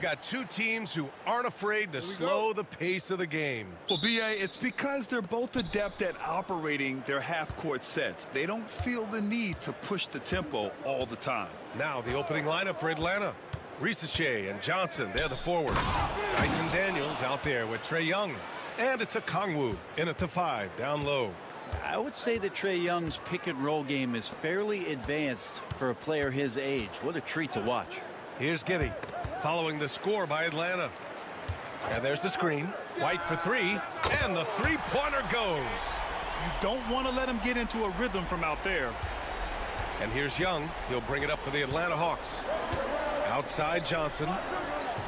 got two teams who aren't afraid to slow the pace of the game. Well, B.A., it's because they're both adept at operating their half-court sets. They don't feel the need to push the tempo all the time. Now the opening lineup for Atlanta. Risache and Johnson, they're the forwards. Dyson Daniels out there with Trae Young. And it's a Kongwu in at the 5, down low. I would say that Trae Young's pick-and-roll game is fairly advanced for a player his age. What a treat to watch. Here's Giddey, following the score by Atlanta. And there's the screen. White for 3, and the three-pointer goes. You don't want to let him get into a rhythm from out there. And here's Young. He'll bring it up for the Atlanta Hawks. Outside Johnson.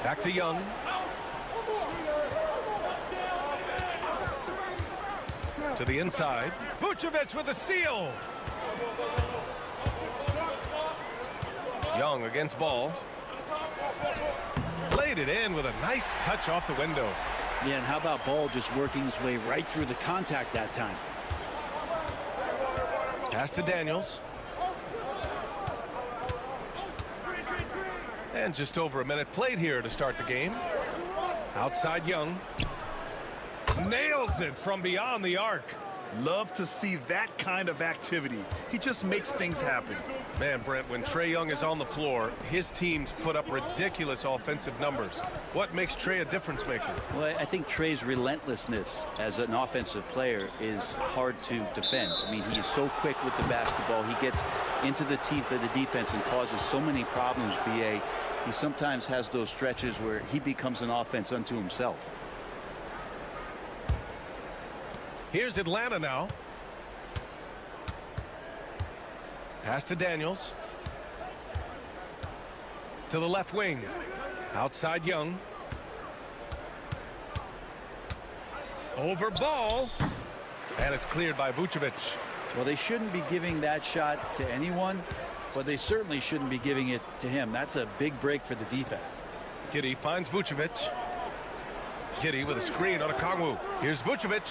Back to Young. To the inside. Vucevic with a steal. Young against Ball. Played it in with a nice touch off the window. Yeah, and how about Ball just working his way right through the contact that time? Pass to Daniels. And just over a minute played here to start the game. Outside Young. Nails it from beyond the arc. Love to see that kind of activity. He just makes things happen. Man, Brent, when Trae Young is on the floor, his teams put up ridiculous offensive numbers. What makes Trae a difference maker? Well, I think Trae's relentlessness as an offensive player is hard to defend. I mean, he is so quick with the basketball. He gets into the teeth of the defense and causes so many problems, B.A. He sometimes has those stretches where he becomes an offense unto himself. Here's Atlanta now. Pass to Daniels. To the left wing. Outside Young. Over Ball. And it's cleared by Vucevic. Well, they shouldn't be giving that shot to anyone, but they certainly shouldn't be giving it to him. That's a big break for the defense. Giddey finds Vucevic. Giddey with a screen on a Kongwu. Here's Vucevic.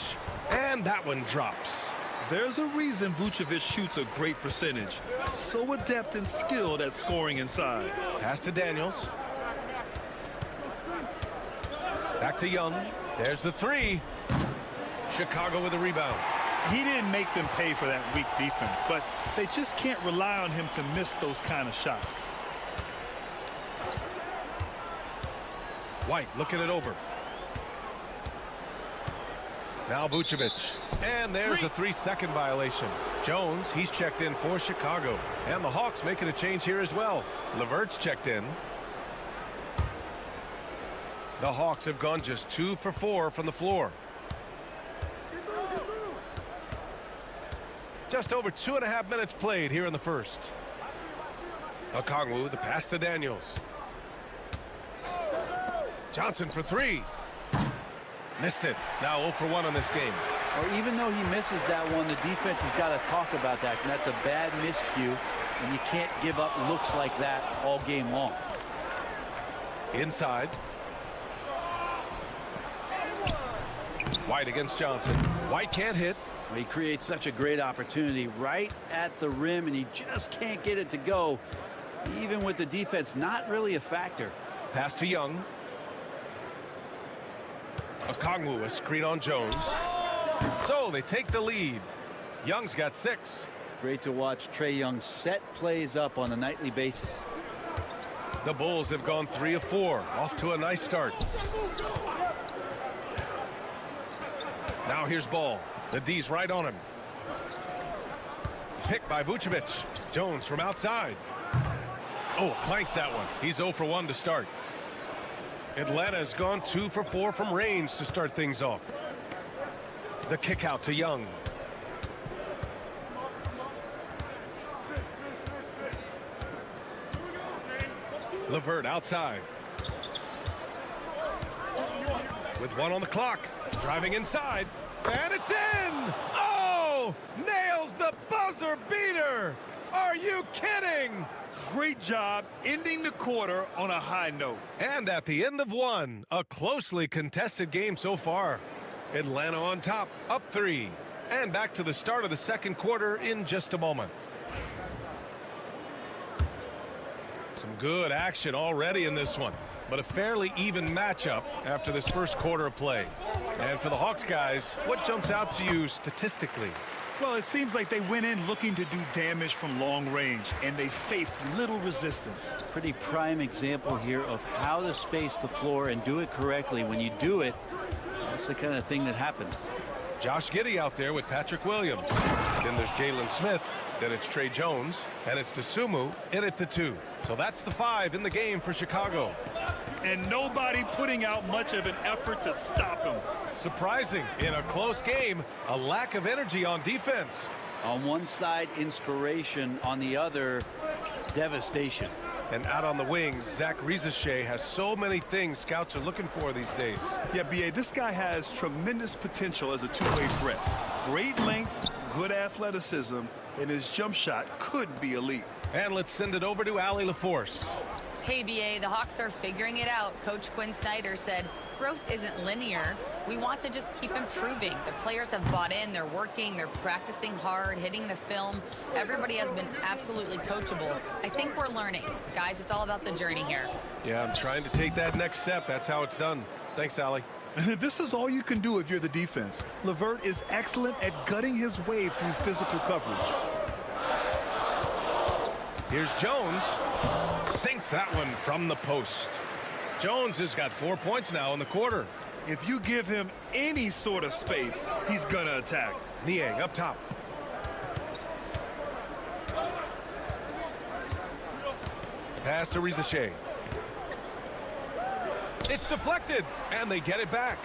And that one drops. There's a reason Vucevic shoots a great percentage. So adept and skilled at scoring inside. Pass to Daniels. Back to Young. There's the 3. Chicago with a rebound. He didn't make them pay for that weak defense, but they just can't rely on him to miss those kind of shots. White looking it over. Now Vucevic. And there's a 3-second violation. Jones, he's checked in for Chicago. And the Hawks making a change here as well. Levert's checked in. The Hawks have gone just 2 for 4 from the floor. Just over 2.5 minutes played here in the first. Okongwu, the pass to Daniels. Johnson for 3. Missed it. Now 0 for 1 on this game. Or even though he misses that one, the defense has got to talk about that. And that's a bad miscue, and you can't give up looks like that all game long. Inside. White against Johnson. White can't hit. Well, he creates such a great opportunity right at the rim, and he just can't get it to go. Even with the defense not really a factor. Pass to Young. Okongwu, a screen on Jones. So they take the lead. Young's got 6. Great to watch Trae Young set plays up on a nightly basis. The Bulls have gone 3 of 4. Off to a nice start. Now here's Ball. The D's right on him. Picked by Vucevic. Jones from outside. Oh, clanks that one. He's 0 for 1 to start. Atlanta has gone 2 for 4 from range to start things off. The kick out to Young. Levert outside. With 1 on the clock. Driving inside. And it's in! Oh! Nails the buzzer beater! Are you kidding? Great job ending the quarter on a high note. And at the end of 1, a closely contested game so far. Atlanta on top, up 3. And back to the start of the second quarter in just a moment. Some good action already in this one. but a fairly even matchup after this first quarter of play. And for the Hawks guys, what jumps out to you statistically? Well, it seems like they went in looking to do damage from long range, and they faced little resistance. Pretty prime example here of how to space the floor and do it correctly. When you do it, that's the kind of thing that happens. Josh Giddey out there with Patrick Williams. Then there's Jalen Smith. Then it's Trey Jones. And it's Dosunmu in at the 2. So that's the 5 in the game for Chicago. And nobody putting out much of an effort to stop him. Surprising, in a close game, a lack of energy on defense. On one side, inspiration. On the other, devastation. And out on the wings, Zach Rizachet has so many things scouts are looking for these days. Yeah, B.A., this guy has tremendous potential as a two-way threat. Great length, good athleticism, and his jump shot could be elite. And let's send it over to Allie LaForce. Hey, BA, the Hawks are figuring it out. Coach Quinn Snyder said growth isn't linear. We want to just keep improving. The players have bought in. They're working. They're practicing hard, hitting the film. Everybody has been absolutely coachable. I think we're learning. Guys, it's all about the journey here. Yeah, I'm trying to take that next step. That's how it's done. Thanks, Allie. This is all you can do if you're the defense. LeVert is excellent at gutting his way through physical coverage. Here's Jones. Sinks that one from the post. Jones has got 4 points now in the quarter. If you give him any sort of space, he's gonna attack. Niang up top. Pass to Rizachet. It's deflected, and they get it back.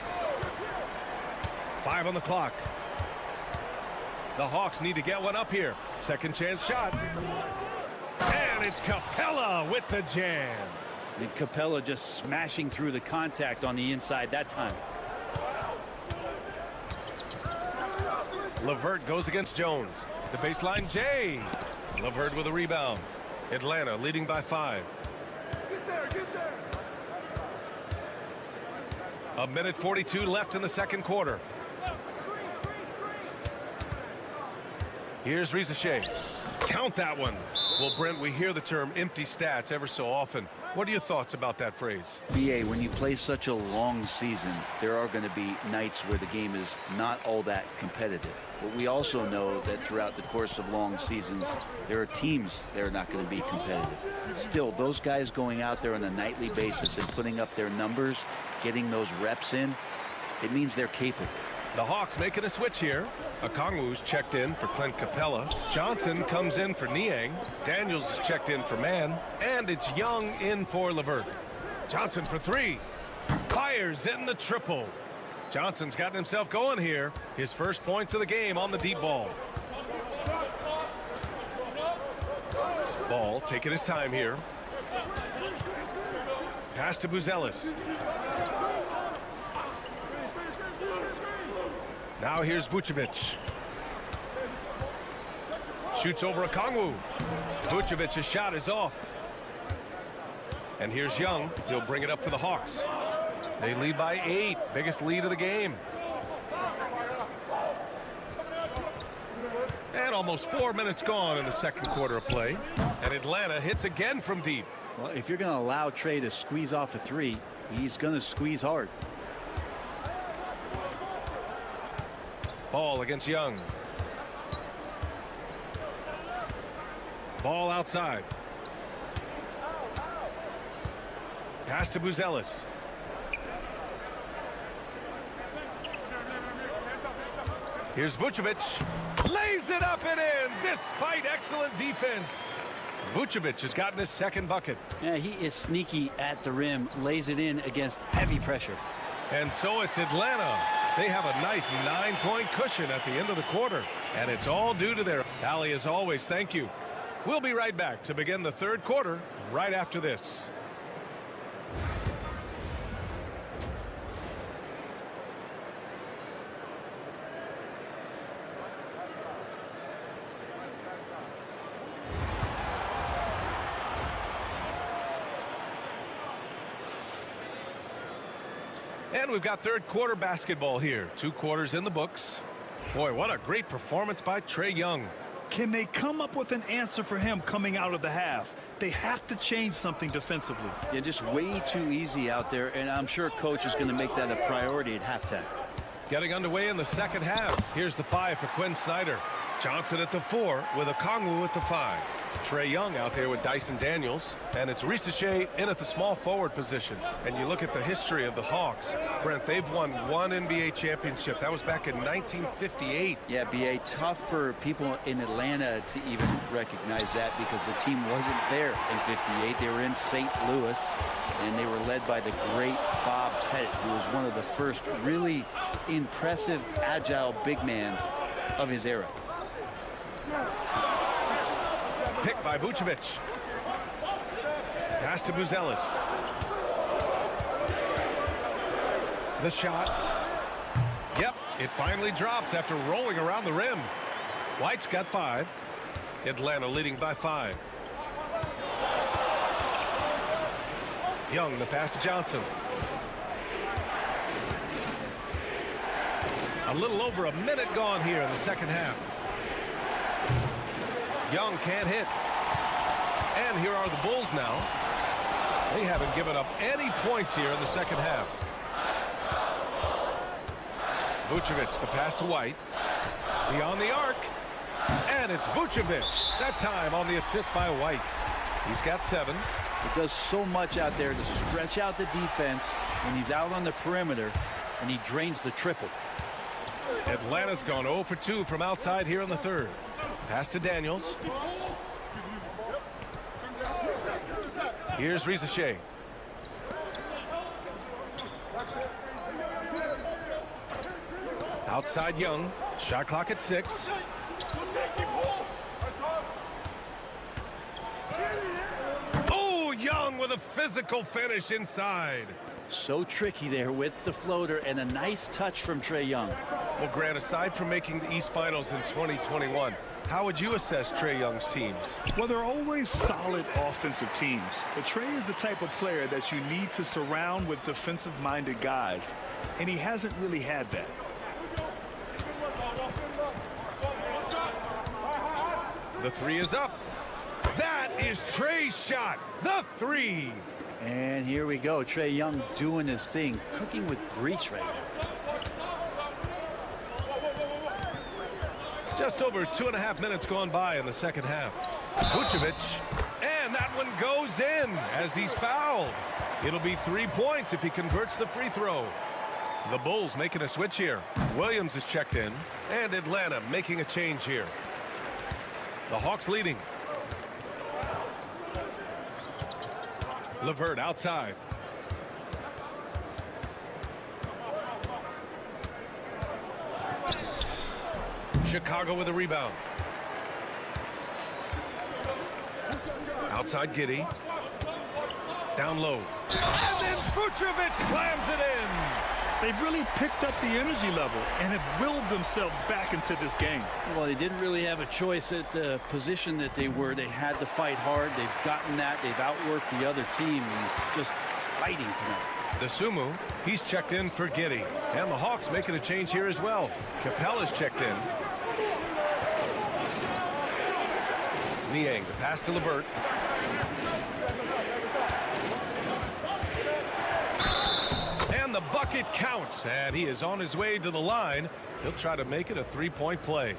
5 on the clock. The Hawks need to get one up here. Second chance shot. And it's Capella with the jam. And Capella just smashing through the contact on the inside that time. LeVert goes against Jones. The baseline, Jay. LeVert with a rebound. Atlanta leading by 5. A minute 42 left in the second quarter. Here's Rizachet. Count that one. Well, Brent, we hear the term empty stats ever so often. What are your thoughts about that phrase? BA, when you play such a long season, there are going to be nights where the game is not all that competitive. But we also know that throughout the course of long seasons, there are teams that are not going to be competitive. Still, those guys going out there on a nightly basis and putting up their numbers, getting those reps in, it means they're capable. The Hawks making a switch here. Okongwu's checked in for Clint Capella. Johnson comes in for Niang. Daniels is checked in for Mann. And it's Young in for LeVert. Johnson for 3. Fires in the triple. Johnson's gotten himself going here. His first points of the game on the deep ball. Ball taking his time here. Pass to Buzelis. Now here's Vucevic. Shoots over Okongwu. Vucevic's shot is off. And here's Young. He'll bring it up for the Hawks. They lead by 8. Biggest lead of the game. And almost 4 minutes gone in the second quarter of play. And Atlanta hits again from deep. Well, if you're going to allow Trey to squeeze off a 3, he's going to squeeze hard. Ball against Young. Ball outside. Pass to Buzelis. Here's Vucevic. Lays it up and in despite excellent defense. Vucevic has gotten his second bucket. Yeah, he is sneaky at the rim, lays it in against heavy pressure. And so it's Atlanta. They have a nice 9-point cushion at the end of the quarter. And it's all due to their Allie, as always. Thank you. We'll be right back to begin the third quarter right after this. And we've got third quarter basketball here. 2 quarters in the books. Boy, what a great performance by Trey Young. Can they come up with an answer for him coming out of the half? They have to change something defensively. Yeah, just way too easy out there, and I'm sure coach is going to make that a priority at halftime. Getting underway in the second half. Here's the 5 for Quinn Snyder. Johnson at the 4 with Okongwu at the 5. Trae Young out there with Dyson Daniels. And it's Ricochet in at the small forward position. And you look at the history of the Hawks. Brent, they've won 1 NBA championship. That was back in 1958. Yeah, B.A., tough for people in Atlanta to even recognize that because the team wasn't there in 58. They were in St. Louis, and they were led by the great Bob Pettit, who was one of the first really impressive, agile big man of his era. Pick by Vucevic. Pass to Buzelis. The shot. Yep, it finally drops after rolling around the rim. White's got 5. Atlanta leading by 5. Young, the pass to Johnson. A little over a minute gone here in the second half. Young can't hit. And here are the Bulls now. They haven't given up any points here in the second half. Vucevic, the pass to White. Beyond the arc. And it's Vucevic. That time on the assist by White. He's got 7. It does so much out there to stretch out the defense when he's out on the perimeter, and he drains the triple. Atlanta's gone 0 for 2 from outside here in the third. Pass to Daniels. Here's Ricochet. Outside Young. Shot clock at 6. Oh, Young with a physical finish inside. So tricky there with the floater, and a nice touch from Trae Young. Well, Grant, aside from making the East Finals in 2021, how would you assess Trae Young's teams? Well, they're always solid offensive teams. But Trae is the type of player that you need to surround with defensive-minded guys, and he hasn't really had that. The 3 is up. That is Trae's shot. The 3. And here we go. Trae Young doing his thing, cooking with grease right now. Just over 2.5 minutes gone by in the second half. Vucevic, and that one goes in as he's fouled. It'll be 3 points if he converts the free throw. The Bulls making a switch here. Williams is checked in, and Atlanta making a change here. The Hawks leading. LeVert outside. Chicago with a rebound. Outside Giddey. Down low. And then Vucevic slams it in. They've really picked up the energy level and have willed themselves back into this game. Well, they didn't really have a choice at the position that they were. They had to fight hard. They've gotten that. They've outworked the other team and just fighting tonight. DeSumo, he's checked in for Giddey. And the Hawks making a change here as well. Capella's checked in. Niang, the pass to LeVert. And the bucket counts, and he is on his way to the line. He'll try to make it a 3-point play.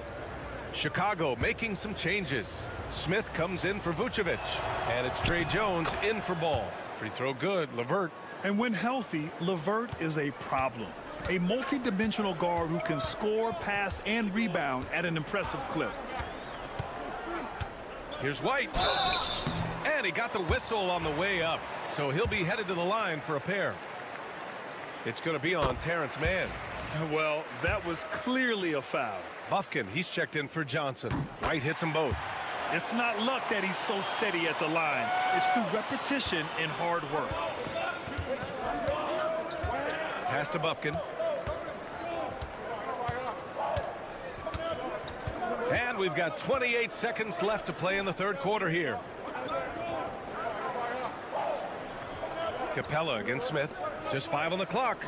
Chicago making some changes. Smith comes in for Vucevic, and it's Tre Jones in for Ball. Free throw good, LeVert. And when healthy, LeVert is a problem. A multi-dimensional guard who can score, pass, and rebound at an impressive clip. Here's White. And he got the whistle on the way up, so he'll be headed to the line for a pair. It's going to be on Terrence Mann. Well, that was clearly a foul. Bufkin, he's checked in for Johnson. White hits them both. It's not luck that he's so steady at the line. It's through repetition and hard work. Pass to Bufkin. And we've got 28 seconds left to play in the third quarter here. Capella against Smith. Just 5 on the clock.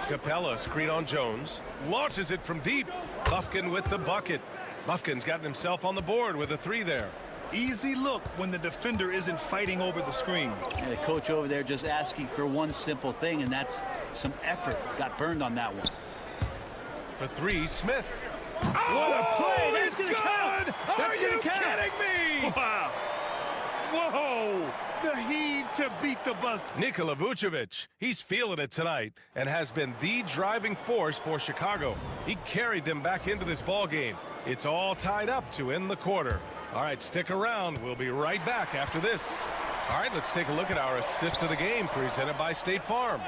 Capella, screen on Jones. Launches it from deep. Bufkin with the bucket. Buffkin's gotten himself on the board with a 3 there. Easy look when the defender isn't fighting over the screen. And the coach over there just asking for one simple thing, and that's some effort. Got burned on that one. For 3, Smith. What a play! That's It's gonna count! good! That's Are gonna you count! kidding me? Wow. Whoa. The heave to beat the buzz. Nikola Vucevic, he's feeling it tonight and has been the driving force for Chicago. He carried them back into this ball game. It's all tied up to end the quarter. All right, stick around. We'll be right back after this. All right, let's take a look at our assist of the game presented by State Farm.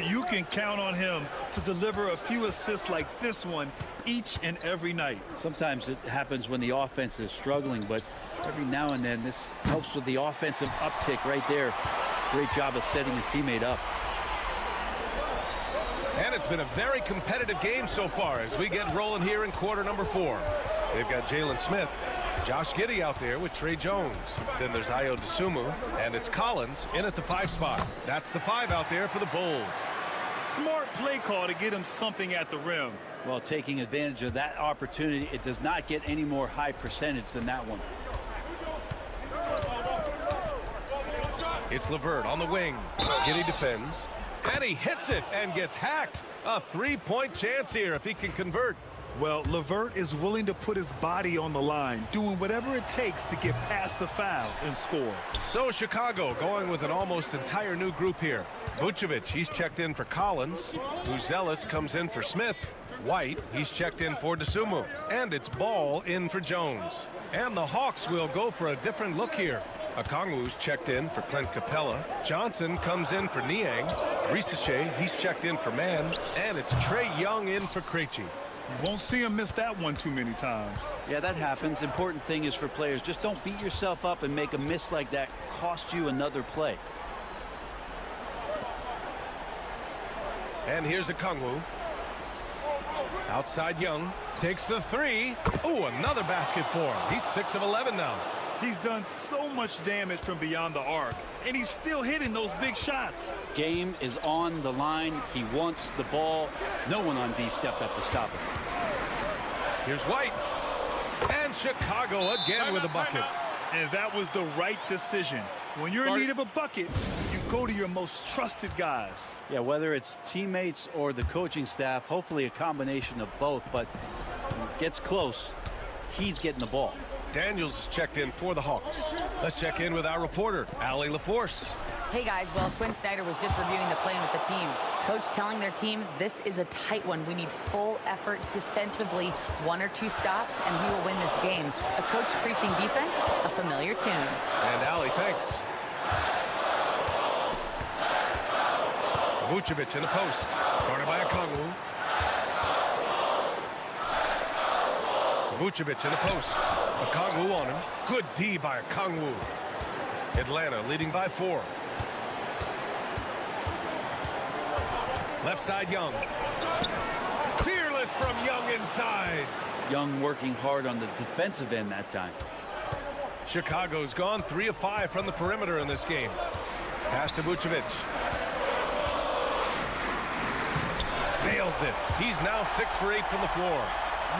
You can count on him to deliver a few assists like this one each and every night. Sometimes it happens when the offense is struggling, but every now and then this helps with the offensive uptick right there. Great job of setting his teammate up. And it's been a very competitive game so far as we get rolling here in quarter number 4. They've got Jalen Smith, Josh Giddey out there with Trey Jones. Then there's Ayo Dosunmu, and it's Collins in at the 5 spot. That's the 5 out there for the Bulls. Smart play call to get him something at the rim. Well, taking advantage of that opportunity, it does not get any more high percentage than that one. It's LeVert on the wing. Giddey defends, and he hits it and gets hacked. A 3-point chance here if he can convert. Well, LeVert is willing to put his body on the line, doing whatever it takes to get past the foul and score. So Chicago going with an almost entire new group here. Vucevic, he's checked in for Collins. Uzelis comes in for Smith. White, he's checked in for Dosunmu. And it's Ball in for Jones. And the Hawks will go for a different look here. Okongwu's checked in for Clint Capella. Johnson comes in for Niang. Risache, he's checked in for Mann. And it's Trae Young in for Krejci. You won't see him miss that one too many times. Yeah, that happens. Important thing is for players, just don't beat yourself up and make a miss like that cost you another play. And here's Okongwu. Outside Young. Takes the 3. Oh, another basket for him. He's 6 of 11 now. He's done so much damage from beyond the arc, and he's still hitting those big shots. Game is on the line. He wants the ball. No one on D stepped up to stop him. Here's White. And Chicago again with a bucket. And that was the right decision. When you're in need of a bucket, you go to your most trusted guys. Yeah, whether it's teammates or the coaching staff, hopefully a combination of both, but when it gets close, he's getting the ball. Daniels is checked in for the Hawks. Let's check in with our reporter, Allie LaForce. Hey guys, well, Quinn Snyder was just reviewing the plan with the team. Coach telling their team this is a tight one. We need full effort defensively, 1 or 2 stops, and we will win this game. A coach preaching defense, a familiar tune. And Allie, thanks. Vucevic in the post. Guarded by Okongwu. Vucevic in the post. Okongwu on him. Good D by Okongwu. Atlanta leading by 4. Left side Young. Fearless from Young inside. Young working hard on the defensive end that time. Chicago's gone 3 of 5 from the perimeter in this game. Pass to Vucevic. Nails it. He's now 6 for 8 from the floor.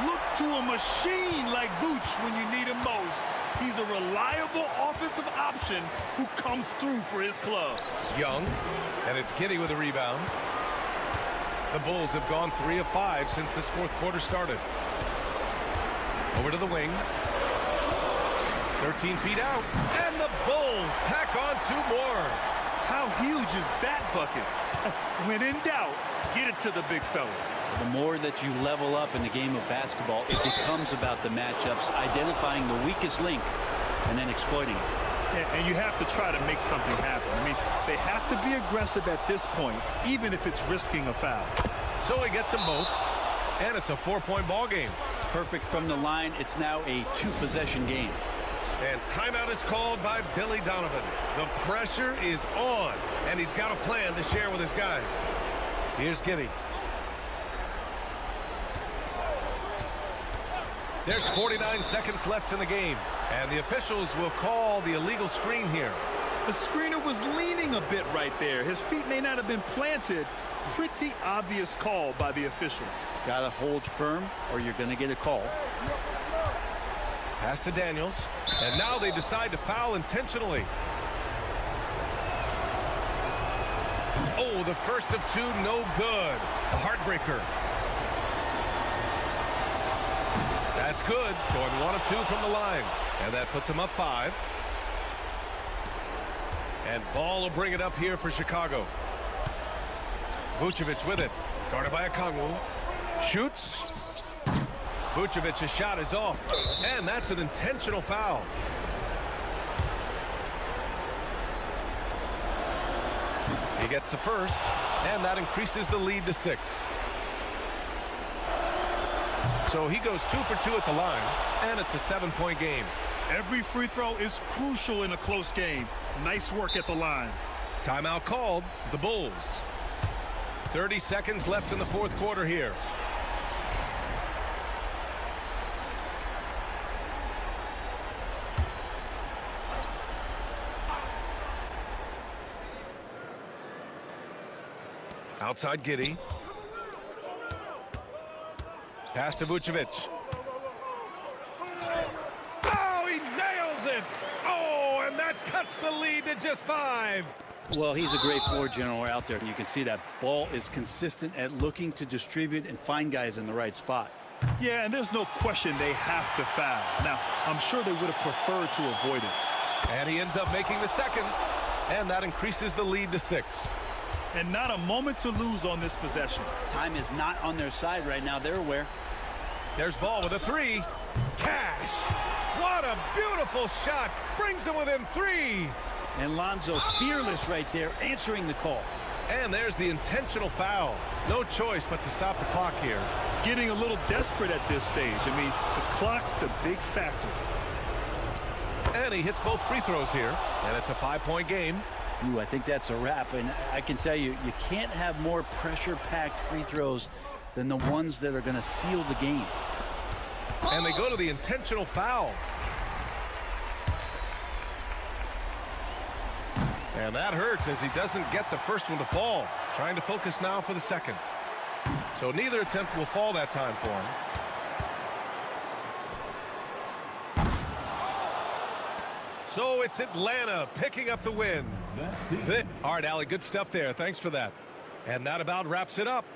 Look to a machine like Vooch when you need him most. He's a reliable offensive option who comes through for his club. Young, and it's Giddey with a rebound. The Bulls have gone 3 of 5 since this 4th quarter started. Over to the wing. 13 feet out, and the Bulls tack on 2 more. How huge is that bucket? When in doubt, get it to the big fella. The more that you level up in the game of basketball, it becomes about the matchups, identifying the weakest link, and then exploiting it. Yeah, and you have to try to make something happen. I mean, they have to be aggressive at this point, even if it's risking a foul. So he gets them both, and it's a 4-point ball game. Perfect from the line. It's now a 2-possession game. And timeout is called by Billy Donovan. The pressure is on, and he's got a plan to share with his guys. Here's Giddey. There's 49 seconds left in the game, and the officials will call the illegal screen here. The screener was leaning a bit right there. His feet may not have been planted. Pretty obvious call by the officials. Gotta hold firm or you're gonna get a call. Pass to Daniels. And now they decide to foul intentionally. Oh, the first of two, no good. A heartbreaker. That's good. Going 1 of 2 from the line. And that puts him up 5. And ball will bring it up here for Chicago. Vucevic with it. Guarded by Okongwu. Shoots. Vucevic's shot is off. And that's an intentional foul. He gets the first. And that increases the lead to 6. So he goes 2 for 2 at the line. And it's a 7-point game. Every free throw is crucial in a close game. Nice work at the line. Timeout called. The Bulls. 30 seconds left in the fourth quarter here. Outside Giddey. Pass to Vucevic. Oh, he nails it! Oh, and that cuts the lead to just 5. Well, he's a great floor general out there. You can see that ball is consistent at looking to distribute and find guys in the right spot. Yeah, and there's no question they have to foul. Now, I'm sure they would have preferred to avoid it. And he ends up making the second. And that increases the lead to 6. And not a moment to lose on this possession. Time is not on their side right now. They're aware. There's Ball with a 3. Cash. What a beautiful shot. Brings them within 3. And Lonzo fearless right there, answering the call. And there's the intentional foul. No choice but to stop the clock here. Getting a little desperate at this stage. I mean, the clock's the big factor. And he hits both free throws here. And it's a 5-point game. Ooh, I think that's a wrap. And I can tell you, you can't have more pressure-packed free throws than the ones that are going to seal the game. And they go to the intentional foul. And that hurts as he doesn't get the first one to fall. Trying to focus now for the second. So neither attempt will fall that time for him. So it's Atlanta picking up the win. All right, Allie, good stuff there. Thanks for that. And that about wraps it up.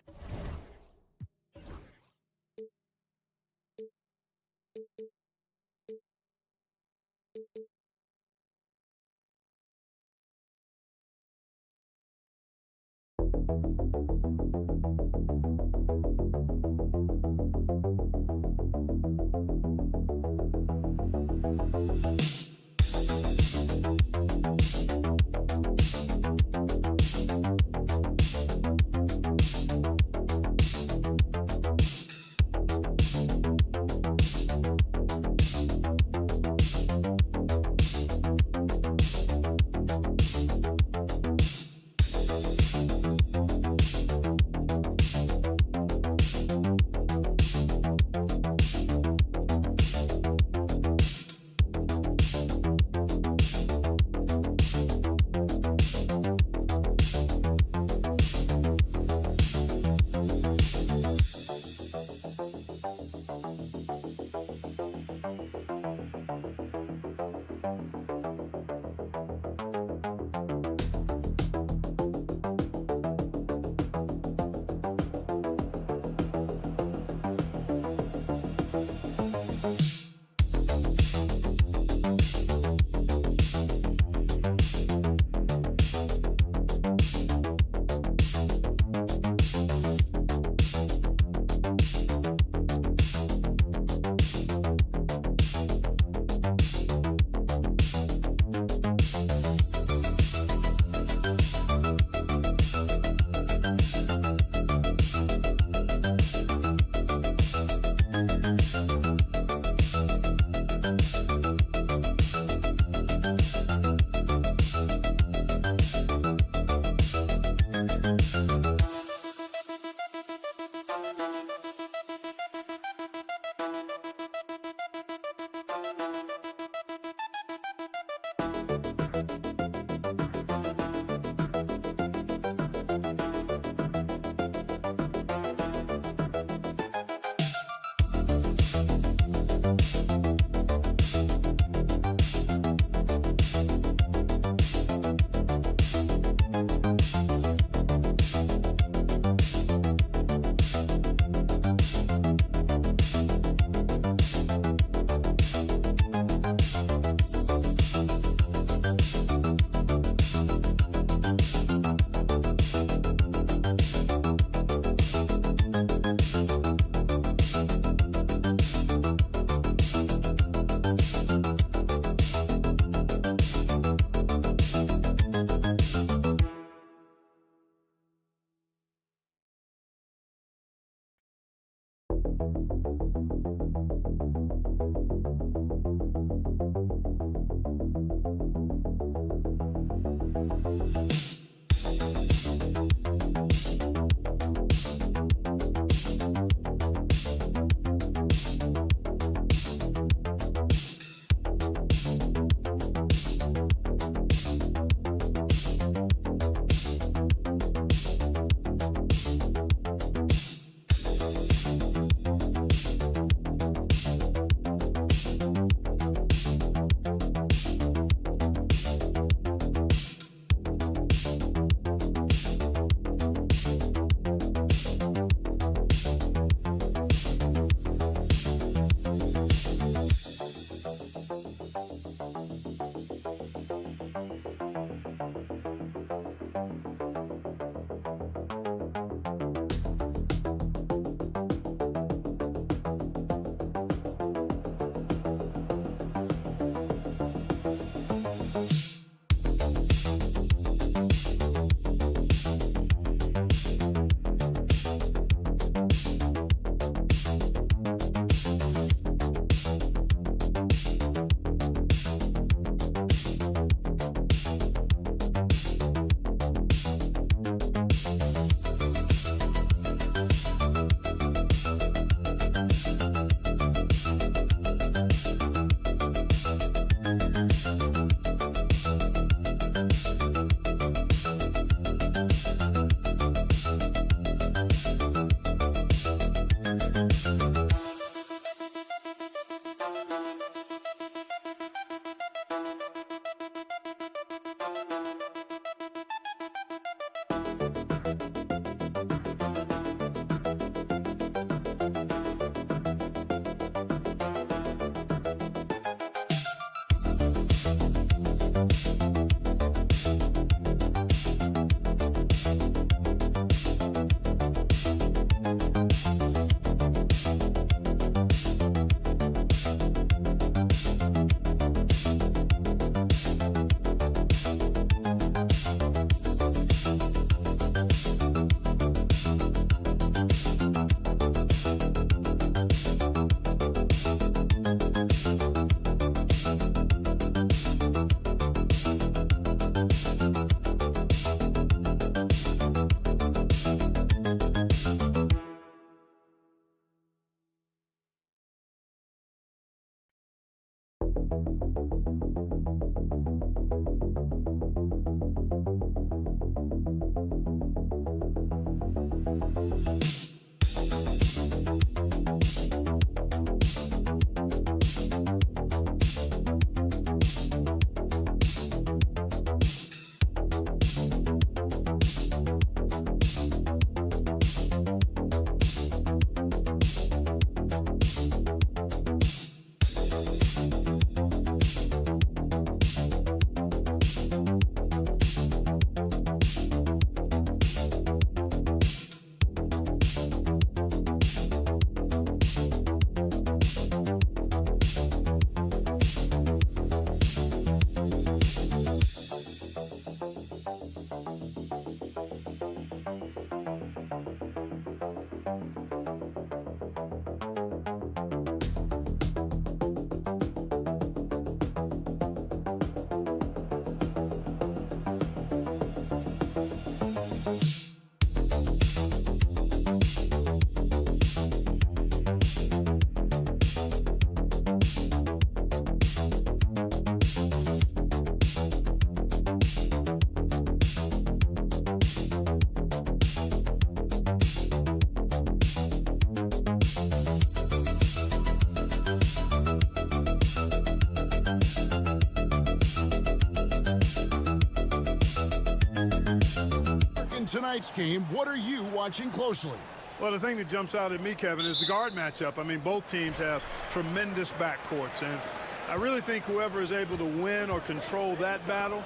tonight's game, what are you watching closely? Well, the thing that jumps out at me, Kevin, is the guard matchup. I mean, both teams have tremendous backcourts, and I really think whoever is able to win or control that battle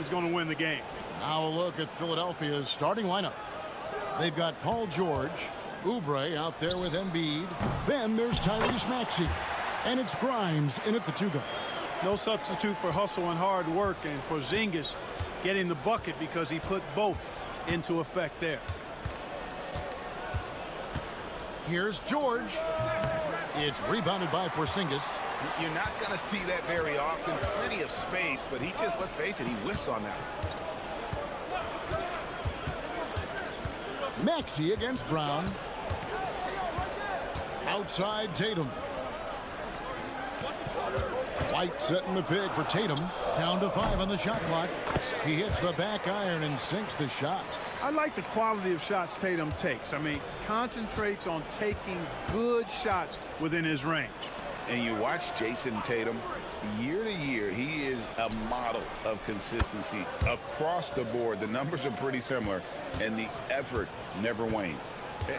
is going to win the game. Now a look at Philadelphia's starting lineup. They've got Paul George, Oubre out there with Embiid. Then there's Tyrese Maxey, and it's Grimes in at the two-guard. No substitute for hustle and hard work, and Porzingis getting the bucket because he put both into effect there. Here's George. It's rebounded by Porzingis. You're not going to see that very often. Plenty of space, but he just, let's face it, he whiffs on that. Maxey against Brown. Outside Tatum. White setting the pick for Tatum. Down to 5 on the shot clock. He hits the back iron and sinks the shot. I like the quality of shots Tatum takes. I mean, concentrates on taking good shots within his range. And you watch Jason Tatum, year to year, he is a model of consistency across the board. The numbers are pretty similar, and the effort never wanes.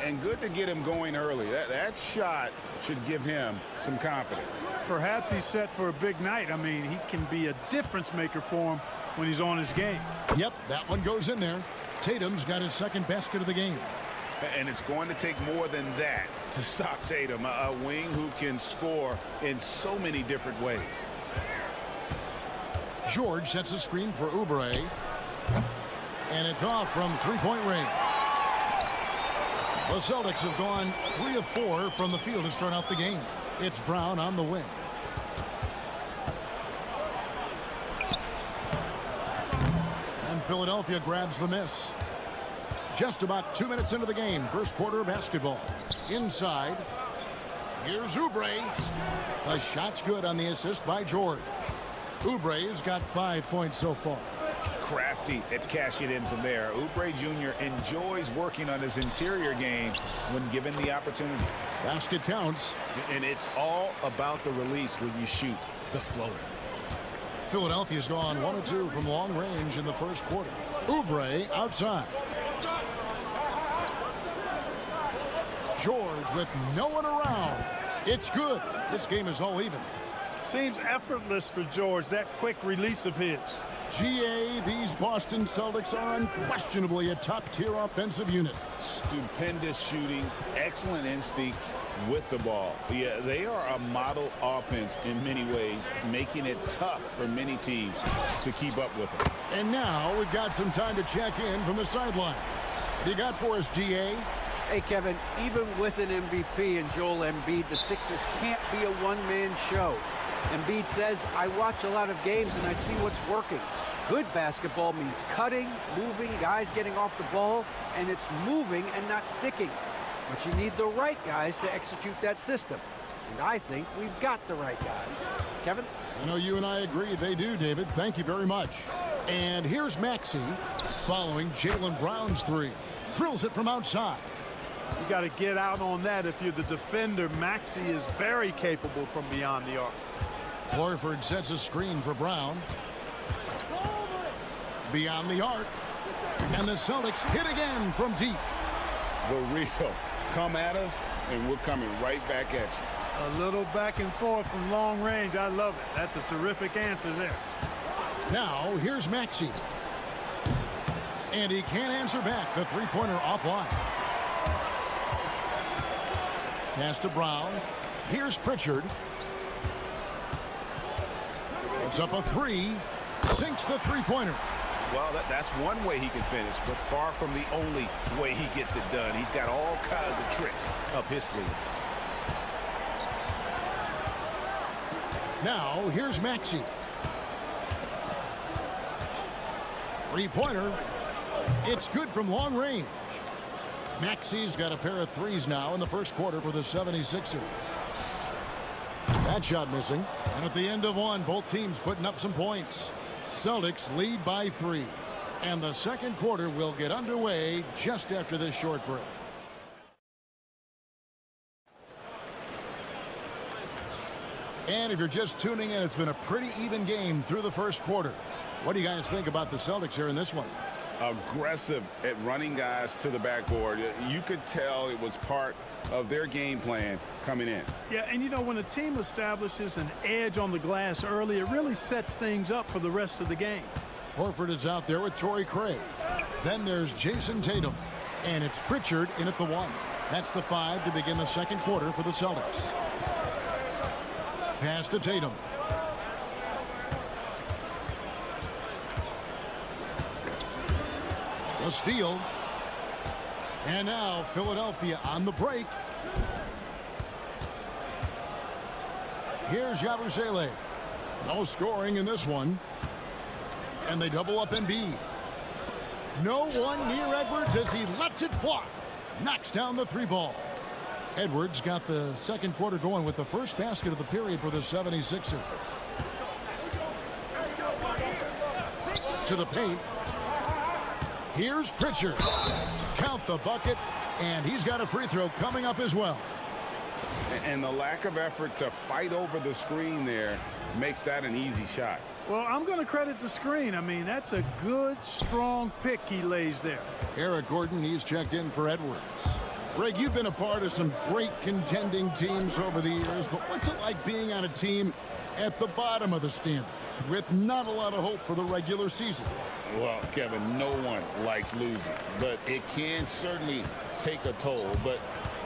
And good to get him going early. That shot should give him some confidence. Perhaps he's set for a big night. I mean, he can be a difference maker for him when he's on his game. Yep, that one goes in there. Tatum's got his second basket of the game. And it's going to take more than that to stop Tatum, a wing who can score in so many different ways. George sets a screen for Oubre. And it's off from three-point range. The Celtics have gone 3 of 4 from the field to start out the game. It's Brown on the wing. And Philadelphia grabs the miss. Just about 2 minutes into the game. First quarter of basketball. Inside. Here's Oubre. The shot's good on the assist by George. Oubre has got 5 points so far. Crafty at cashing in from there. Oubre Jr. enjoys working on his interior game when given the opportunity. Basket counts. And it's all about the release when you shoot the floater. Philadelphia's gone 1 of 2 from long range in the first quarter. Oubre outside. George with no one around. It's good. This game is all even. Seems effortless for George, that quick release of his. GA, these Boston Celtics are unquestionably a top-tier offensive unit. Stupendous shooting, excellent instincts with the ball. Yeah, they are a model offense in many ways, making it tough for many teams to keep up with them. And now we've got some time to check in from the sidelines. You got for us, GA? Hey, Kevin, even with an MVP and Joel Embiid, the Sixers can't be a one-man show. Embiid says, I watch a lot of games and I see what's working. Good basketball means cutting, moving, guys getting off the ball, and it's moving and not sticking. But you need the right guys to execute that system. And I think we've got the right guys. Kevin? I know you and I agree they do, David. Thank you very much. And here's Maxey following Jaylen Brown's three. Drills it from outside. You got to get out on that if you're the defender. Maxey is very capable from beyond the arc. Horford sets a screen for Brown. Beyond the arc. And the Celtics hit again from deep. The real come at us, and we're coming right back at you. A little back and forth from long range. I love it. That's a terrific answer there. Now, here's Maxey. And he can't answer back. The three-pointer offline. Pass to Brown. Here's Pritchard. Puts up a three. Sinks the three-pointer. Well, that's one way he can finish, but far from the only way he gets it done. He's got all kinds of tricks up his sleeve. Now, here's Maxey. Three-pointer. It's good from long range. Maxey's got a pair of threes now in the first quarter for the 76ers. That shot missing. And at the end of one, both teams putting up some points. Celtics lead by 3. And the second quarter will get underway just after this short break. And if you're just tuning in, it's been a pretty even game through the first quarter. What do you guys think about the Celtics here in this one? Aggressive at running guys to the backboard. You could tell it was part of their game plan coming in. Yeah, and you know, when a team establishes an edge on the glass early, it really sets things up for the rest of the game. Horford is out there with Torrey Craig. Then there's Jason Tatum. And it's Pritchard in at the 1. That's the 5 to begin the second quarter for the Celtics. Pass to Tatum. The steal. And now Philadelphia on the break. Here's Yabusele. No scoring in this one. And they double up Embiid. No one near Edwards as he lets it fly. Knocks down the three ball. Edwards got the second quarter going with the first basket of the period for the 76ers. To the paint. Here's Pritchard. Count the bucket, and he's got a free throw coming up as well. And the lack of effort to fight over the screen there makes that an easy shot. Well, I'm going to credit the screen. I mean, that's a good, strong pick he lays there. Eric Gordon, he's checked in for Edwards. Greg, you've been a part of some great contending teams over the years, but what's it like being on a team at the bottom of the standings with not a lot of hope for the regular season? Well, Kevin, no one likes losing, but it can certainly take a toll. But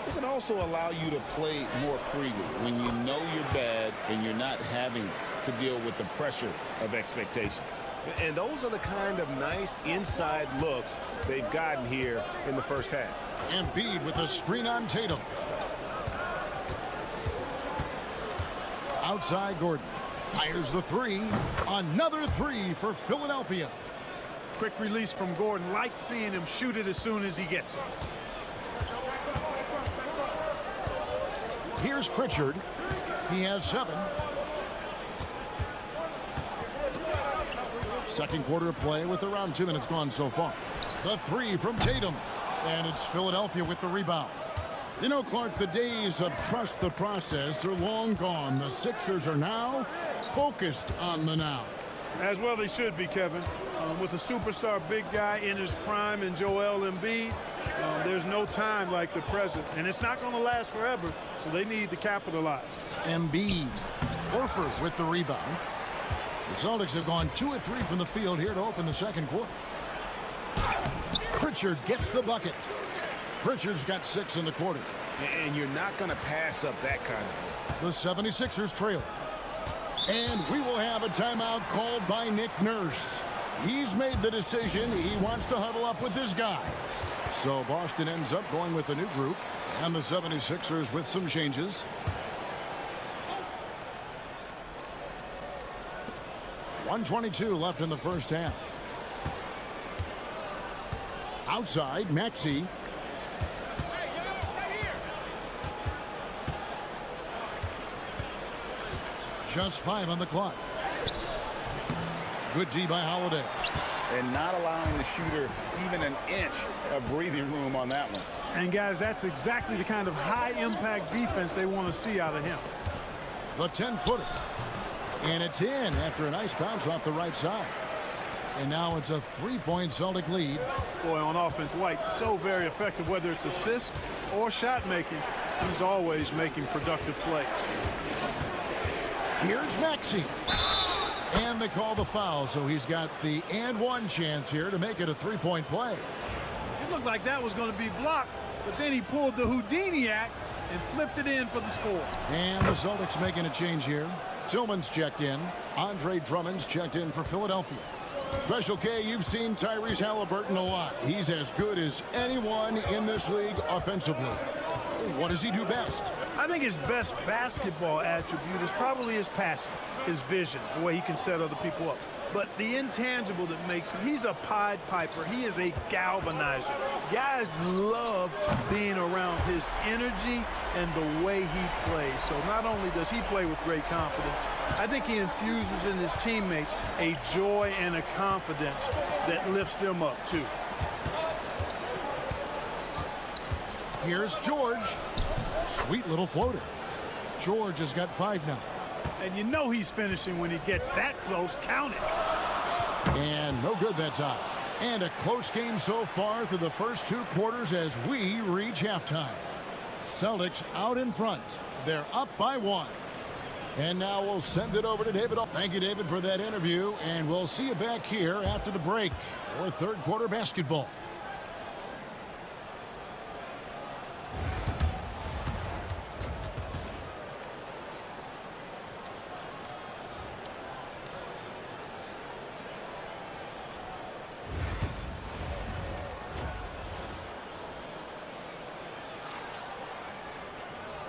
it can also allow you to play more freely when you know you're bad and you're not having to deal with the pressure of expectations. And those are the kind of nice inside looks they've gotten here in the first half. Embiid with a screen on Tatum. Outside Gordon. Fires the three. Another three for Philadelphia. Quick release from Gordon. Like seeing him shoot it as soon as he gets it. Here's Pritchard. He has 7. Second quarter of play with around 2 minutes gone so far. The three from Tatum. And it's Philadelphia with the rebound. You know, Clark, the days of trust the process are long gone. The Sixers are now focused on the now. As well they should be, Kevin. With a superstar big guy in his prime in Joel Embiid, there's no time like the present. And it's not going to last forever, so they need to capitalize. Embiid. Horford with the rebound. The Celtics have gone 2 of 3 from the field here to open the second quarter. Pritchard gets the bucket. Pritchard's got 6 in the quarter. And you're not going to pass up that kind of. The 76ers trail. And we will have a timeout called by Nick Nurse. He's made the decision. He wants to huddle up with this guy. So Boston ends up going with a new group. And the 76ers with some changes. .122 left in the first half. Outside, Maxey. Just 5 on the clock. Good D by Holiday. And not allowing the shooter even an inch of breathing room on that one. And, guys, that's exactly the kind of high-impact defense they want to see out of him. The 10-footer. And it's in after a nice bounce off the right side. And now it's a 3-point Celtic lead. Boy, on offense, White's so very effective, whether it's assist or shot making. He's always making productive plays. Here's Maxey. And they call the foul, so he's got the and one chance here to make it a 3-point play. It looked like that was going to be blocked, but then he pulled the Houdini act and flipped it in for the score. And the Celtics making a change here. Tillman's checked in. Andre Drummond's checked in for Philadelphia. Special K, you've seen Tyrese Halliburton a lot. He's as good as anyone in this league offensively. What does he do best? I think his best basketball attribute is probably his passing, his vision, the way he can set other people up. But the intangible that makes him, he's a Pied Piper. He is a galvanizer. Guys love being around his energy and the way he plays. So not only does he play with great confidence, I think he infuses in his teammates a joy and a confidence that lifts them up too. Here's George. Sweet little floater. George has got 5 now. And you know he's finishing when he gets that close. Count it. And no good that time. And a close game so far through the first 2 quarters as we reach halftime. Celtics out in front. They're up by 1. And now we'll send it over to David. Thank you, David, for that interview. And we'll see you back here after the break for third quarter basketball.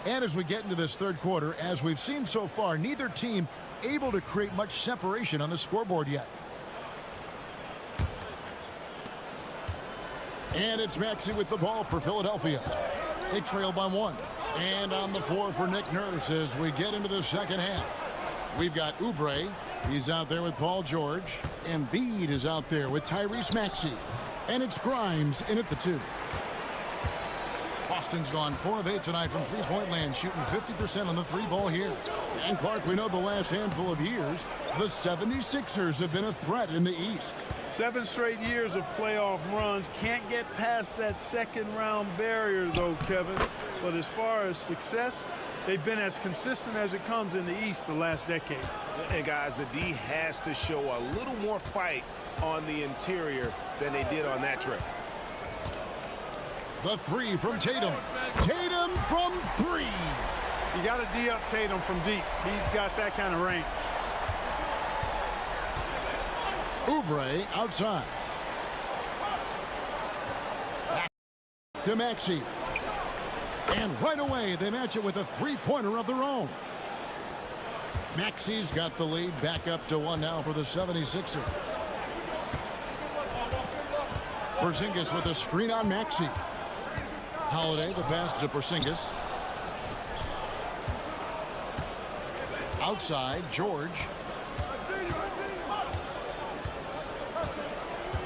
And as we get into this third quarter, as we've seen so far, neither team able to create much separation on the scoreboard yet. And it's Maxey with the ball for Philadelphia. They trail by 1. And on the floor for Nick Nurse as we get into the second half. We've got Oubre. He's out there with Paul George. Embiid is out there with Tyrese Maxey. And it's Grimes in at the 2. Boston's gone 4 of 8 tonight from three-point land, shooting 50% on the 3-ball here. And Clark, we know the last handful of years, the 76ers have been a threat in the East. 7 straight years of playoff runs. Can't get past that second-round barrier, though, Kevin. But as far as success, they've been as consistent as it comes in the East the last decade. And, guys, the D has to show a little more fight on the interior than they did on that trip. The 3 from Tatum. Tatum from 3. You got to D up Tatum from deep. He's got that kind of range. Oubre outside. Back to Maxey. And right away, they match it with a three-pointer of their own. Maxey's got the lead back up to 1 now for the 76ers. Porzingis with a screen on Maxey. Holiday, the pass to Porzingis. Outside, George.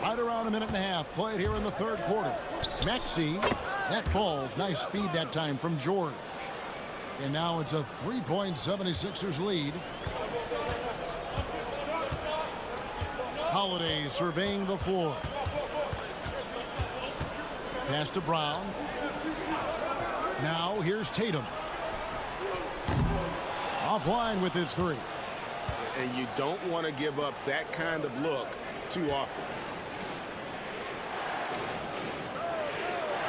Right around a minute and a half played here in the third quarter. Maxey, that falls. Nice feed that time from George. And now it's a 3-point 76ers lead. Holiday surveying the floor. Pass to Brown. Now here's Tatum. Offline with his 3. And you don't want to give up that kind of look too often.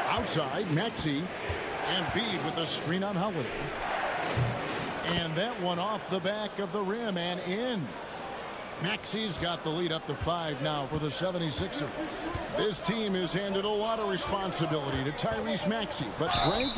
Outside, Maxey. And Embiid with a screen on Holiday. And that one off the back of the rim and in. Maxey's got the lead up to 5 now for the 76ers. This team has handed a lot of responsibility to Tyrese Maxey, but Greg,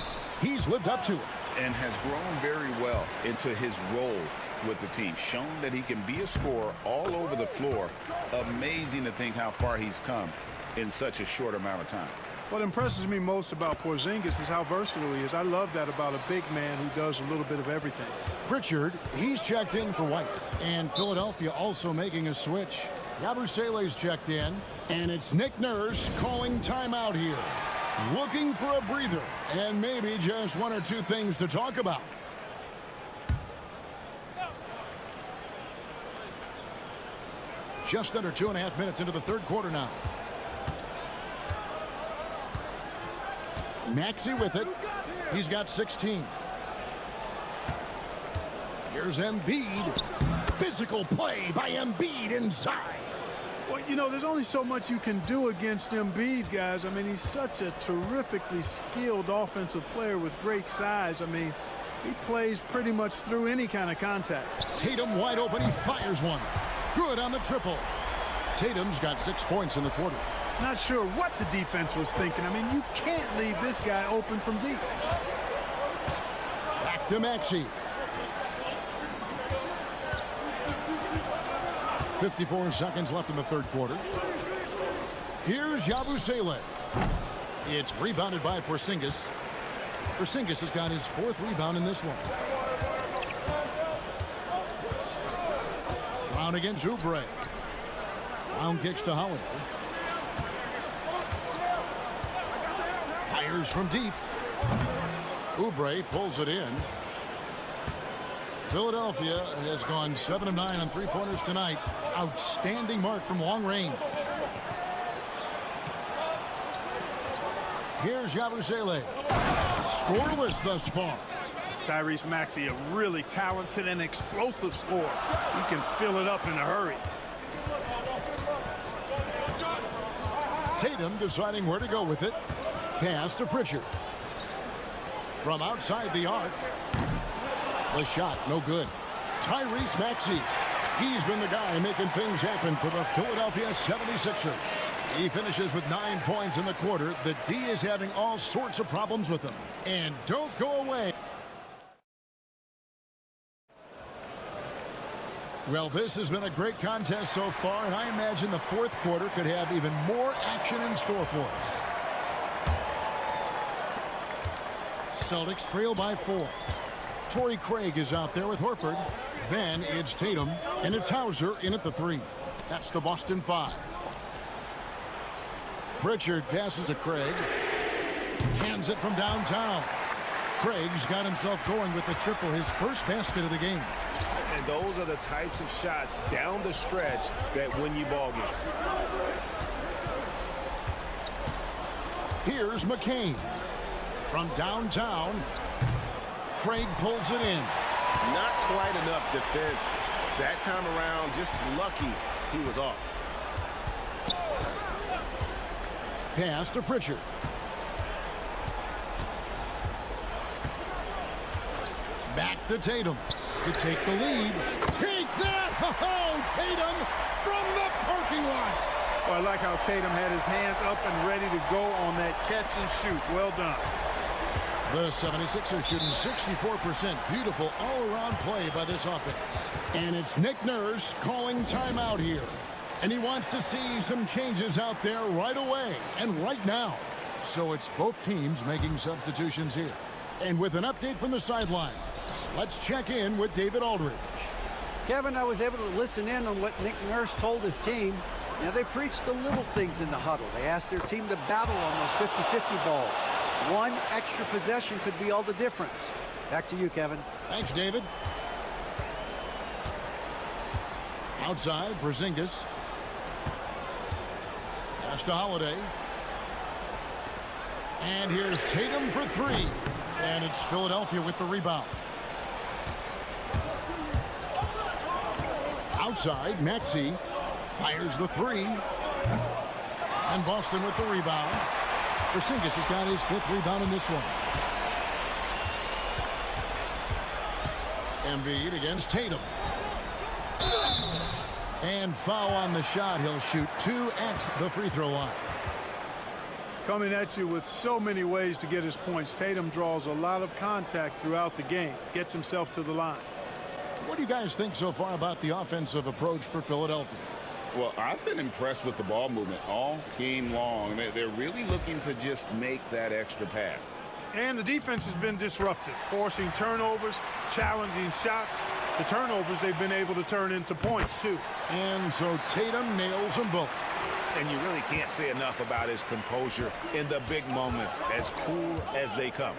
he's lived up to it. And has grown very well into his role with the team. Shown that he can be a scorer all over the floor. Amazing to think how far he's come in such a short amount of time. What impresses me most about Porzingis is how versatile he is. I love that about a big man who does a little bit of everything. Pritchard, he's checked in for White. And Philadelphia also making a switch. Yabusele's checked in. And it's Nick Nurse calling timeout here. Looking for a breather. And maybe just 1 or 2 things to talk about. Just under 2.5 minutes into the third quarter now. Maxey with it. He's got 16. Here's Embiid. Physical play by Embiid inside. Well, you know, there's only so much you can do against Embiid, guys. I mean, he's such a terrifically skilled offensive player with great size. I mean, he plays pretty much through any kind of contact. Tatum wide open. He fires one. Good on the triple. Tatum's got 6 points in the quarter. Not sure what the defense was thinking. I mean, you can't leave this guy open from deep. Back to Maxey. 54 seconds left in the third quarter. Here's Yabusele. It's rebounded by Porzingis. Porzingis has got his 4th rebound in this one. Brown against Oubre. Brown kicks to Holiday. Fires from deep. Oubre pulls it in. Philadelphia has gone 7 of 9 on 3-pointers tonight. Outstanding mark from long range. Here's Yabusele. Scoreless thus far. Tyrese Maxey, a really talented and explosive scorer. He can fill it up in a hurry. Tatum deciding where to go with it. Pass to Pritchard. From outside the arc. The shot, no good. Tyrese Maxey. He's been the guy making things happen for the Philadelphia 76ers. He finishes with 9 points in the quarter. The D is having all sorts of problems with him. And don't go away. Well, this has been a great contest so far, and I imagine the fourth quarter could have even more action in store for us. Celtics trail by 4. Torrey Craig is out there with Horford. Then it's Tatum, and it's Hauser in at the 3. That's the Boston 5. Pritchard passes to Craig. Hands it from downtown. Craig's got himself going with the triple, his first basket of the game. And those are the types of shots down the stretch that win you ball games. Here's McCain. From downtown, Craig pulls it in. Not quite enough defense that time around. Just lucky he was off. Pass to Pritchard. Back to Tatum to take the lead. Take that! Oh, Tatum from the parking lot. Well, I like how Tatum had his hands up and ready to go on that catch and shoot. Well done. The 76ers shooting 64%. Beautiful all-around play by this offense. And it's Nick Nurse calling timeout here. And he wants to see some changes out there right away and right now. So it's both teams making substitutions here. And with an update from the sidelines, let's check in with David Aldridge. Kevin, I was able to listen in on what Nick Nurse told his team. Now, they preached the little things in the huddle. They asked their team to battle on those 50-50 balls. One extra possession could be all the difference. Back to you, Kevin. Thanks, David. Outside, Porzingis. Pass to Holiday. And here's Tatum for 3. And it's Philadelphia with the rebound. Outside, Maxey fires the 3. And Boston with the rebound. Porzingis has got his 5th rebound in this one. Embiid against Tatum. And foul on the shot. He'll shoot 2 at the free throw line. Coming at you with so many ways to get his points. Tatum draws a lot of contact throughout the game. Gets himself to the line. What do you guys think so far about the offensive approach for Philadelphia? Well, I've been impressed with the ball movement all game long. They're really looking to just make that extra pass. And the defense has been disruptive, forcing turnovers, challenging shots. The turnovers they've been able to turn into points, too. And so Tatum nails them both. And you really can't say enough about his composure in the big moments, as cool as they come.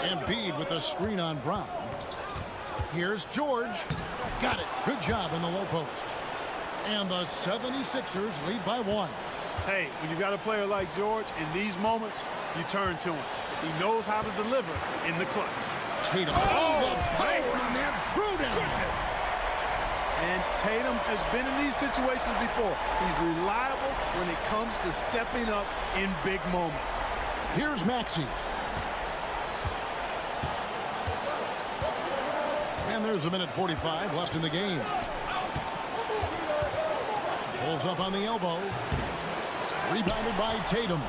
Embiid with a screen on Brown. Here's George. Got it. Good job in the low post. And the 76ers lead by 1. Hey, when you've got a player like George, in these moments, you turn to him. He knows how to deliver in the clutch. Tatum. Oh, the power on that throwdown. And Tatum has been in these situations before. He's reliable when it comes to stepping up in big moments. Here's Maxey. And there's 1:45 left in the game. Pulls up on the elbow. Rebounded by Tatum.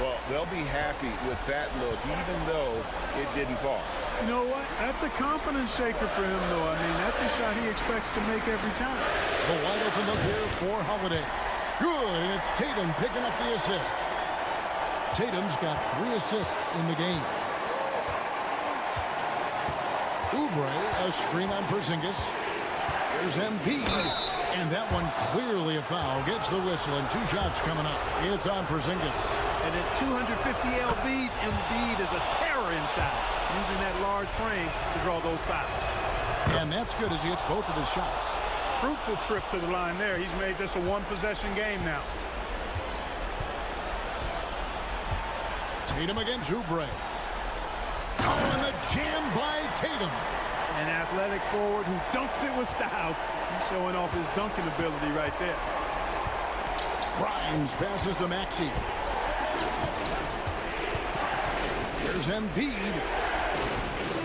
Well, they'll be happy with that look, even though it didn't fall. You know what? That's a confidence shaker for him, though. I mean, that's a shot he expects to make every time. The wide open look here for Holiday. Good, and it's Tatum picking up the assist. Tatum's got 3 assists in the game. Oubre, a screen on Porzingis. There's Embiid. And that one clearly a foul. Gets the whistle, and 2 shots coming up. It's on Porzingis. And at 250 lbs, Embiid is a terror inside, using that large frame to draw those fouls. And that's good as he hits both of his shots. Fruitful trip to the line there. He's made this a 1-possession game now. Tatum against Oubre. Oh, and the jam by Tatum. An athletic forward who dunks it with style. He's showing off his dunking ability right there. Grimes passes to Maxey. Here's Embiid.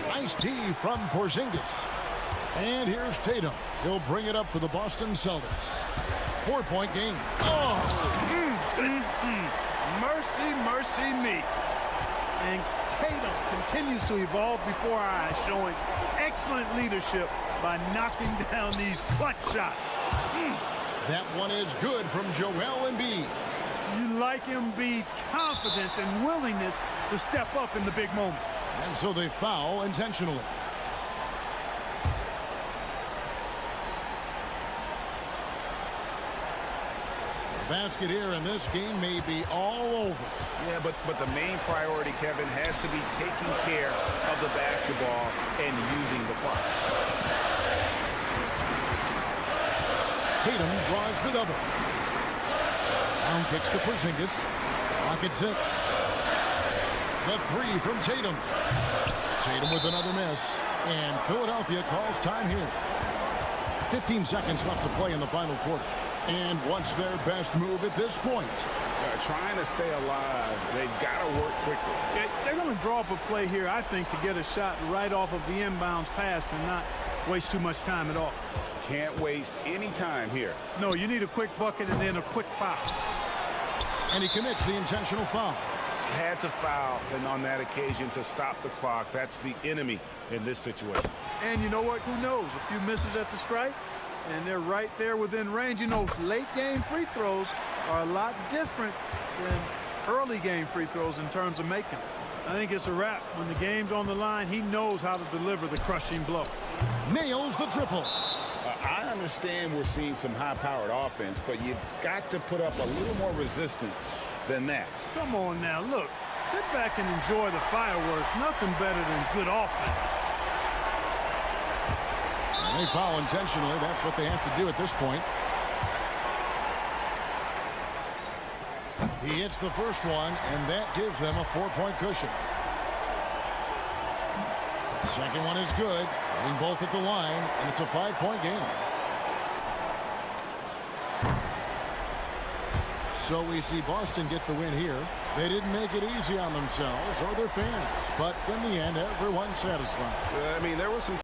Nice D from Porzingis. And here's Tatum. He'll bring it up for the Boston Celtics. 4-point game. Oh! Mercy, mercy me. And Tatum continues to evolve before our eyes, showing excellent leadership by knocking down these clutch shots. That one is good from Joel Embiid. You like Embiid's confidence and willingness to step up in the big moment. And so they foul intentionally. The basket here in this game may be all over. Yeah, but the main priority, Kevin, has to be taking care of the basketball and using the clock. Tatum draws the double. Down kicks to Porzingis. Clock at 6. The three from Tatum. Tatum with another miss. And Philadelphia calls time here. 15 seconds left to play in the final quarter. And what's their best move at this point? Trying to stay alive. They've got to work quickly. They're going to draw up a play here, I think, to get a shot right off of the inbounds pass and not waste too much time at all. Can't waste any time here. No, you need a quick bucket and then a quick foul. And he commits the intentional foul. Had to foul, and on that occasion to stop the clock. That's the enemy in this situation. And you know what? Who knows? A few misses at the stripe, and they're right there within range. You know, late game free throws are a lot different than early game free throws in terms of making them. I think it's a wrap. When the game's on the line, he knows how to deliver the crushing blow. Nails the triple. I understand we're seeing some high-powered offense, but you've got to put up a little more resistance than that. Come on now, look. Sit back and enjoy the fireworks. Nothing better than good offense. And they foul intentionally. That's what they have to do at this point. He hits the first one, and that gives them a 4-point cushion. Second one is good. Hitting both at the line, and it's a 5-point game. So we see Boston get the win here. They didn't make it easy on themselves or their fans, but in the end, everyone's satisfied. I mean, there was some...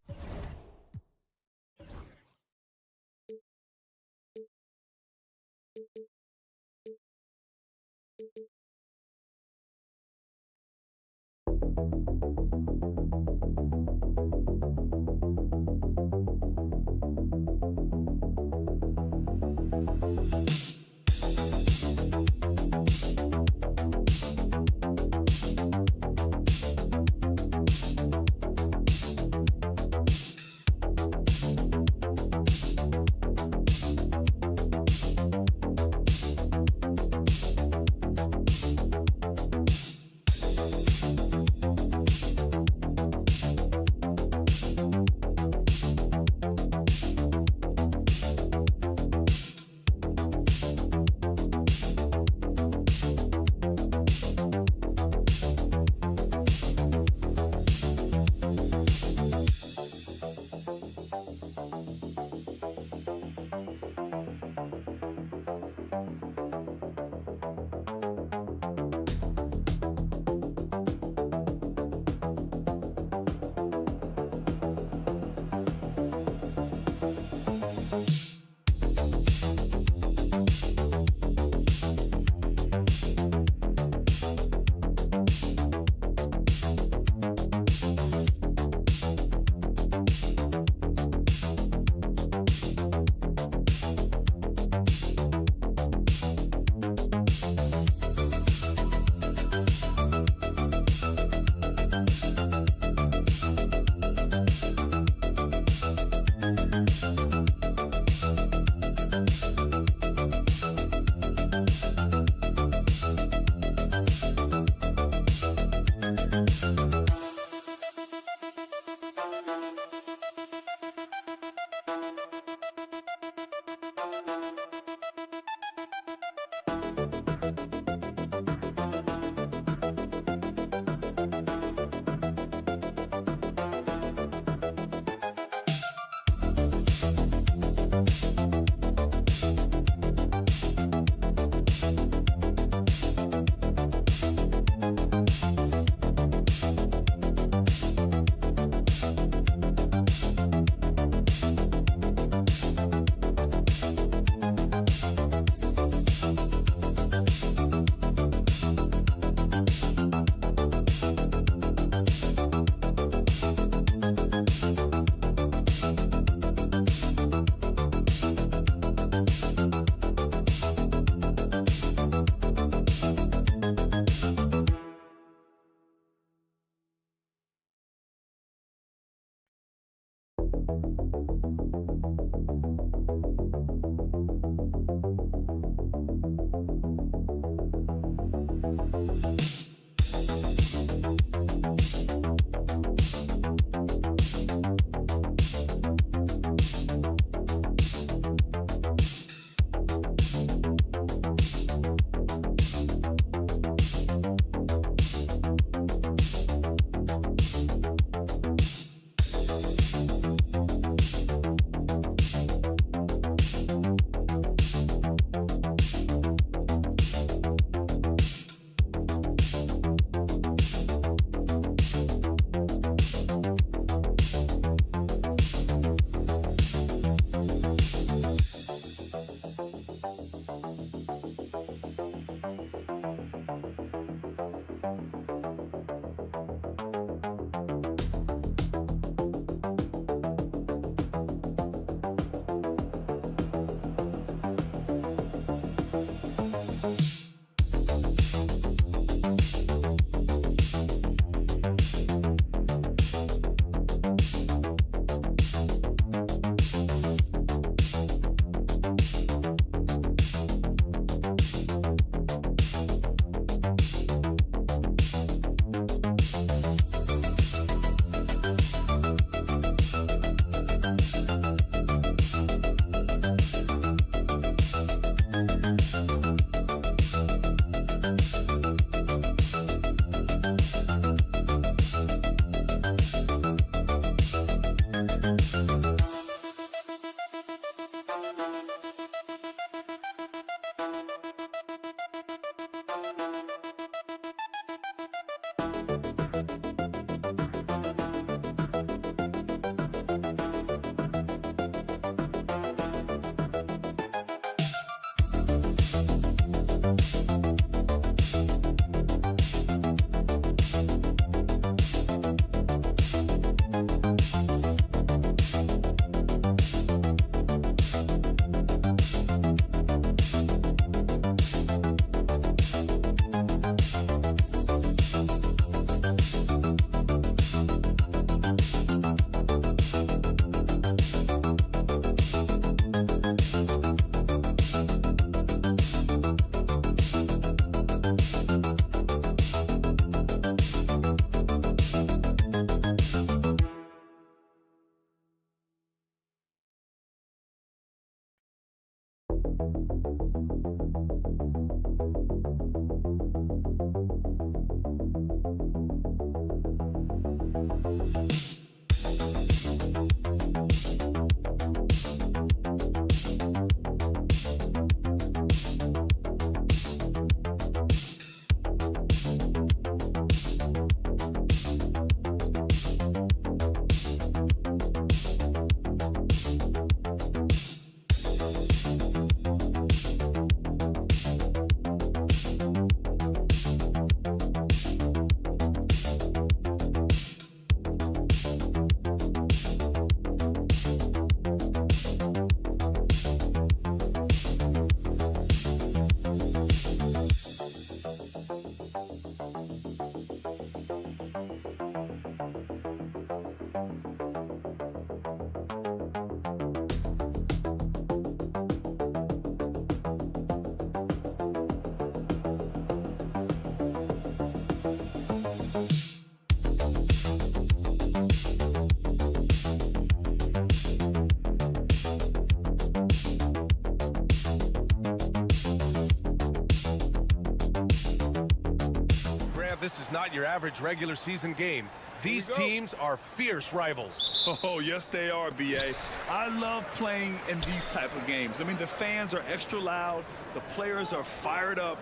This is not your average regular season game. These teams are fierce rivals. Oh, yes, they are, B.A. I love playing in these type of games. I mean, the fans are extra loud. The players are fired up.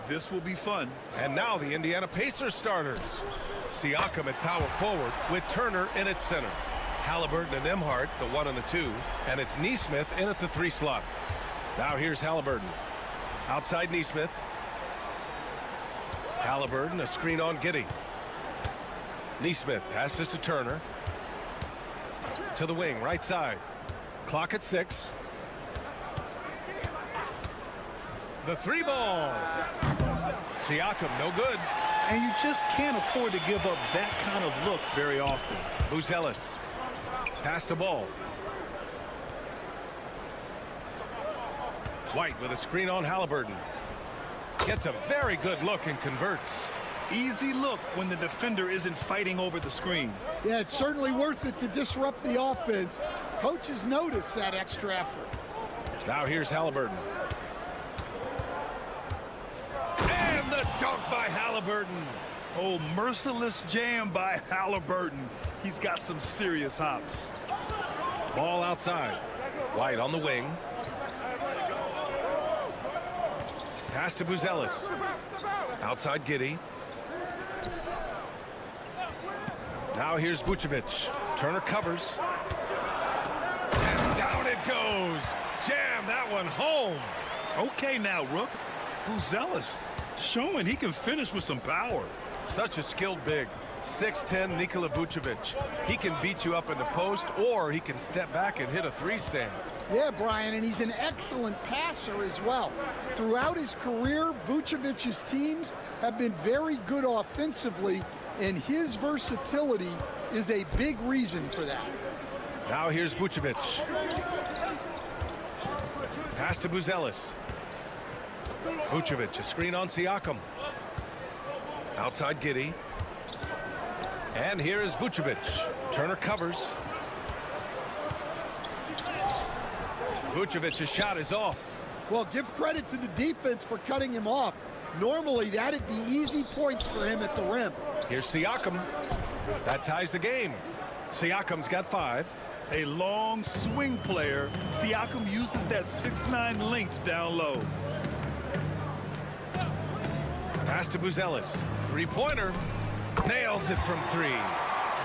This will be fun. And now the Indiana Pacers starters. Siakam at power forward with Turner in at center. Halliburton and Emhart, the 1 and the 2. And it's Nesmith in at the 3 slot. Now here's Halliburton. Outside Nesmith. Halliburton, a screen on Giddey. Nesmith passes to Turner. To the wing, right side. Clock at 6. The 3 ball. Siakam, no good. And you just can't afford to give up that kind of look very often. Buzelis. Pass the ball. White with a screen on Halliburton. Gets a very good look and converts. Easy look when the defender isn't fighting over the screen. Yeah, it's certainly worth it to disrupt the offense. Coaches notice that extra effort. Now here's Halliburton. And the dunk by Halliburton. Oh, merciless jam by Halliburton. He's got some serious hops. Ball outside. White on the wing. Pass to Buzelis. Outside Giddey. Now here's Vucevic. Turner covers. And down it goes. Jam that one home. Okay now, Rook. Buzelis showing he can finish with some power. Such a skilled big. 6'10" Nikola Vucevic. He can beat you up in the post, or he can step back and hit a 3-stand. Yeah, Brian, and he's an excellent passer as well. Throughout his career, Vucevic's teams have been very good offensively, and his versatility is a big reason for that. Now here's Vucevic. Pass to Buzelis. Vucevic, a screen on Siakam. Outside Giddey. And here is Vucevic. Turner covers. Vucevic's shot is off. Well, give credit to the defense for cutting him off. Normally, that'd be easy points for him at the rim. Here's Siakam. That ties the game. Siakam's got 5. A long swing player. Siakam uses that 6'9" length down low. Pass to Buzelis. 3-pointer. Nails it from 3.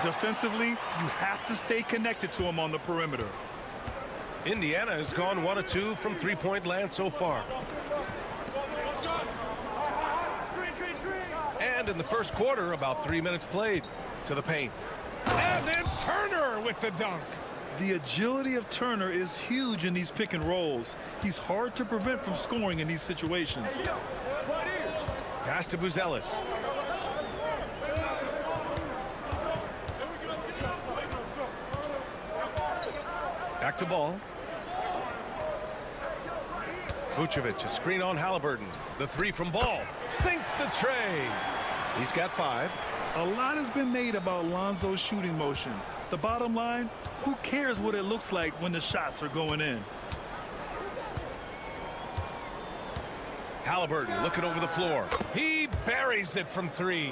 Defensively, you have to stay connected to him on the perimeter. Indiana has gone 1 of 2 from three-point land so far. And in the first quarter, about 3 minutes played. To the paint. And then Turner with the dunk. The agility of Turner is huge in these pick and rolls. He's hard to prevent from scoring in these situations. Pass to Buzelis. Back to ball. Vucevic, a screen on Halliburton. The 3 from ball. Sinks the tray. He's got 5. A lot has been made about Lonzo's shooting motion. The bottom line, who cares what it looks like when the shots are going in? Halliburton looking over the floor. He buries it from 3.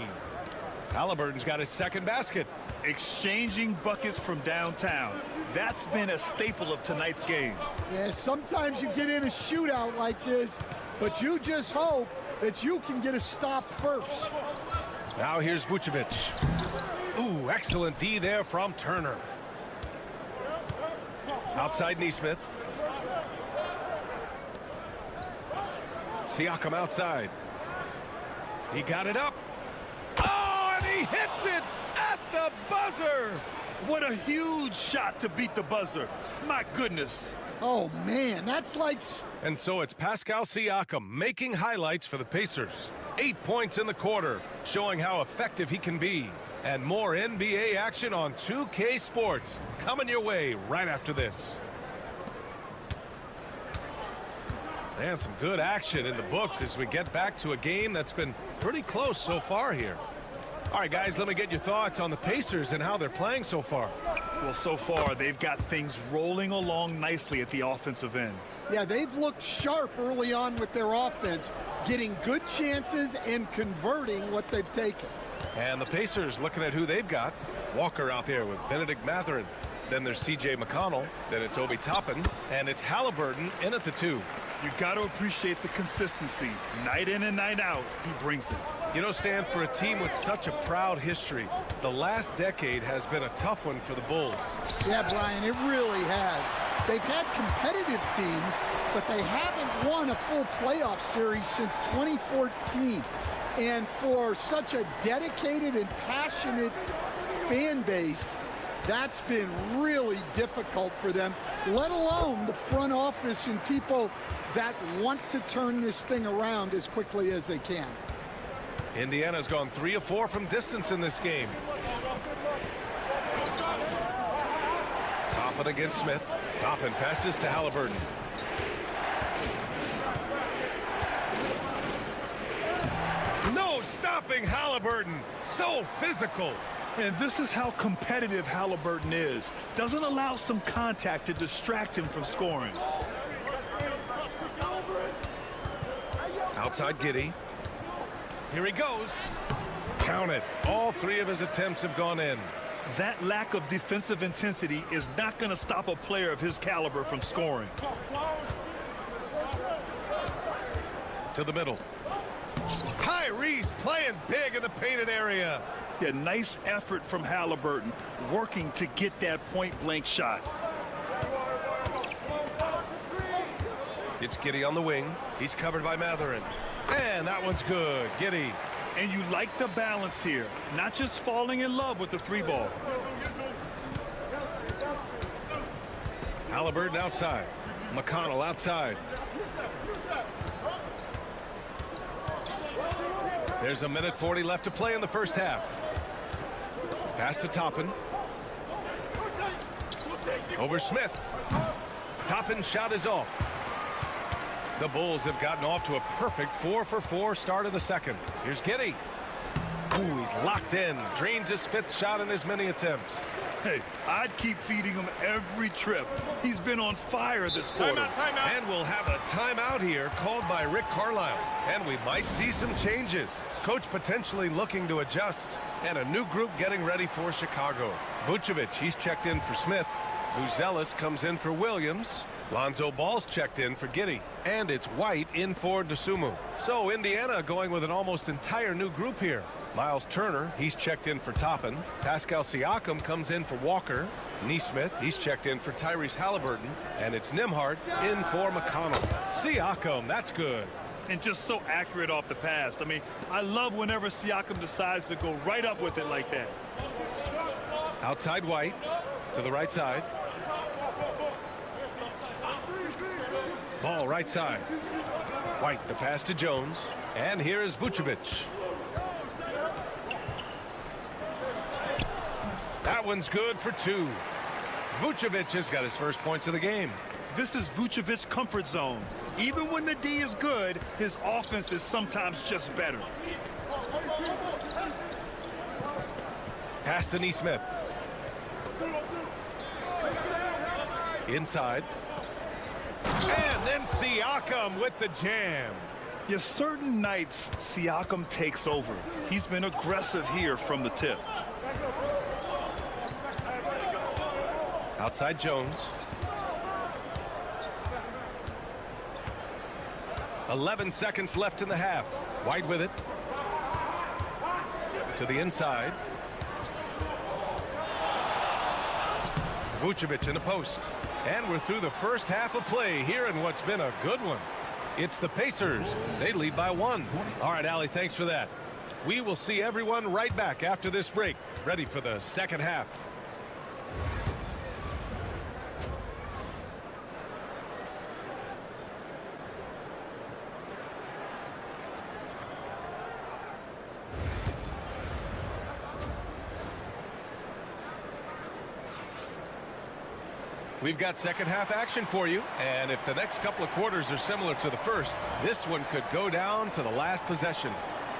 Halliburton's got his second basket. Exchanging buckets from downtown. That's been a staple of tonight's game. Yeah, sometimes you get in a shootout like this, but you just hope that you can get a stop first. Now here's Vucevic. Ooh, excellent D there from Turner. Outside Nesmith. Siakam outside. He got it up. Oh, and he hits it at the buzzer. What a huge shot to beat the buzzer. My goodness. Oh, man, that's like... And so it's Pascal Siakam making highlights for the Pacers. 8 points in the quarter, showing how effective he can be. And more NBA action on 2K Sports coming your way right after this. And some good action in the books as we get back to a game that's been pretty close so far here. All right, guys, let me get your thoughts on the Pacers and how they're playing so far. Well, so far, they've got things rolling along nicely at the offensive end. Yeah, they've looked sharp early on with their offense, getting good chances and converting what they've taken. And the Pacers looking at who they've got. Walker out there with Benedict Mathurin. Then there's T.J. McConnell. Then it's Obi Toppin. And it's Halliburton in at the 2. You got to appreciate the consistency. Night in and night out, he brings it. You know, Stan, for a team with such a proud history, the last decade has been a tough one for the Bulls. Yeah, Brian, it really has. They've had competitive teams, but they haven't won a full playoff series since 2014. And for such a dedicated and passionate fan base, that's been really difficult for them, let alone the front office and people that want to turn this thing around as quickly as they can. Indiana's gone 3 of 4 from distance in this game. Toppin against Smith. Toppin passes to Halliburton. No stopping Halliburton. So physical. And this is how competitive Halliburton is. Doesn't allow some contact to distract him from scoring. Outside Giddey. Here he goes. Count it. All 3 of his attempts have gone in. That lack of defensive intensity is not going to stop a player of his caliber from scoring. To the middle. Tyrese playing big in the painted area. Yeah, nice effort from Halliburton, working to get that point-blank shot. It's Giddey on the wing. He's covered by Mathurin. And that one's good. Giddey. And you like the balance here, not just falling in love with the 3-ball. Halliburton outside. McConnell outside. There's 1:40 left to play in the first half. Pass to Toppin. Over Smith. Toppin's shot is off. The Bulls have gotten off to a perfect 4 for 4 start of the second. Here's Giddey. Ooh, he's locked in. Drains his 5th shot in as many attempts. Hey, I'd keep feeding him every trip. He's been on fire this quarter. Timeout. And we'll have a timeout here called by Rick Carlisle. And we might see some changes. Coach potentially looking to adjust. And a new group getting ready for Chicago. Vucevic, he's checked in for Smith. Buzelis comes in for Williams. Lonzo Ball's checked in for Giddey. And it's White in for Dosunmu. So Indiana going with an almost entire new group here. Miles Turner, he's checked in for Toppin. Pascal Siakam comes in for Walker. Neesmith, he's checked in for Tyrese Halliburton. And it's Nembhard in for McConnell. Siakam, that's good. And just so accurate off the pass. I mean, I love whenever Siakam decides to go right up with it like that. Outside White to the right side. Ball right side. White, the pass to Jones. And here is Vucevic. That one's good for two. Vucevic has got his first points of the game. This is Vucevic's comfort zone. Even when the D is good, his offense is sometimes just better. Pass to Neesmith. Inside. And then Siakam with the jam. Yes, certain nights Siakam takes over. He's been aggressive here from the tip. Outside Jones. 11 seconds left in the half. White with it. To the inside. Vucevic in the post. And we're through the first half of play here in what's been a good one. It's the Pacers. They lead by 1. All right, Allie, thanks for that. We will see everyone right back after this break, ready for the second half. We've got second half action for you, and if the next couple of quarters are similar to the first, this one could go down to the last possession.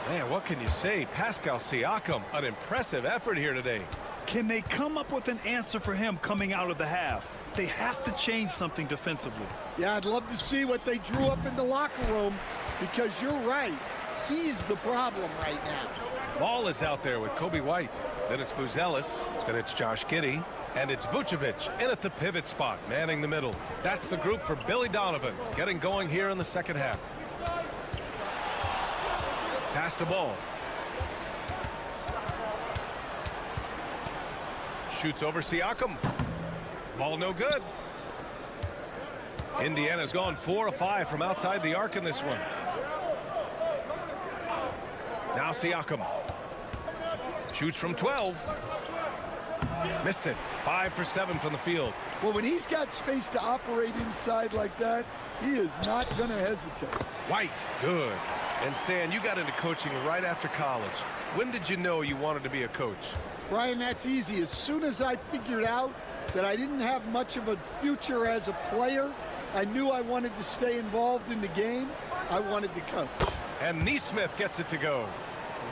Man, what can you say? Pascal Siakam, an impressive effort here today. Can they come up with an answer for him coming out of the half? They have to change something defensively. Yeah, I'd love to see what they drew up in the locker room, because you're right. He's the problem right now. Ball is out there with Kobe White. Then it's Buzelis. Then it's Josh Giddey. And it's Vucevic in at the pivot spot, manning the middle. That's the group for Billy Donovan, getting going here in the second half. Pass the ball. Shoots over Siakam. Ball no good. Indiana's gone 4 of 5 from outside the arc in this one. Now Siakam. Shoots from 12. Missed it. 5 for 7 from the field. Well, when he's got space to operate inside like that, he is not going to hesitate. White, good. And Stan, you got into coaching right after college. When did you know you wanted to be a coach? Brian, that's easy. As soon as I figured out that I didn't have much of a future as a player, I knew I wanted to stay involved in the game. I wanted to coach. And Neesmith gets it to go.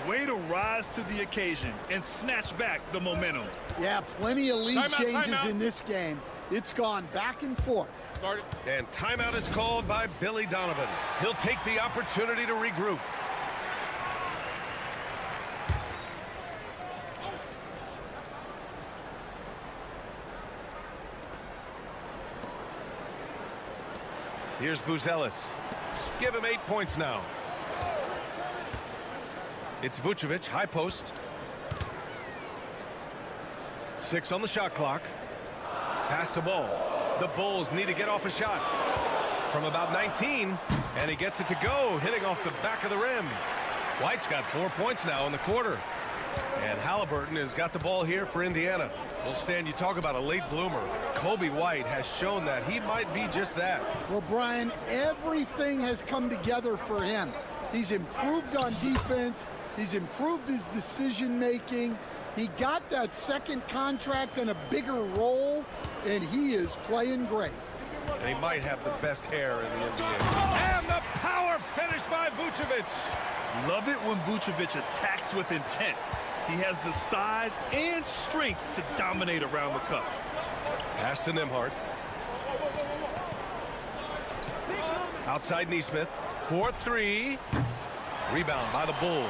Way to rise to the occasion and snatch back the momentum. Yeah, plenty of lead changes in this game. It's gone back and forth. And timeout is called by Billy Donovan. He'll take the opportunity to regroup. Here's Buzelis. Give him 8 points now. It's Vucevic, high post. 6 on the shot clock. Pass the ball. The Bulls need to get off a shot from about 19, and he gets it to go, hitting off the back of the rim. White's got 4 points now in the quarter. And Halliburton has got the ball here for Indiana. Well, Stan, you talk about a late bloomer. Kobe White has shown that he might be just that. Well, Brian, everything has come together for him. He's improved on defense. He's improved his decision-making. He got that second contract and a bigger role, and he is playing great. And he might have the best hair in the NBA. And the power finish by Vucevic. Love it when Vucevic attacks with intent. He has the size and strength to dominate around the cup. Pass to Nembhard. Outside Neesmith. 4-3. Rebound by the Bulls.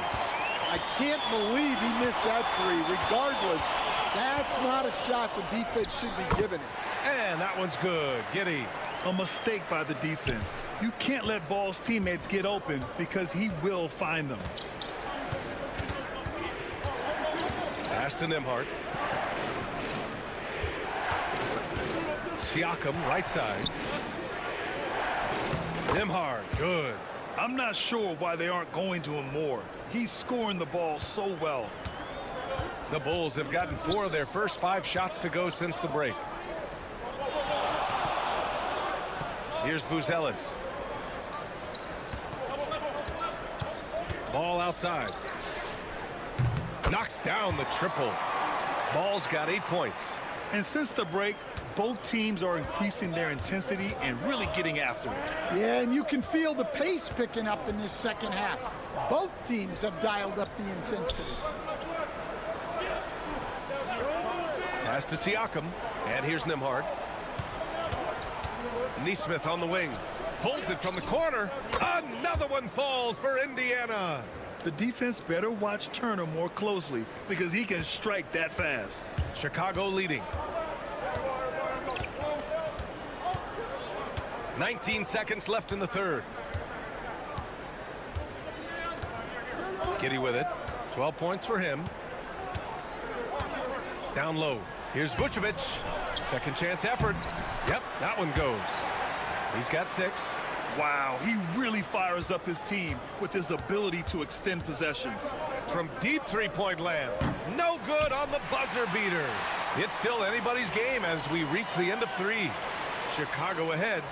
I can't believe he missed that three. Regardless, that's not a shot the defense should be giving him. And that one's good. Giddey. A mistake by the defense. You can't let Ball's teammates get open because he will find them. Pass to Nembhard. Siakam, right side. Nembhard, good. I'm not sure why they aren't going to him more. He's scoring the ball so well. The Bulls have gotten 4 of their first 5 shots to go since the break. Here's Buzelis. Ball outside. Knocks down the triple. Ball's got 8 points. And since the break, both teams are increasing their intensity and really getting after it. Yeah, and you can feel the pace picking up in this second half. Both teams have dialed up the intensity. Pass to Siakam. And here's Nembhard. Nesmith on the wing. Pulls it from the corner. Another one falls for Indiana. The defense better watch Turner more closely because he can strike that fast. Chicago leading. 19 seconds left in the third. Giddey with it. 12 points for him. Down low. Here's Vucevic. Second chance effort. Yep, that one goes. He's got 6. Wow, he really fires up his team with his ability to extend possessions. From deep three-point land. No good on the buzzer beater. It's still anybody's game as we reach the end of 3. Chicago ahead.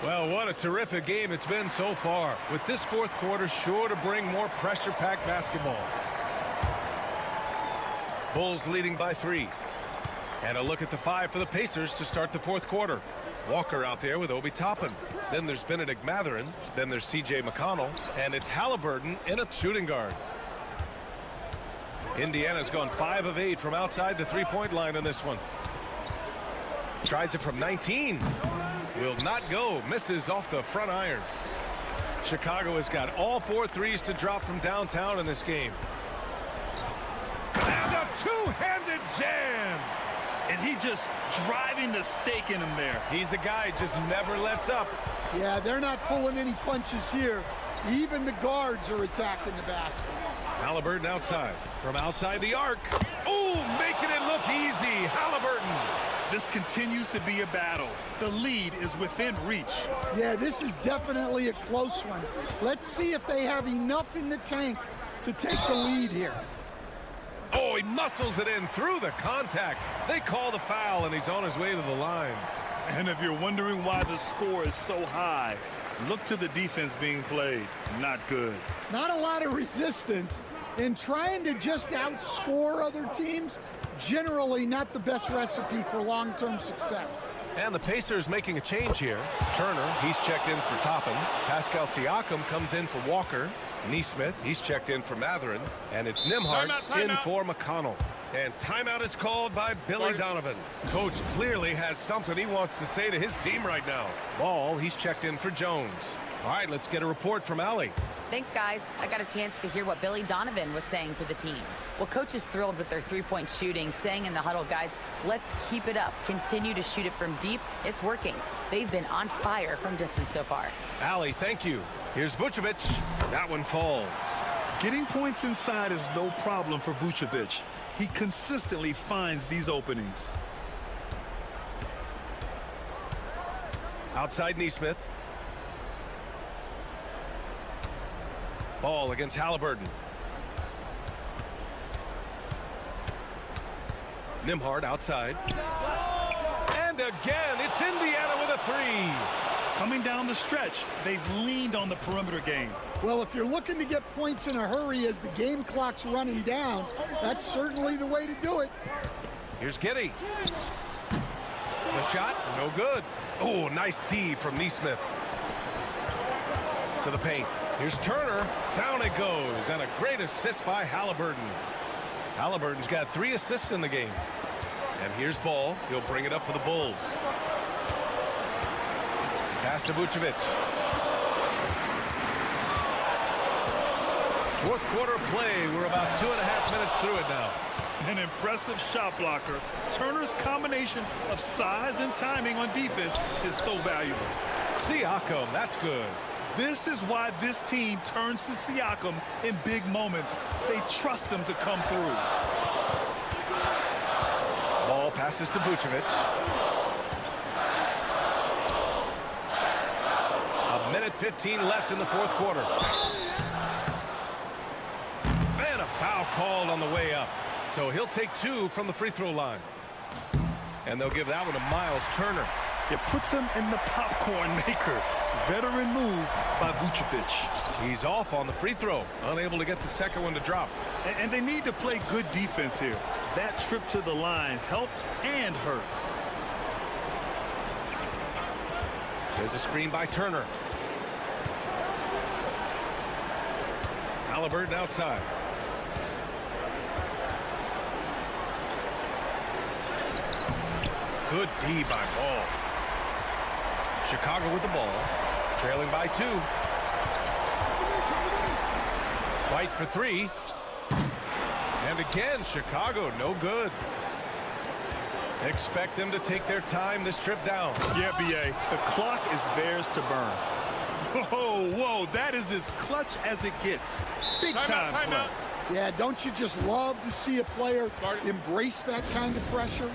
Well, what a terrific game it's been so far, with this fourth quarter sure to bring more pressure-packed basketball. Bulls leading by 3. And a look at the 5 for the Pacers to start the fourth quarter. Walker out there with Obi Toppin. Then there's Benedict Mathurin. Then there's T.J. McConnell. And it's Halliburton in a shooting guard. Indiana's gone 5 of 8 from outside the three-point line in this one. Tries it from 19. Will not go. Misses off the front iron. Chicago has got all 4 threes to drop from downtown in this game. And a two-handed jam. And he just driving the stake in him there. He's a guy just never lets up. Yeah, they're not pulling any punches here. Even the guards are attacking the basket. Halliburton outside. From outside the arc. Ooh, making it look easy. Halliburton. This continues to be a battle. The lead is within reach. Yeah, this is definitely a close one. Let's see if they have enough in the tank to take the lead here. Oh, he muscles it in through the contact. They call the foul, and he's on his way to the line. And if you're wondering why the score is so high, look to the defense being played. Not good. Not a lot of resistance, and trying to just outscore other teams, generally not the best recipe for long-term success. And the Pacers making a change here. Turner, he's checked in for Toppin. Pascal Siakam comes in for Walker. Nesmith, he's checked in for Mathurin. And it's Nembhard in for McConnell. And timeout is called by Billy Donovan. Coach clearly has something he wants to say to his team right now. Ball, he's checked in for Jones. All right, let's get a report from Allie. Thanks, guys. I got a chance to hear what Billy Donovan was saying to the team. Well, coach is thrilled with their three-point shooting, saying in the huddle, guys, let's keep it up. Continue to shoot it from deep. It's working. They've been on fire from distance so far. Allie, thank you. Here's Vucevic. That one falls. Getting points inside is no problem for Vucevic. He consistently finds these openings. Outside Nesmith. Ball against Halliburton. Nembhard outside. And again, it's Indiana with a 3. Coming down the stretch, they've leaned on the perimeter game. Well, if you're looking to get points in a hurry as the game clock's running down, that's certainly the way to do it. Here's Giddey. The shot, no good. Oh, nice D from Nesmith. To the paint. Here's Turner. Down it goes. And a great assist by Halliburton. Halliburton's got 3 assists in the game. And here's Ball. He'll bring it up for the Bulls. Pass to Vucevic. Fourth quarter play. We're about 2.5 minutes through it now. An impressive shot blocker. Turner's combination of size and timing on defense is so valuable. Siakam, that's good. This is why this team turns to Siakam in big moments. They trust him to come through. Ball passes to Vucevic. A minute 15 left in the fourth quarter. And a foul called on the way up. So he'll take 2 from the free throw line. And they'll give that one to Miles Turner. It puts him in the popcorn maker. Veteran move by Vucevic. He's off on the free throw, unable to get the second one to drop. And they need to play good defense here. That trip to the line helped and hurt. There's a screen by Turner. Halliburton outside. Good D by Ball. Chicago with the ball, trailing by 2. White for 3. And again, Chicago, no good. Expect them to take their time this trip down. Yeah, B.A., the clock is theirs to burn. Whoa, that is as clutch as it gets. Big time play. Yeah, don't you just love to see a player embrace that kind of pressure?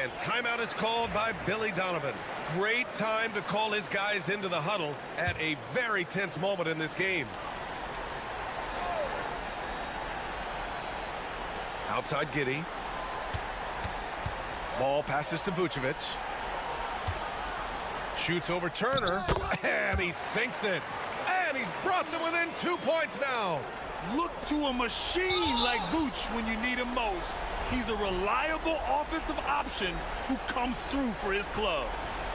And timeout is called by Billy Donovan. Great time to call his guys into the huddle at a very tense moment in this game. Outside Giddey. Ball passes to Vucevic. Shoots over Turner, and he sinks it. And he's brought them within 2 points now. Look to a machine like Vooch when you need him most. He's a reliable offensive option who comes through for his club.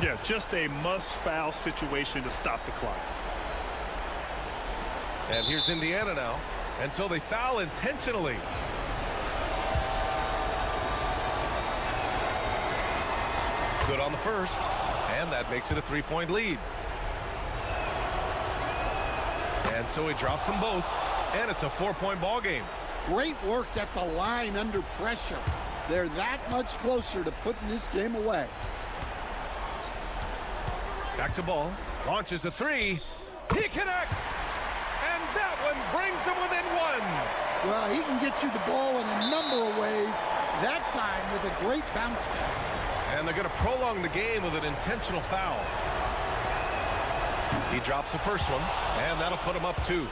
Yeah, just a must-foul situation to stop the clock. And here's Indiana now. And so they foul intentionally. Good on the first. And that makes it a 3-point lead. And so he drops them both. And it's a 4-point ball game. Great work at the line under pressure. They're that much closer to putting this game away. Back to Ball. Launches a 3. He connects. And that one brings them within 1. Well, he can get you the ball in a number of ways. That time with a great bounce pass. And they're going to prolong the game with an intentional foul. He drops the first one. And that'll put him up 2.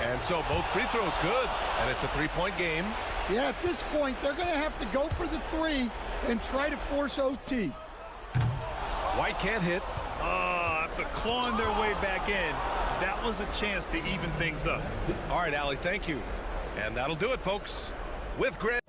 And so both free throws good, and it's a 3-point game. Yeah, at this point, they're going to have to go for the 3 and try to force OT. White can't hit. After clawing their way back in, that was a chance to even things up. All right, Allie, thank you. And that'll do it, folks. With Grant.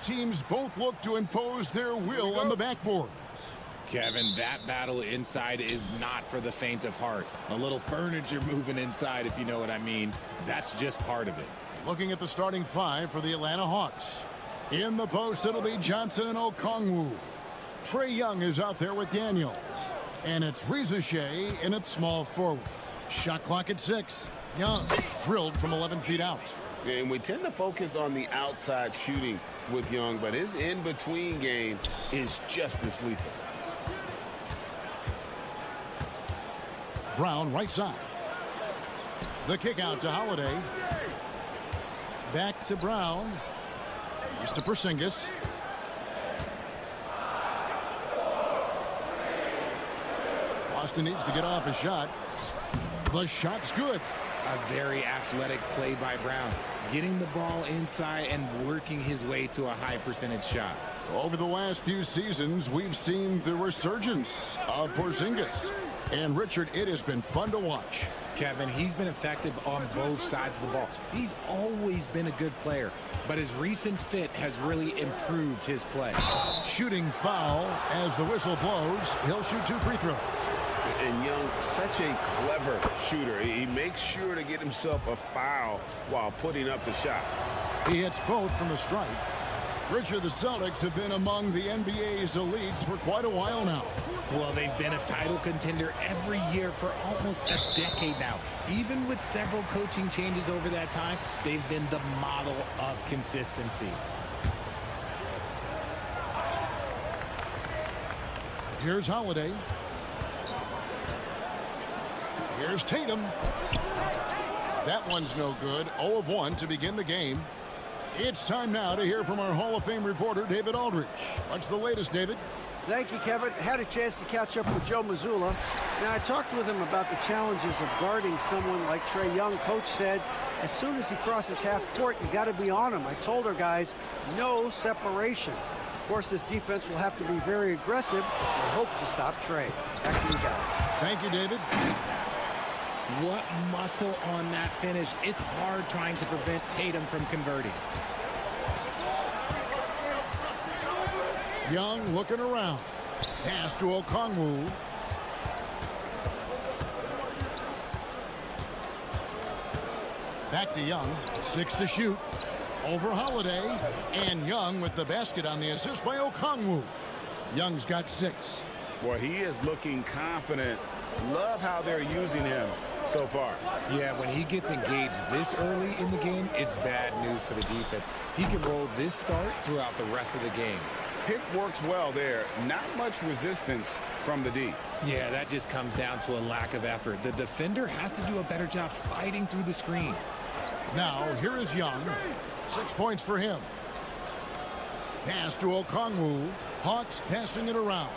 Teams both look to impose their will on the backboards. Kevin, that battle inside is not for the faint of heart. A little furniture moving inside, if you know what I mean. That's just part of it. Looking at the starting five for the Atlanta Hawks. In the post, it'll be Johnson and Okongwu. Trae Young is out there with Daniels. And it's Shea in its small forward. Shot clock at 6. Young drilled from 11 feet out. And we tend to focus on the outside shooting with Young, but his in-between game is just as lethal. Brown right side. The kick out to Holiday. Back to Brown. He's to Porzingis. Boston needs to get off a shot. The shot's good. A very athletic play by Brown, getting the ball inside and working his way to a high percentage shot. Over the last few seasons, we've seen the resurgence of Porzingis. And Richard, it has been fun to watch. Kevin, he's been effective on both sides of the ball. He's always been a good player, but his recent fit has really improved his play. Shooting foul as the whistle blows. He'll shoot 2 free throws. And Young, such a clever shooter. He makes sure to get himself a foul while putting up the shot. He hits both from the stripe. Richard, the Celtics have been among the NBA's elites for quite a while now. Well, they've been a title contender every year for almost a decade now. Even with several coaching changes over that time, they've been the model of consistency. Here's Holiday. Here's Tatum. That one's no good. 0 of 1 to begin the game. It's time now to hear from our Hall of Fame reporter, David Aldridge. What's the latest, David? Thank you, Kevin. Had a chance to catch up with Joe Mazzulla. Now, I talked with him about the challenges of guarding someone like Trae Young. Coach said, as soon as he crosses half court, you got to be on him. I told our guys, no separation. Of course, this defense will have to be very aggressive and hope to stop Trae. Back to you guys. Thank you, David. What muscle on that finish. It's hard trying to prevent Tatum from converting. Young looking around. Pass to Okongwu. Back to Young. 6 to shoot. Over Holiday. And Young with the basket on the assist by Okongwu. Young's got 6. Boy, he is looking confident. Love how they're using him so far. Yeah, when he gets engaged this early in the game, it's bad news for the defense. He can roll this start throughout the rest of the game. Pick works well there. Not much resistance from the D. Yeah, that just comes down to a lack of effort. The defender has to do a better job fighting through the screen. Now, here is Young. 6 points for him. Pass to Okongwu. Hawks passing it around.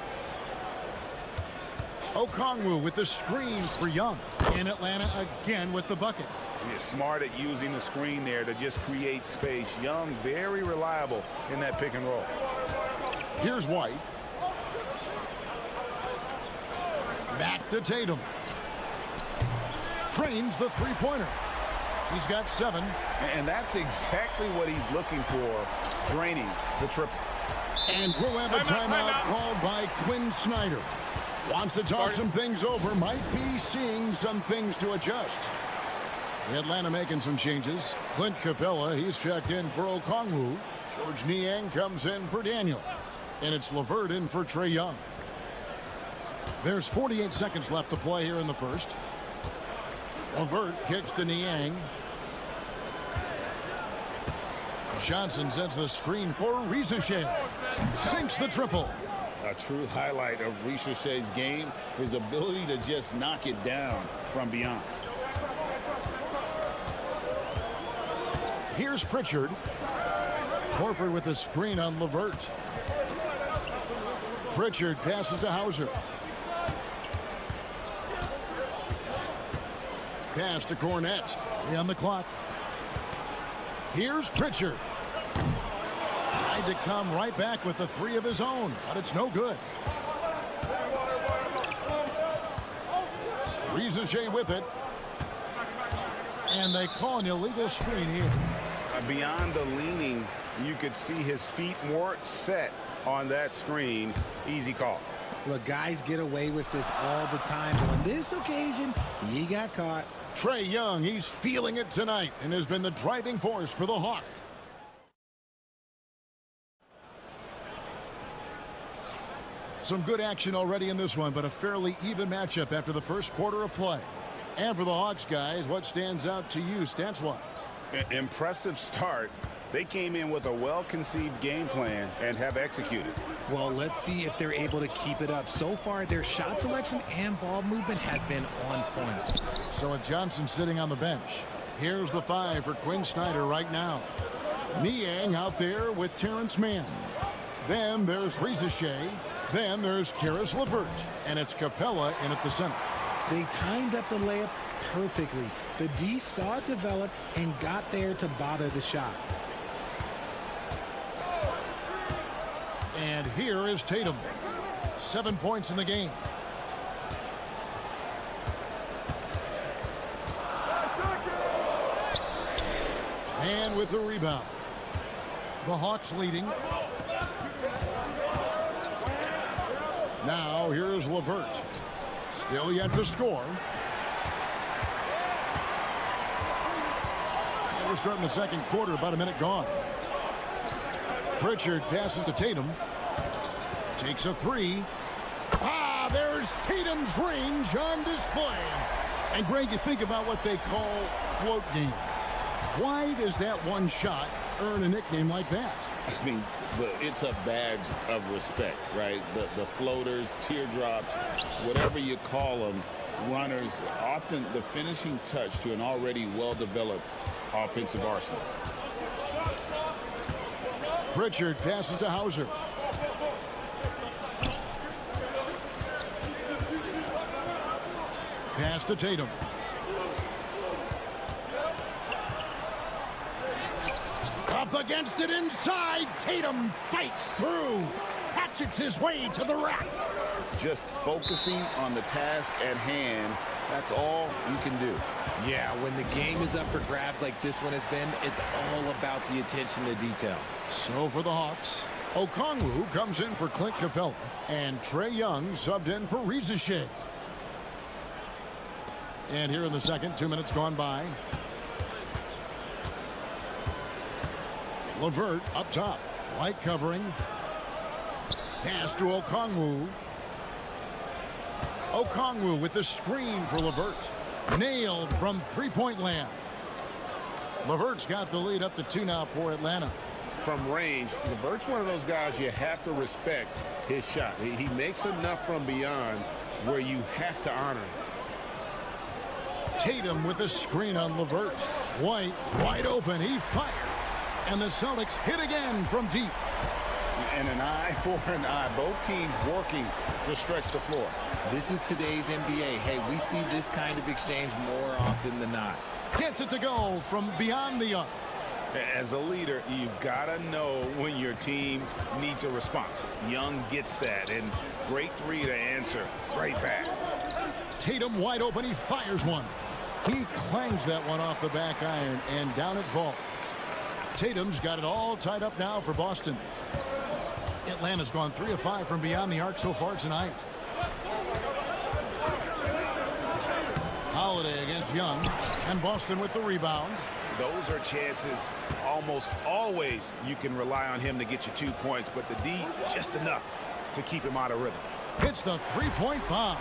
Okongwu with the screen for Young. In Atlanta again with the bucket. He's smart at using the screen there to just create space. Young, very reliable in that pick and roll. Here's White. Back to Tatum. Trains the three-pointer. He's got 7. And that's exactly what he's looking for, draining the triple. And we'll have a timeout called by Quinn Snyder. Wants to talk some things over, might be seeing some things to adjust. Atlanta making some changes. Clint Capella, he's checked in for Okongwu. George Niang comes in for Daniels. And it's LeVert in for Trae Young. There's 48 seconds left to play here in the first. LeVert kicks to Niang. Johnson sets the screen for Shea. Sinks the triple. A true highlight of Shea's game, his ability to just knock it down from beyond. Here's Pritchard. Horford with a screen on LeVert. Pritchard passes to Hauser. Pass to Cornette. 3 on the clock. Here's Pritchard. Tried to come right back with the 3 of his own, but it's no good. Rizachet with it. And they call an illegal screen here. Beyond the leaning, you could see his feet more set on that screen. Easy call. Look, guys get away with this all the time, but on this occasion, he got caught. Trae Young, he's feeling it tonight and has been the driving force for the Hawks. Some good action already in this one, but a fairly even matchup after the first quarter of play. And for the Hawks, guys, what stands out to you stats-wise? Impressive start. They came in with a well-conceived game plan and have executed. Well, let's see if they're able to keep it up. So far, their shot selection and ball movement has been on point. So with Johnson sitting on the bench, here's the 5 for Quinn Snyder right now. Niang out there with Terrence Mann. Then there's Rizachet. Then there's Karis LeVert. And it's Capella in at the center. They timed up the layup perfectly. The D saw it develop and got there to bother the shot. And here is Tatum. 7 points in the game. And with the rebound. The Hawks leading. Now here's LeVert. Still yet to score. And we're starting the second quarter, about a minute gone. Pritchard passes to Tatum. Takes a 3. There's Tatum's range on display. And Greg, you think about what they call float game. Why does that one shot earn a nickname like that? I mean, it's a badge of respect, right? The floaters, teardrops, whatever you call them, runners, often the finishing touch to an already well-developed offensive arsenal. Pritchard passes to Hauser. Pass to Tatum. Up against it inside. Tatum fights through. Hatchets his way to the rack. Just focusing on the task at hand, that's all you can do. Yeah, when the game is up for grabs like this one has been, it's all about the attention to detail. So for the Hawks, Okongwu comes in for Clint Capella, and Trae Young subbed in for Rizachet. And here in the second, 2 minutes gone by. LeVert up top. White covering. Pass to Okongwu. Okongwu with the screen for LeVert. Nailed from three-point land. LeVert's got the lead up to 2 now for Atlanta. From range, LeVert's one of those guys you have to respect his shot. He makes enough from beyond where you have to honor him. Tatum with a screen on LeVert. White wide open. He fires. And the Celtics hit again from deep. And an eye for an eye. Both teams working to stretch the floor. This is today's NBA. Hey, we see this kind of exchange more often than not. Gets it to go from beyond the arc. As a leader, you've got to know when your team needs a response. Young gets that, and great 3 to answer right back. Tatum wide open. He fires one. He clangs that one off the back iron, and down it falls. Tatum's got it all tied up now for Boston. Atlanta's gone 3 of 5 from beyond the arc so far tonight. Holiday against Young, and Boston with the rebound. Those are chances almost always you can rely on him to get you 2 points, but the D is just enough to keep him out of rhythm. Hits the three-point bomb.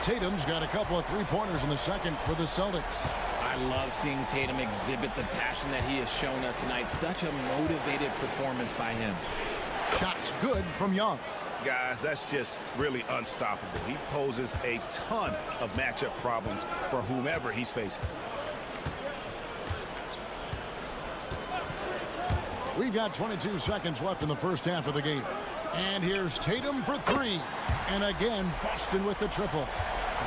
Tatum's got a couple of three-pointers in the second for the Celtics. I love seeing Tatum exhibit the passion that he has shown us tonight. Such a motivated performance by him. Shots good from Young. Guys, that's just really unstoppable. He poses a ton of matchup problems for whomever he's facing. We've got 22 seconds left in the first half of the game. And here's Tatum for three. And again, Boston with the triple.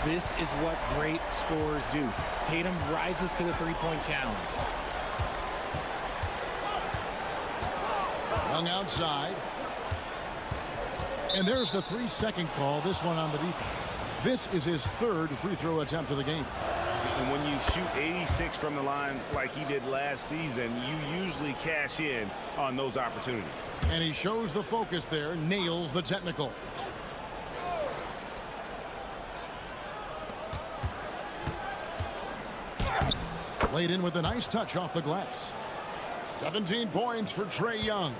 This is what great scorers do. Tatum rises to the three-point challenge. Young outside. And there's the 3-second call, this one on the defense. This is his third free throw attempt of the game. And when you shoot 86 from the line like he did last season, you usually cash in on those opportunities. And he shows the focus there, nails the technical. Laid in with a nice touch off the glass. 17 points for Trae Young.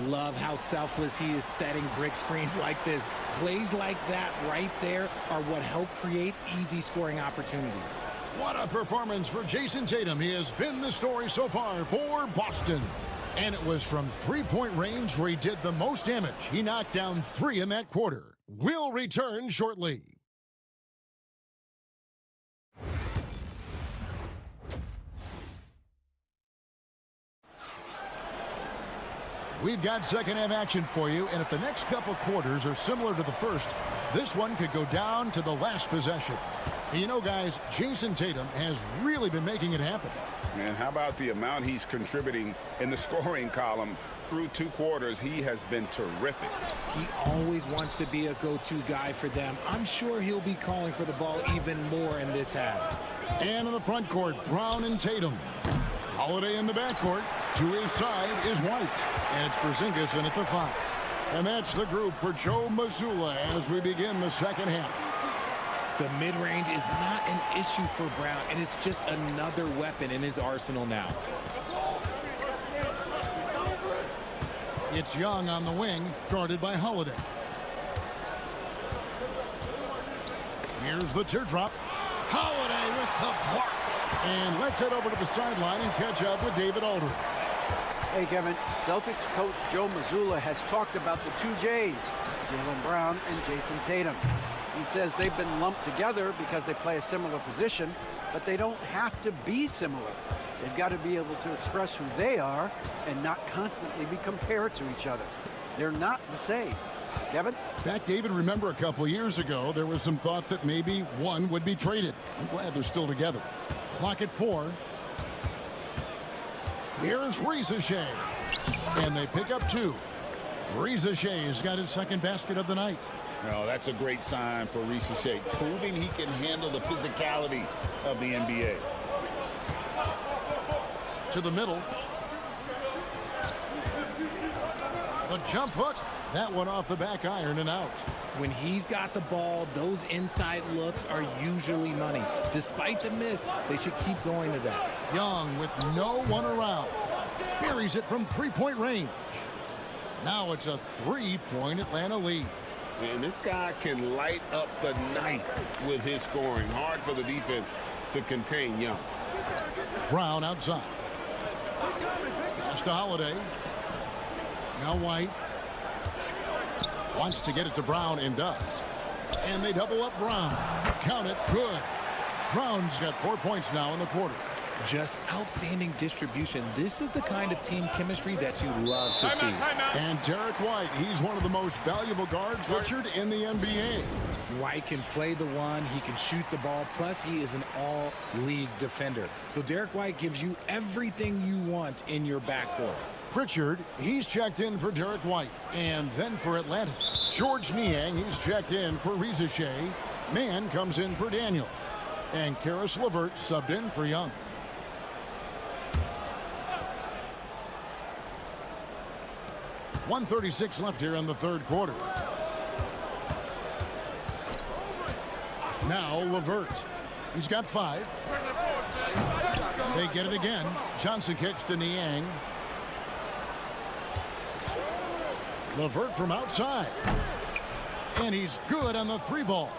Love how selfless he is setting brick screens like this. Plays like that right there are what help create easy scoring opportunities. What a performance for Jason Tatum. He has been the story so far for Boston. And it was from three-point range where he did the most damage. He knocked down 3 in that quarter. We'll return shortly. We've got second half action for you, and if the next couple quarters are similar to the first, this one could go down to the last possession. And you know, guys, Jason Tatum has really been making it happen. And how about the amount he's contributing in the scoring column? Through 2 quarters, he has been terrific. He always wants to be a go-to guy for them. I'm sure he'll be calling for the ball even more in this half. And in the front court, Brown and Tatum. Holiday in the backcourt. To his side is White. And it's Porzingis in at the 5. And that's the group for Joe Mazzulla as we begin the second half. The mid-range is not an issue for Brown, and it's just another weapon in his arsenal now. It's Young on the wing, guarded by Holiday. Here's the teardrop. Holiday with the block. And let's head over to the sideline and catch up with David Aldridge. Hey, Kevin. Celtics coach Joe Mazzulla has talked about the 2 J's, Jaylen Brown and Jason Tatum. He says they've been lumped together because they play a similar position, but they don't have to be similar. They've got to be able to express who they are and not constantly be compared to each other. They're not the same. Kevin? Back, David, remember a couple years ago, there was some thought that maybe one would be traded. I'm glad they're still together. Clock at 4. Here's Reza Shea. And they pick up 2. Reza Shea has got his second basket of the night. Oh, that's a great sign for Reza Shea, proving he can handle the physicality of the NBA. To the middle. The jump hook. That one off the back iron and out. When he's got the ball, those inside looks are usually money. Despite the miss, they should keep going to that. Young with no one around. Buries it from three-point range. Now it's a 3-point Atlanta lead. And this guy can light up the night with his scoring. Hard for the defense to contain Young. Brown outside. Pass to Holiday. Now White. Wants to get it to Brown and does. And they double up Brown. Count it. Good. Brown's got 4 points now in the quarter. Just outstanding distribution. This is the kind of team chemistry that you love to see. And Derek White, he's one of the most valuable guards, Richard, in the NBA. White can play the one, he can shoot the ball, plus he is an all-league defender. So Derek White gives you everything you want in your backcourt. Pritchard, he's checked in for Derek White. And then for Atlanta, George Niang, he's checked in for Reza Shea. Mann comes in for Daniels. And Karis LeVert subbed in for Young. .136 left here in the third quarter. Now LeVert. He's got 5. They get it again. Johnson kicks to Niang. LeVert from outside. And he's good on the 3-ball.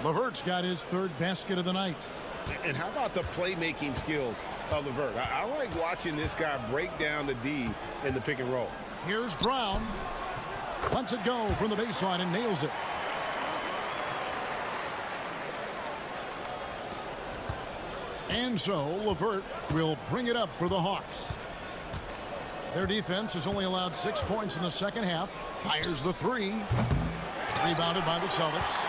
LeVert's got his third basket of the night. And how about the playmaking skills of LeVert? I like watching this guy break down the D in the pick and roll. Here's Brown. Lets it go from the baseline and nails it. And so LeVert will bring it up for the Hawks. Their defense has only allowed 6 points in the second half. Fires the three. Rebounded by the Celtics.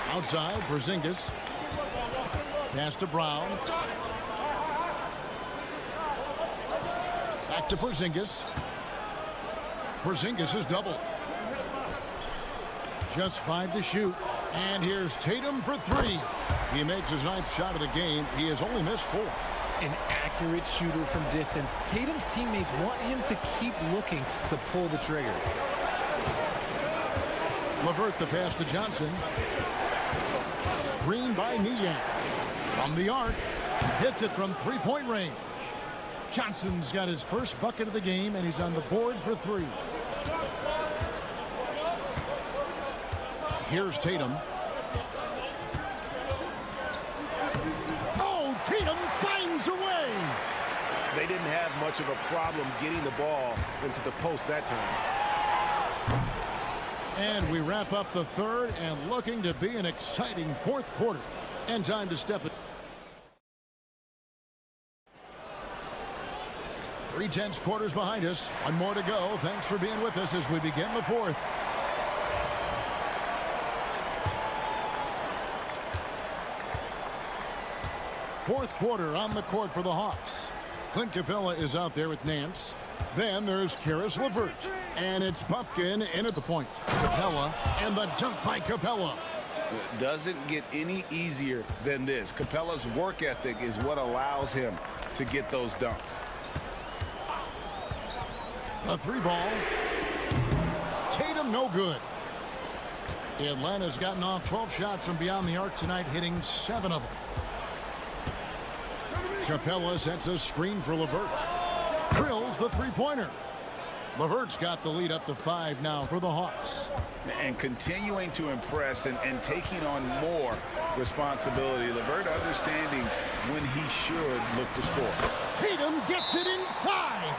Outside, Porzingis. Pass to Brown. Back to Porzingis. Porzingis is double. Just 5 to shoot. And here's Tatum for 3. He makes his 9th shot of the game. He has only missed 4. An accurate shooter from distance. Tatum's teammates want him to keep looking to pull the trigger. LeVert the pass to Johnson. Screen by Niang. From the arc. Hits it from 3-point range. Johnson's got his first bucket of the game, and he's on the board for 3. Here's Tatum. Oh, Tatum finds a way. They didn't have much of a problem getting the ball into the post that time. And we wrap up the third and looking to be an exciting fourth quarter. And time to step it. 3/10 quarters behind us. One more to go. Thanks for being with us as we begin the fourth. Fourth quarter on the court for the Hawks. Clint Capella is out there with Nance. Then there's Karis LeVert. And it's Buffkin in at the point. Capella and the dunk by Capella. It doesn't get any easier than this. Capella's work ethic is what allows him to get those dunks. A 3-ball. Tatum no good. Atlanta's gotten off 12 shots from beyond the arc tonight, hitting 7 of them. Capella sets a screen for LeVert. Drills the 3-pointer. LeVert's got the lead up to 5 now for the Hawks. And continuing to impress and taking on more responsibility. LeVert understanding when he should look to score. Tatum gets it inside.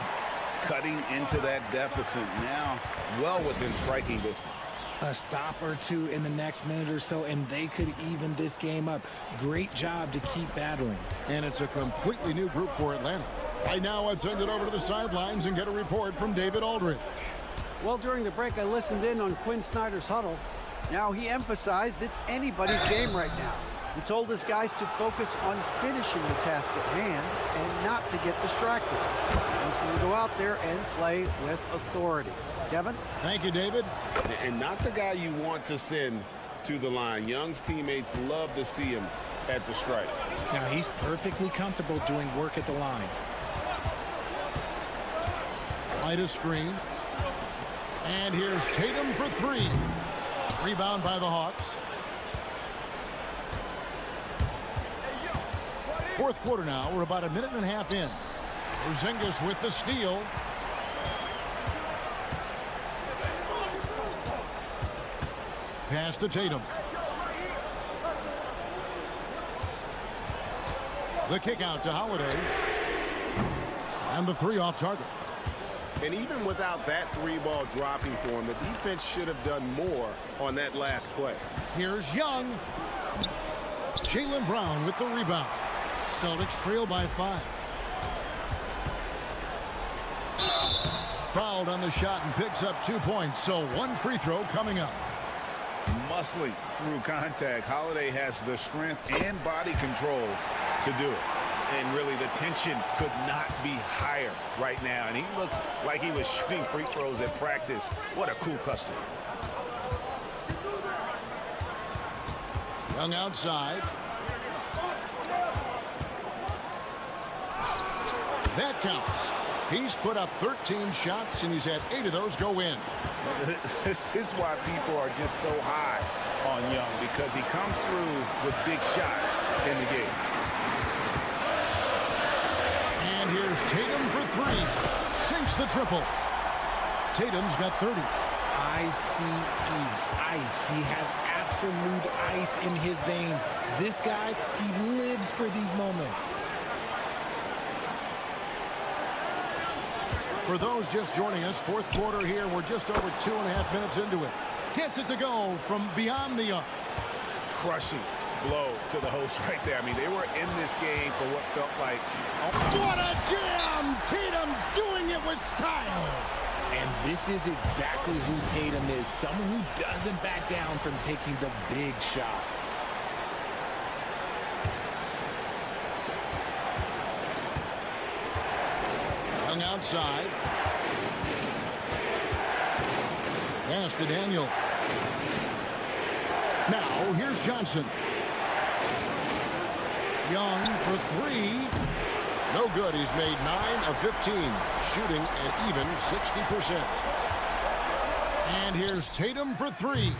Cutting into that deficit now, well within striking distance. A stop or two in the next minute or so, and they could even this game up. Great job to keep battling. And it's a completely new group for Atlanta. Right now, let's send it over to the sidelines and get a report from David Aldridge. Well, during the break, I listened in on Quinn Snyder's huddle. Now, he emphasized it's anybody's game right now. He told his guys to focus on finishing the task at hand and not to get distracted. He wants them to go out there and play with authority. Kevin? Thank you, David. And not the guy you want to send to the line. Young's teammates love to see him at the stripe. Now, he's perfectly comfortable doing work at the line. Light a screen. And here's Tatum for 3. Rebound by the Hawks. Fourth quarter now. We're about a minute and a half in. Porzingis with the steal. Pass to Tatum. The kick out to Holiday. And the 3 off target. And even without that 3-ball dropping for him, the defense should have done more on that last play. Here's Young. Jaylen Brown with the rebound. Celtics trail by 5. Fouled on the shot and picks up 2 points. So 1 free throw coming up. Muscling through contact. Holiday has the strength and body control to do it. And really, the tension could not be higher right now. And he looked like he was shooting free throws at practice. What a cool customer. Young outside. That counts. He's put up 13 shots, and he's had 8 of those go in. This is why people are just so high on Young, because he comes through with big shots in the game. And here's Tatum for 3. Sinks the triple. Tatum's got 30. ICE, ice. He has absolute ice in his veins. This guy, he lives for these moments. For those just joining us, fourth quarter here. We're just over 2.5 minutes into it. Gets it to go from beyond the arc. Crushing blow to the host right there. I mean, they were in this game for what felt like... What a jam! Tatum doing it with style. And this is exactly who Tatum is, someone who doesn't back down from taking the big shots. Young outside. Pass to Daniel. Now, here's Johnson. Young for three. No good. He's made 9 of 15, shooting an even 60%. And here's Tatum for three.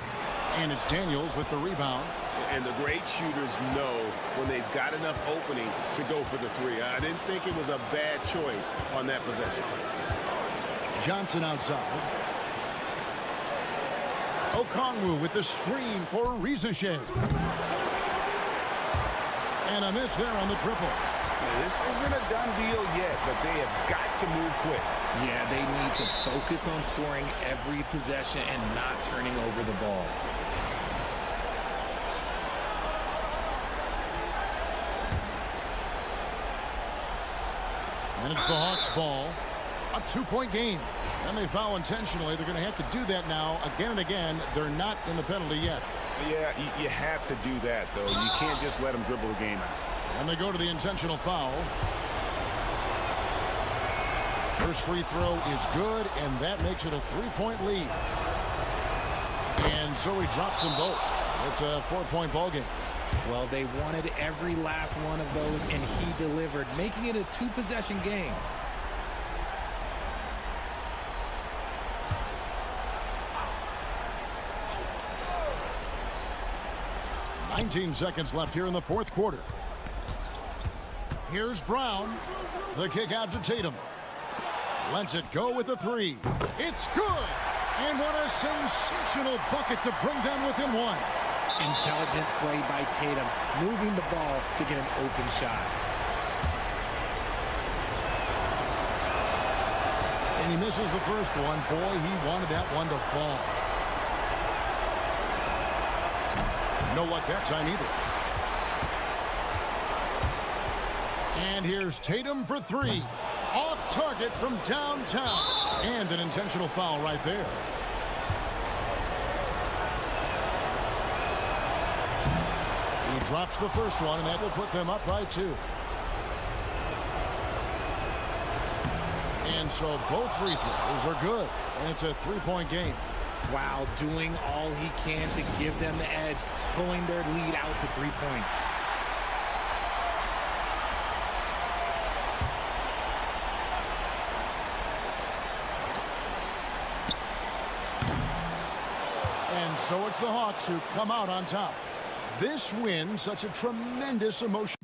And it's Daniels with the rebound. And the great shooters know when they've got enough opening to go for the three. I didn't think it was a bad choice on that possession. Johnson outside. Okongwu with the screen for Rizachet. And a miss there on the triple. Now, this isn't a done deal yet, but they have got to move quick. Yeah, they need to focus on scoring every possession and not turning over the ball. And it's the Hawks' ball. A 2-point game. And they foul intentionally. They're going to have to do that now again and again. They're not in the penalty yet. Yeah, you have to do that, though. You can't just let them dribble the game out. And they go to the intentional foul. First free throw is good, and that makes it a 3-point lead. And so he drops them both. It's a 4-point ball game. Well, they wanted every last one of those, and he delivered, making it a 2-possession game. "19 seconds left here in the fourth quarter. Here's Brown. The kick out to Tatum. Lets it go with a three. It's good. And what a sensational bucket to bring them within one. Intelligent play by Tatum, moving the ball to get an open shot. And he misses the first one. Boy, he wanted that one to fall. No luck that time either. And here's Tatum for three. Off target from downtown. And an intentional foul right there. He drops the first one, and that will put them up by 2. And so both free throws are good. And it's a 3-point game. Wow, doing all he can to give them the edge, pulling their lead out to 3 points. And so it's the Hawks who come out on top. This win, such a tremendous emotion.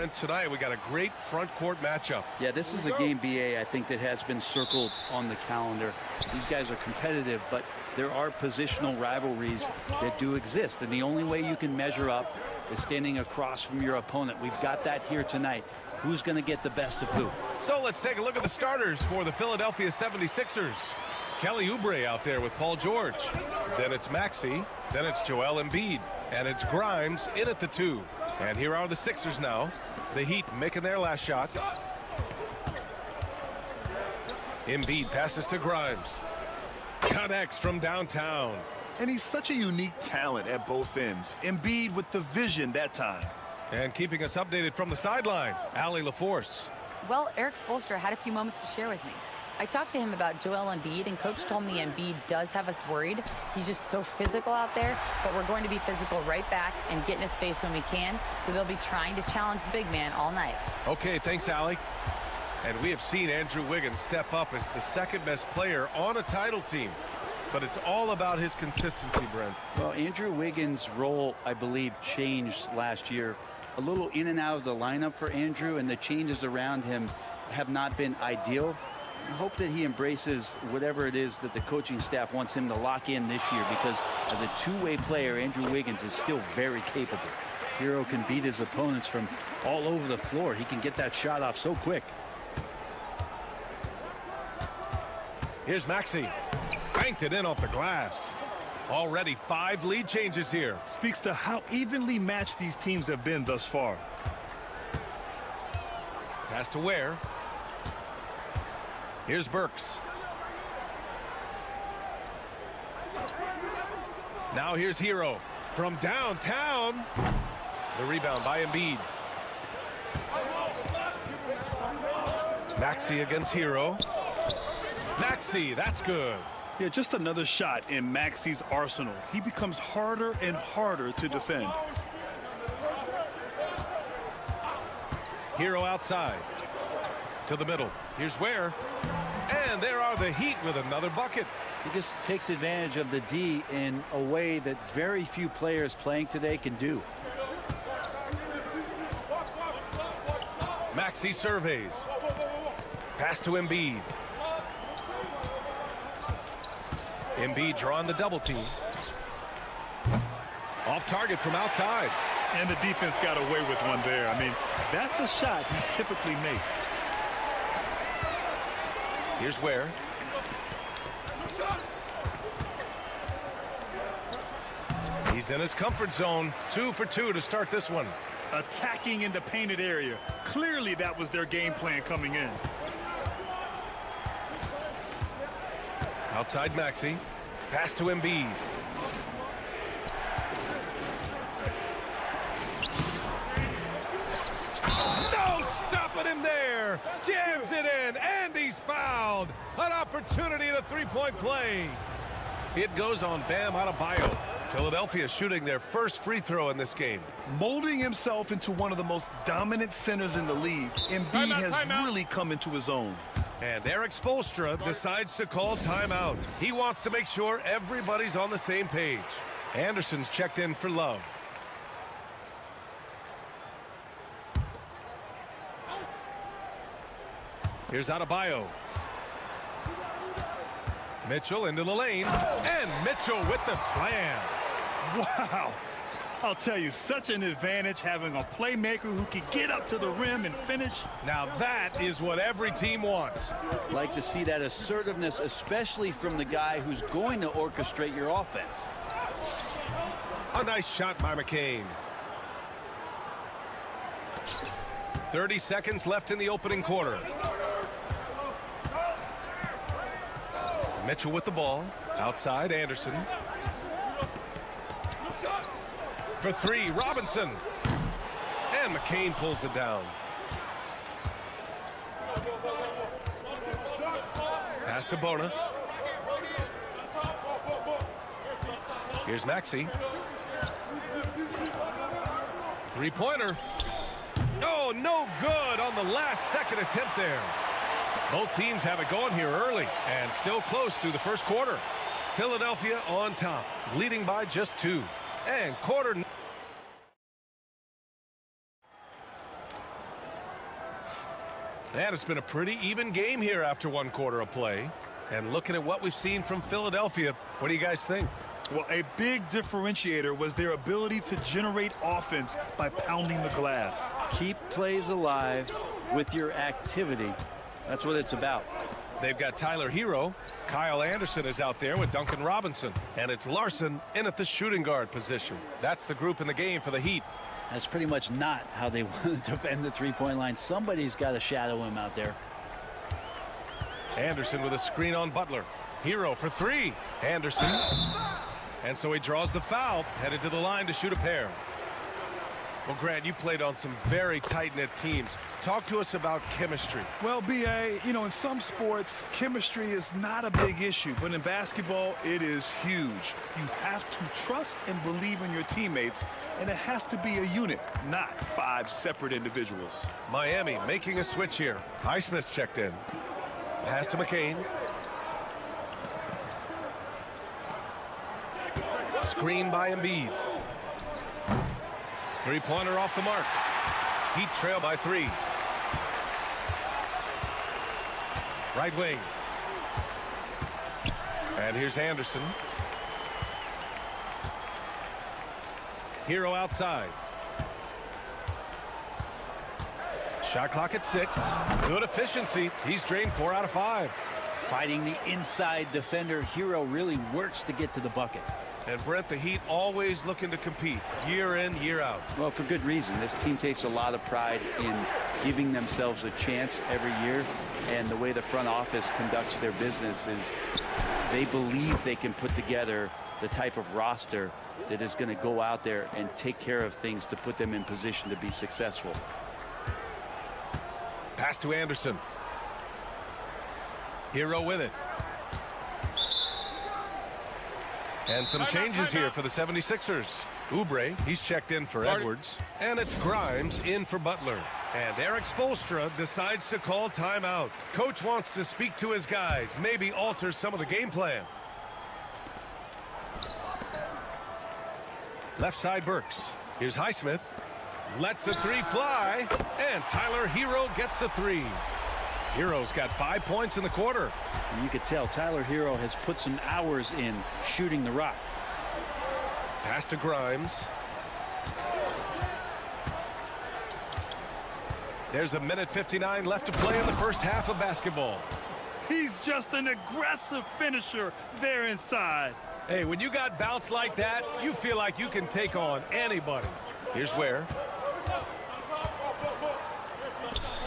Brent, tonight we got a great front court matchup. Yeah, this is a game, BA, I think, that has been circled on the calendar. These guys are competitive, but there are positional rivalries that do exist, and the only way you can measure up is standing across from your opponent. We've got that here tonight. Who's going to get the best of who? So let's take a look at the starters for the Philadelphia 76ers. Kelly Oubre out there with Paul George. Then it's Maxey. Then it's Joel Embiid. And it's Grimes in at the 2. And here are the Sixers now. The Heat making their last shot. Embiid passes to Grimes. Connects from downtown. And he's such a unique talent at both ends. Embiid with the vision that time. And keeping us updated from the sideline, Allie LaForce. Well, Eric Spoelstra had a few moments to share with me. I talked to him about Joel Embiid, and Coach told me Embiid does have us worried. He's just so physical out there, but we're going to be physical right back and get in his face when we can, so they'll be trying to challenge the big man all night. Okay, thanks, Allie. And we have seen Andrew Wiggins step up as the second-best player on a title team. But it's all about his consistency, Brent. Well, Andrew Wiggins' role, I believe, changed last year. A little in and out of the lineup for Andrew, and the changes around him have not been ideal. I hope that he embraces whatever it is that the coaching staff wants him to lock in this year, because as a two-way player, Andrew Wiggins is still very capable. Hero can beat his opponents from all over the floor. He can get that shot off so quick. Here's Maxey. Banked it in off the glass. Already 5 lead changes here. Speaks to how evenly matched these teams have been thus far. Pass to Ware. Here's Burks. Now here's Hero from downtown. The rebound by Embiid. Maxey against Hero. Maxey, that's good. Yeah, just another shot in Maxey's arsenal. He becomes harder and harder to defend. Hero outside. To the middle. Here's Ware. And there are the Heat with another bucket. He just takes advantage of the D in a way that very few players playing today can do. Maxey surveys. Pass to Embiid. Embiid drawing the double team. Off target from outside. And the defense got away with one there. I mean, that's a shot he typically makes. Here's Ware. He's in his comfort zone. 2 for 2 to start this one. Attacking in the painted area. Clearly that was their game plan coming in. Outside Maxey. Pass to Embiid. No stopping him there. Jams it in, and he's fouled. An opportunity at a three-point play. It goes on Bam Adebayo. Philadelphia shooting their first free throw in this game. Molding himself into one of the most dominant centers in the league, Embiid has really come into his own. And Eric Spoelstra decides to call timeout. He wants to make sure everybody's on the same page. Anderson's checked in for Love. Here's Adebayo. Mitchell into the lane. And Mitchell with the slam. Wow. I'll tell you, such an advantage having a playmaker who can get up to the rim and finish. Now that is what every team wants. Like to see that assertiveness, especially from the guy who's going to orchestrate your offense. A nice shot by McCain. 30 seconds left in the opening quarter. Mitchell with the ball. Outside, Anderson. For 3, Robinson. And McCain pulls it down. Pass to Bona. Here's Maxey. Three-pointer. Oh, no good on the last second attempt there. Both teams have it going here early and still close through the first quarter. Philadelphia on top, leading by just 2. And quarter. And it's been a pretty even game here after one quarter of play. And looking at what we've seen from Philadelphia, what do you guys think? Well, a big differentiator was their ability to generate offense by pounding the glass. Keep plays alive with your activity. That's what it's about. They've got Tyler Hero. Kyle Anderson is out there with Duncan Robinson. And it's Larson in at the shooting guard position. That's the group in the game for the Heat. That's pretty much not how they want to defend the three-point line. Somebody's got to shadow him out there. Anderson with a screen on Butler. Hero for three. Anderson. And so he draws the foul, headed to the line to shoot a pair. Well, Grant, you played on some very tight-knit teams. Talk to us about chemistry. Well, B.A., you know, in some sports, chemistry is not a big issue. But in basketball, it is huge. You have to trust and believe in your teammates, and it has to be a unit, not 5 separate individuals. Miami making a switch here. Highsmith checked in. Pass to McCain. Screen by Embiid. Three-pointer off the mark. Heat trail by 3. Right wing. And here's Anderson. Hero outside. Shot clock at 6. Good efficiency. He's drained 4 out of 5. Fighting the inside defender. Hero really works to get to the bucket. And Brent, the Heat always looking to compete year in, year out. Well, for good reason. This team takes a lot of pride in giving themselves a chance every year. And the way the front office conducts their business is they believe they can put together the type of roster that is going to go out there and take care of things to put them in position to be successful. Pass to Anderson. Hero with it. And some changes here for the 76ers. Oubre, he's checked in for Edwards. And it's Grimes in for Butler. And Eric Spoelstra decides to call timeout. Coach wants to speak to his guys, maybe alter some of the game plan. Left side Burks. Here's Highsmith. Lets the 3 fly. And Tyler Hero gets a 3. Hero's got 5 points in the quarter. And you could tell Tyler Hero has put some hours in shooting the rock. Pass to Grimes. There's a minute 59 left to play in the first half of basketball. He's just an aggressive finisher there inside. Hey, when you got bounce like that, you feel like you can take on anybody. Here's where.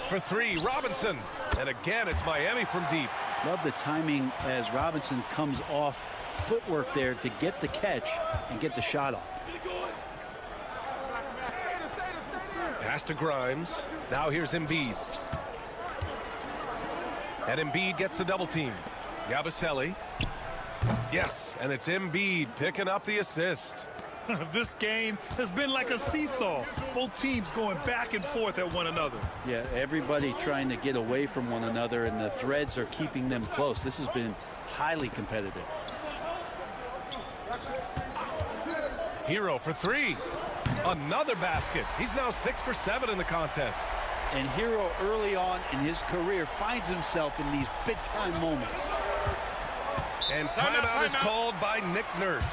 For 3, Robinson. And again, it's Miami from deep. Love the timing as Robinson comes off footwork there to get the catch and get the shot off. Pass to Grimes. Now here's Embiid. And Embiid gets the double team. Yabusele. Yes, and it's Embiid picking up the assist. This game has been like a seesaw. Both teams going back and forth at one another. Yeah, everybody trying to get away from one another, and the threads are keeping them close. This has been highly competitive. Hero for 3. Another basket. He's now 6 for 7 in the contest. And Hero early on in his career finds himself in these big-time moments. And timeout is called by Nick Nurse.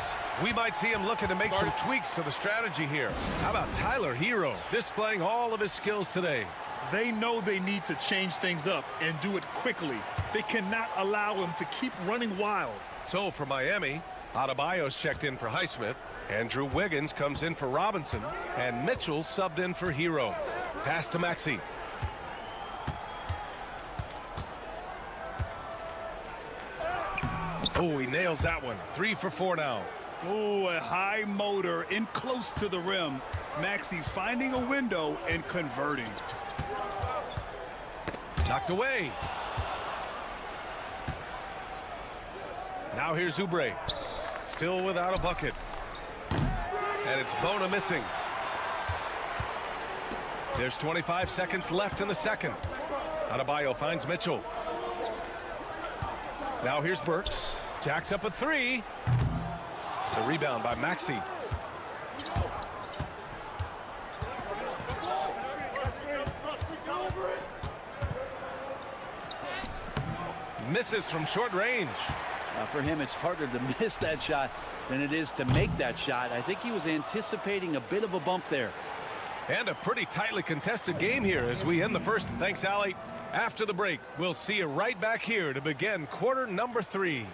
We might see him looking to make some tweaks to the strategy here. How about Tyler Hero displaying all of his skills today? They know they need to change things up and do it quickly. They cannot allow him to keep running wild. So for Miami, Adebayo's checked in for Highsmith. Andrew Wiggins comes in for Robinson. And Mitchell subbed in for Hero. Pass to Maxey. Oh, he nails that one. 3 for 4 now. Oh, a high motor in close to the rim. Maxey finding a window and converting. Knocked away. Now here's Oubre. Still without a bucket. And it's Bona missing. There's 25 seconds left in the second. Adebayo finds Mitchell. Now here's Burks. Jacks up a 3. The rebound by Maxey. Misses from short range. For him, it's harder to miss that shot than it is to make that shot. I think he was anticipating a bit of a bump there. And a pretty tightly contested game here as we end the first. Thanks, Allie. After the break, we'll see you right back here to begin quarter number 3.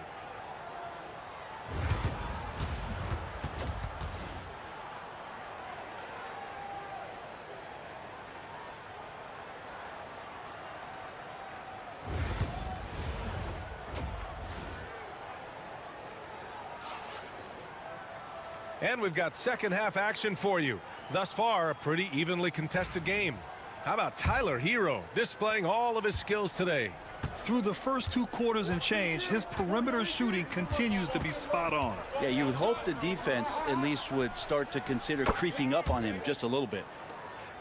And we've got second half action for you. Thus far, a pretty evenly contested game. How about Tyler Hero displaying all of his skills today? Through the first 2 quarters and change, his perimeter shooting continues to be spot on. Yeah, you would hope the defense at least would start to consider creeping up on him just a little bit.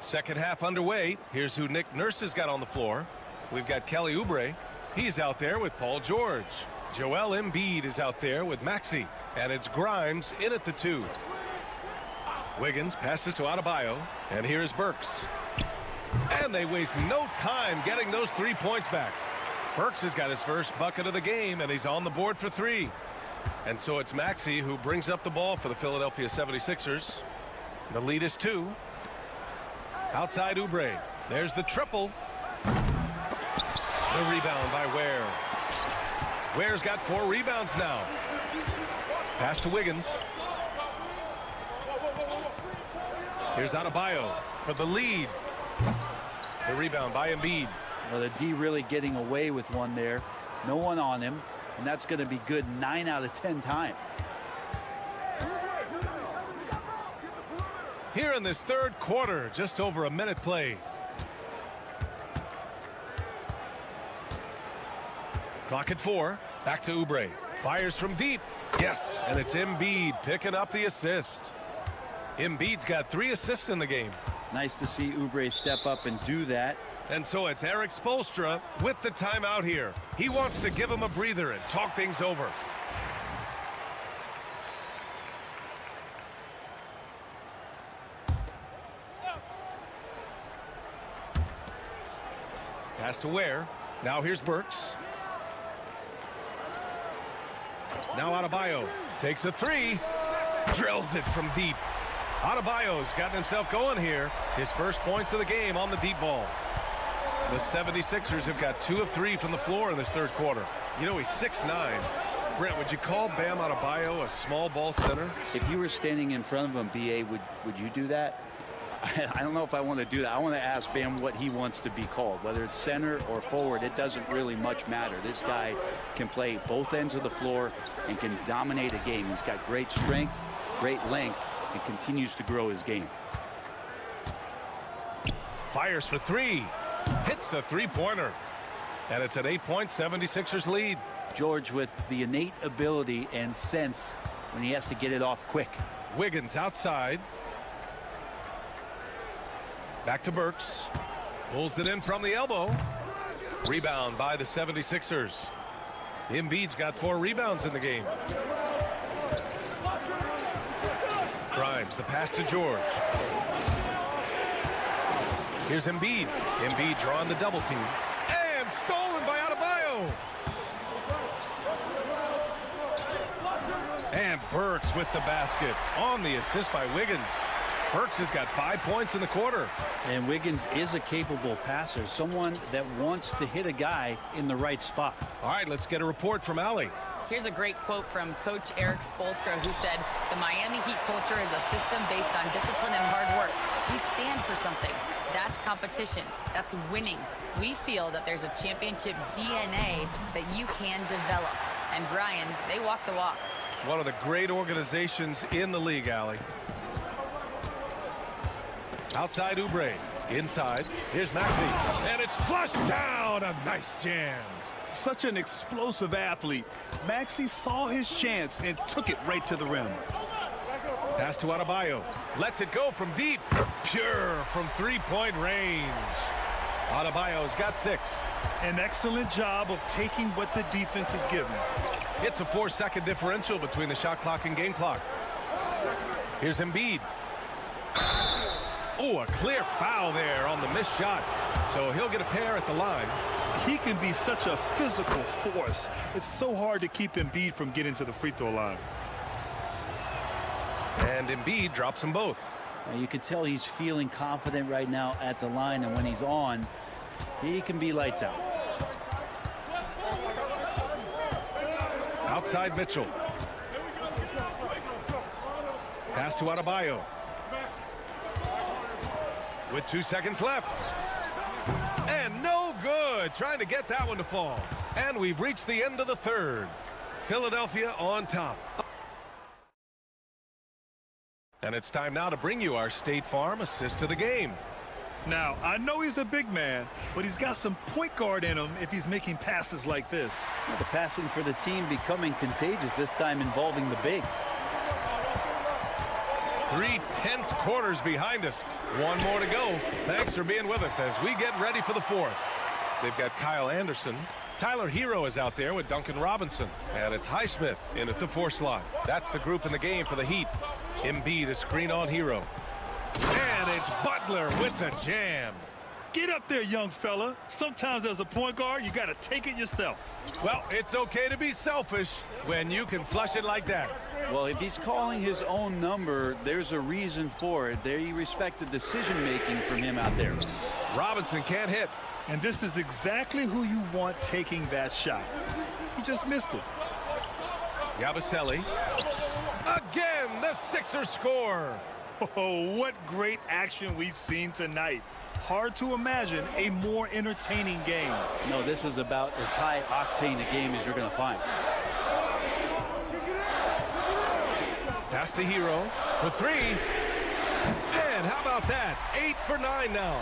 Second half underway. Here's who Nick Nurse has got on the floor. We've got Kelly Oubre. He's out there with Paul George. Joel Embiid is out there with Maxey. And it's Grimes in at the 2. Wiggins passes to Adebayo. And here's Burks. And they waste no time getting those 3 points back. Burks has got his first bucket of the game, and he's on the board for 3. And so it's Maxey who brings up the ball for the Philadelphia 76ers. The lead is 2. Outside Oubre. There's the triple. The rebound by Ware. Ware's got 4 rebounds now. Pass to Wiggins. Here's Adebayo for the lead. The rebound by Embiid. Well, the D really getting away with one there. No one on him. And that's going to be good 9 out of 10 times. Here in this third quarter, just over a minute play. Clock at 4. Back to Oubre. Fires from deep. Yes, and it's Embiid picking up the assist. Embiid's got 3 assists in the game. Nice to see Oubre step up and do that. And so it's Eric Spoelstra with the timeout here. He wants to give him a breather and talk things over. Pass to Ware. Now here's Burks. Now Adebayo takes a 3. Drills it from deep. Adebayo's gotten himself going here. His first points of the game on the deep ball. The 76ers have got 2 of 3 from the floor in this third quarter. You know, he's 6'9". Brent, would you call Bam Adebayo a small ball center? If you were standing in front of him, B.A., would you do that? I don't know if I want to do that. I want to ask Bam what he wants to be called. Whether it's center or forward, it doesn't really much matter. This guy can play both ends of the floor and can dominate a game. He's got great strength, great length, and continues to grow his game. Fires for 3. Hits the 3-pointer. And it's an 8-point 76ers lead. George with the innate ability and sense when he has to get it off quick. Wiggins outside. Back to Burks. Pulls it in from the elbow. Rebound by the 76ers. Embiid's got 4 rebounds in the game. Grimes, the pass to George. Here's Embiid. Embiid drawing the double team. And stolen by Adebayo. And Burks with the basket on the assist by Wiggins. Burks has got 5 points in the quarter. And Wiggins is a capable passer, someone that wants to hit a guy in the right spot. All right, let's get a report from Allie. Here's a great quote from Coach Eric Spoelstra, who said, "The Miami Heat culture is a system based on discipline and hard work. We stand for something. That's competition. That's winning. We feel that there's a championship DNA that you can develop." And Brian, they walk the walk. One of the great organizations in the league, Allie. Outside Oubre. Inside. Here's Maxey. And it's flushed down. A nice jam. Such an explosive athlete. Maxey saw his chance and took it right to the rim. Pass to Adebayo. Lets it go from deep. Pure from 3-point range. Adebayo's got 6. An excellent job of taking what the defense is given. It's a 4-second differential between the shot clock and game clock. Here's Embiid. Oh, a clear foul there on the missed shot. So he'll get a pair at the line. He can be such a physical force. It's so hard to keep Embiid from getting to the free throw line. And Embiid drops them both. You can tell he's feeling confident right now at the line, and when he's on, he can be lights out. Outside Mitchell. Pass to Adebayo. With 2 seconds left. And no good. Trying to get that one to fall. And we've reached the end of the third. Philadelphia on top. And it's time now to bring you our State Farm assist of the game. Now, I know he's a big man, but he's got some point guard in him if he's making passes like this. Well, the passing for the team becoming contagious, this time involving the big. 3 tense quarters behind us. One more to go. Thanks for being with us as we get ready for the fourth. They've got Kyle Anderson. Tyler Hero is out there with Duncan Robinson. And it's Highsmith in at the 4 slot. That's the group in the game for the Heat. Embiid a screen on Hero. And it's Butler with the jam. Get up there, young fella. Sometimes as a point guard, you got to take it yourself. Well, it's okay to be selfish when you can flush it like that. Well, if he's calling his own number, there's a reason for it. They respect the decision-making from him out there. Robinson can't hit. And this is exactly who you want taking that shot. He just missed it. Yabusele. Again, the Sixers score. Oh, what great action we've seen tonight. Hard to imagine a more entertaining game. No, this is about as high octane a game as you're going to find. Pass to Hero for 3. And how about that? 8 for 9 now.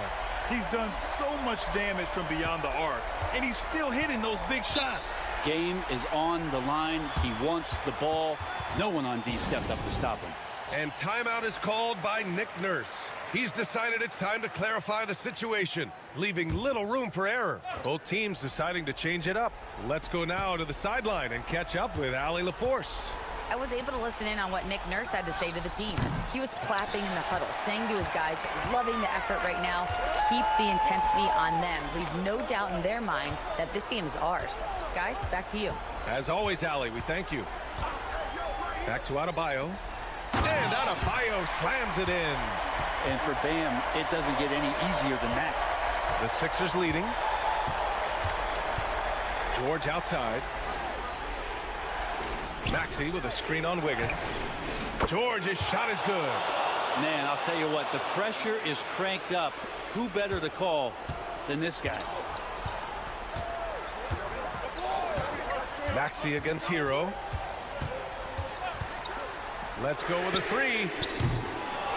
He's done so much damage from beyond the arc, and he's still hitting those big shots. Game is on the line. He wants the ball. No one on D stepped up to stop him. And timeout is called by Nick Nurse. He's decided it's time to clarify the situation, leaving little room for error. Both teams deciding to change it up. Let's go now to the sideline and catch up with Allie LaForce. I was able to listen in on what Nick Nurse had to say to the team. He was clapping in the huddle, saying to his guys, loving the effort right now, keep the intensity on them. Leave no doubt in their mind that this game is ours. Guys, back to you. As always, Allie, we thank you. Back to Adebayo. And Adebayo slams it in. And for Bam, it doesn't get any easier than that. The Sixers leading. George outside. Maxey with a screen on Wiggins. George's shot is good. Man, I'll tell you what, the pressure is cranked up. Who better to call than this guy? Maxey against Hero. Let's go with a 3.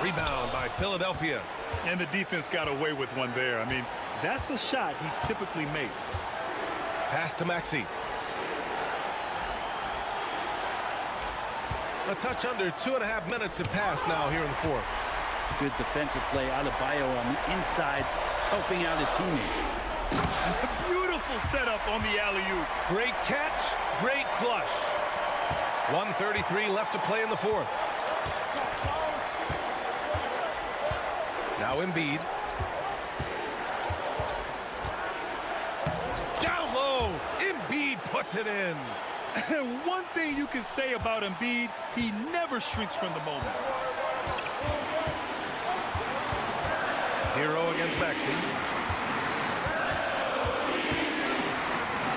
Rebound by Philadelphia. And the defense got away with one there. I mean, that's a shot he typically makes. Pass to Maxey. A touch under 2.5 minutes have passed now here in the fourth. Good defensive play. Adebayo on the inside, helping out his teammates. Beautiful setup on the alley-oop. Great catch, great flush. 1:33 left to play in the fourth. Now Embiid. Down low. Embiid puts it in. And one thing you can say about Embiid, he never shrinks from the moment. Hero against Maxey.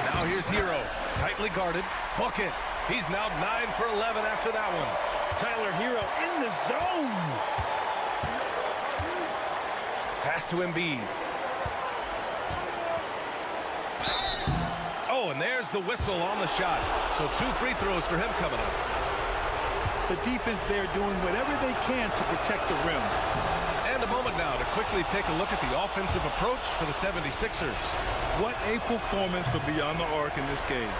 Now here's Hero. Tightly guarded. Book it. He's now 9 for 11 after that one. Tyler Hero in the zone. Pass to Embiid. Oh, and there's the whistle on the shot. So 2 free throws for him coming up. The defense there doing whatever they can to protect the rim. And a moment now to quickly take a look at the offensive approach for the 76ers. What a performance for beyond the arc in this game.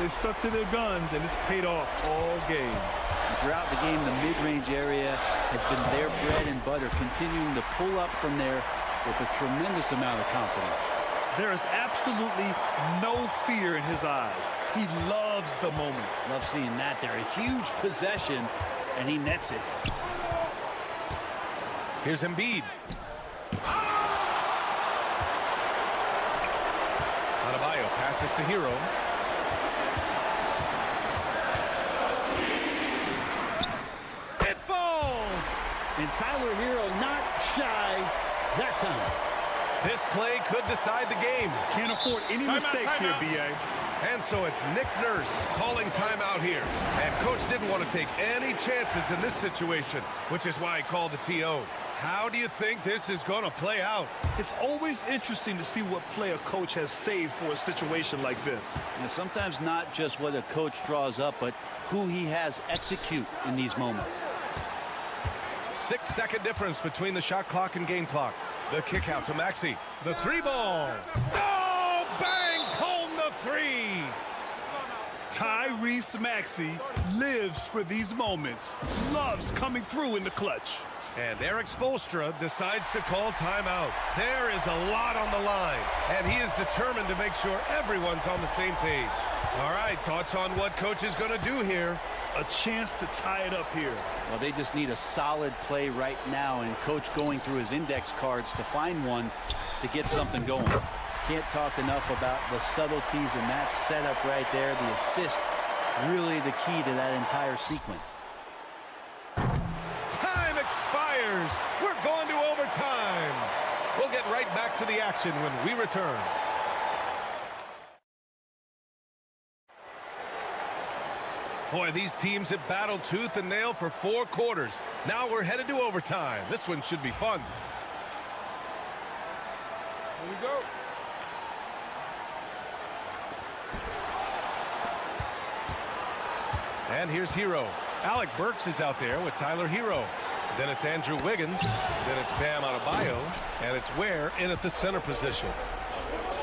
They stuck to their guns, and it's paid off all game. And throughout the game, the mid-range area has been their bread and butter, continuing to pull up from there with a tremendous amount of confidence. There is absolutely no fear in his eyes. He loves the moment. Love seeing that there. A huge possession, and he nets it. Here's Embiid. Passes to Hero. It falls! And Tyler Hero not shy that time. This play could decide the game. Can't afford any mistakes here, B.A. And so it's Nick Nurse calling timeout here. And coach didn't want to take any chances in this situation, which is why he called the TO. How do you think this is going to play out? It's always interesting to see what play a coach has saved for a situation like this. And sometimes not just what a coach draws up, but who he has execute in these moments. 6-second difference between the shot clock and game clock. The kick out to Maxey. The three ball. Oh, bangs home the three. Tyrese Maxey lives for these moments, loves coming through in the clutch. And Eric Spoelstra decides to call timeout. There is a lot on the line, and he is determined to make sure everyone's on the same page. All right, thoughts on what coach is going to do here? A chance to tie it up here. Well, they just need a solid play right now, and coach going through his index cards to find one to get something going. Can't talk enough about the subtleties in that setup right there. The assist, really the key to that entire sequence. Time expires. We're going to overtime. We'll get right back to the action when we return. Boy, these teams have battled tooth and nail for 4 quarters. Now we're headed to overtime. This one should be fun. Here we go. And here's Hero. Alec Burks is out there with Tyler Hero. Then it's Andrew Wiggins. Then it's Bam Adebayo. And it's Ware in at the center position.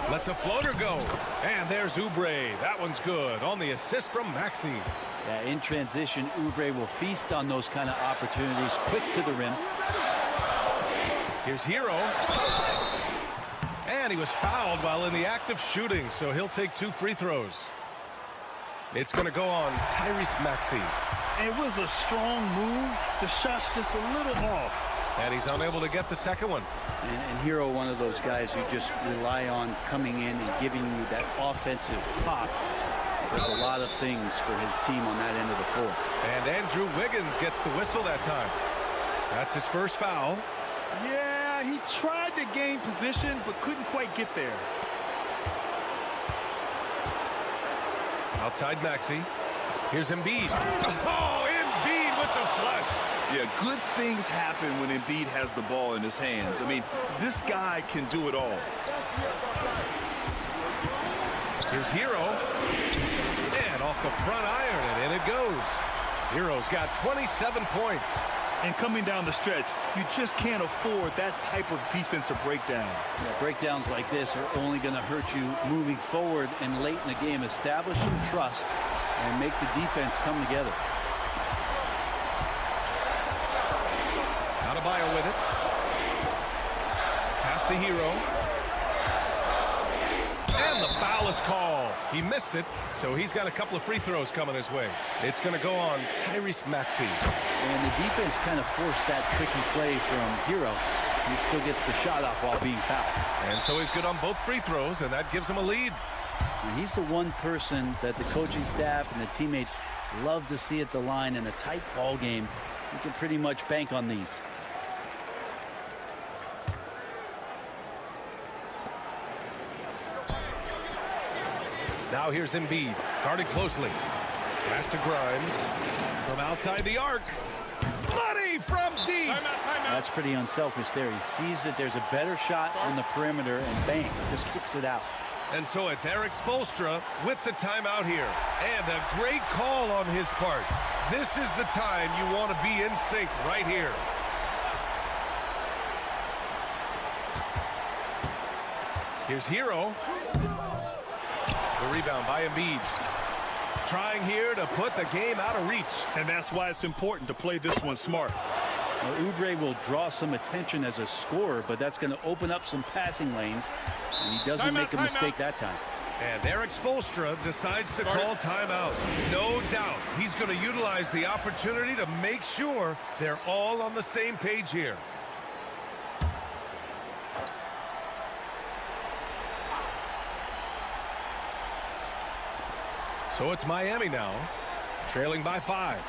Lets a floater go. And there's Oubre. That one's good on the assist from Maxey. Yeah, in transition, Oubre will feast on those kind of opportunities, quick to the rim. Here's Hero. And he was fouled while in the act of shooting, so he'll take 2 free throws. It's going to go on Tyrese Maxey. It was a strong move. The shot's just a little off. And he's unable to get the second one. And Hero, one of those guys who just rely on coming in and giving you that offensive pop. There's a lot of things for his team on that end of the floor. And Andrew Wiggins gets the whistle that time. That's his first foul. Yeah, he tried to gain position, but couldn't quite get there. Outside Maxey. Here's Embiid. Oh, Embiid with the flush. Yeah, good things happen when Embiid has the ball in his hands. I mean, this guy can do it all. Here's Hero. And off the front iron, and in it goes. Hero's got 27 points. And coming down the stretch, you just can't afford that type of defensive breakdown. Yeah, breakdowns like this are only going to hurt you moving forward and late in the game. Establish some trust and make the defense come together. Adebayo with it. Pass to Hero. And the foul is called. He missed it, so he's got a couple of free throws coming his way. It's going to go on Tyrese Maxey. And the defense kind of forced that tricky play from Hero. He still gets the shot off while being fouled. And so he's good on both free throws, and that gives him a lead. And he's the one person that the coaching staff and the teammates love to see at the line in a tight ball game. You can pretty much bank on these. Now here's Embiid, guarded closely. Pass to Grimes from outside the arc. Money from deep. That's pretty unselfish there. He sees that there's a better shot on the perimeter, and bang, just kicks it out. And so it's Eric Spoelstra with the timeout here. And a great call on his part. This is the time you want to be in sync right here. Here's Hero. The rebound by Embiid. Trying here to put the game out of reach. And that's why it's important to play this one smart. Well, Oubre will draw some attention as a scorer, but that's going to open up some passing lanes, and he doesn't make a mistake that time. And Eric Spoelstra decides to call timeout. No doubt he's going to utilize the opportunity to make sure they're all on the same page here. So it's Miami now, trailing by 5.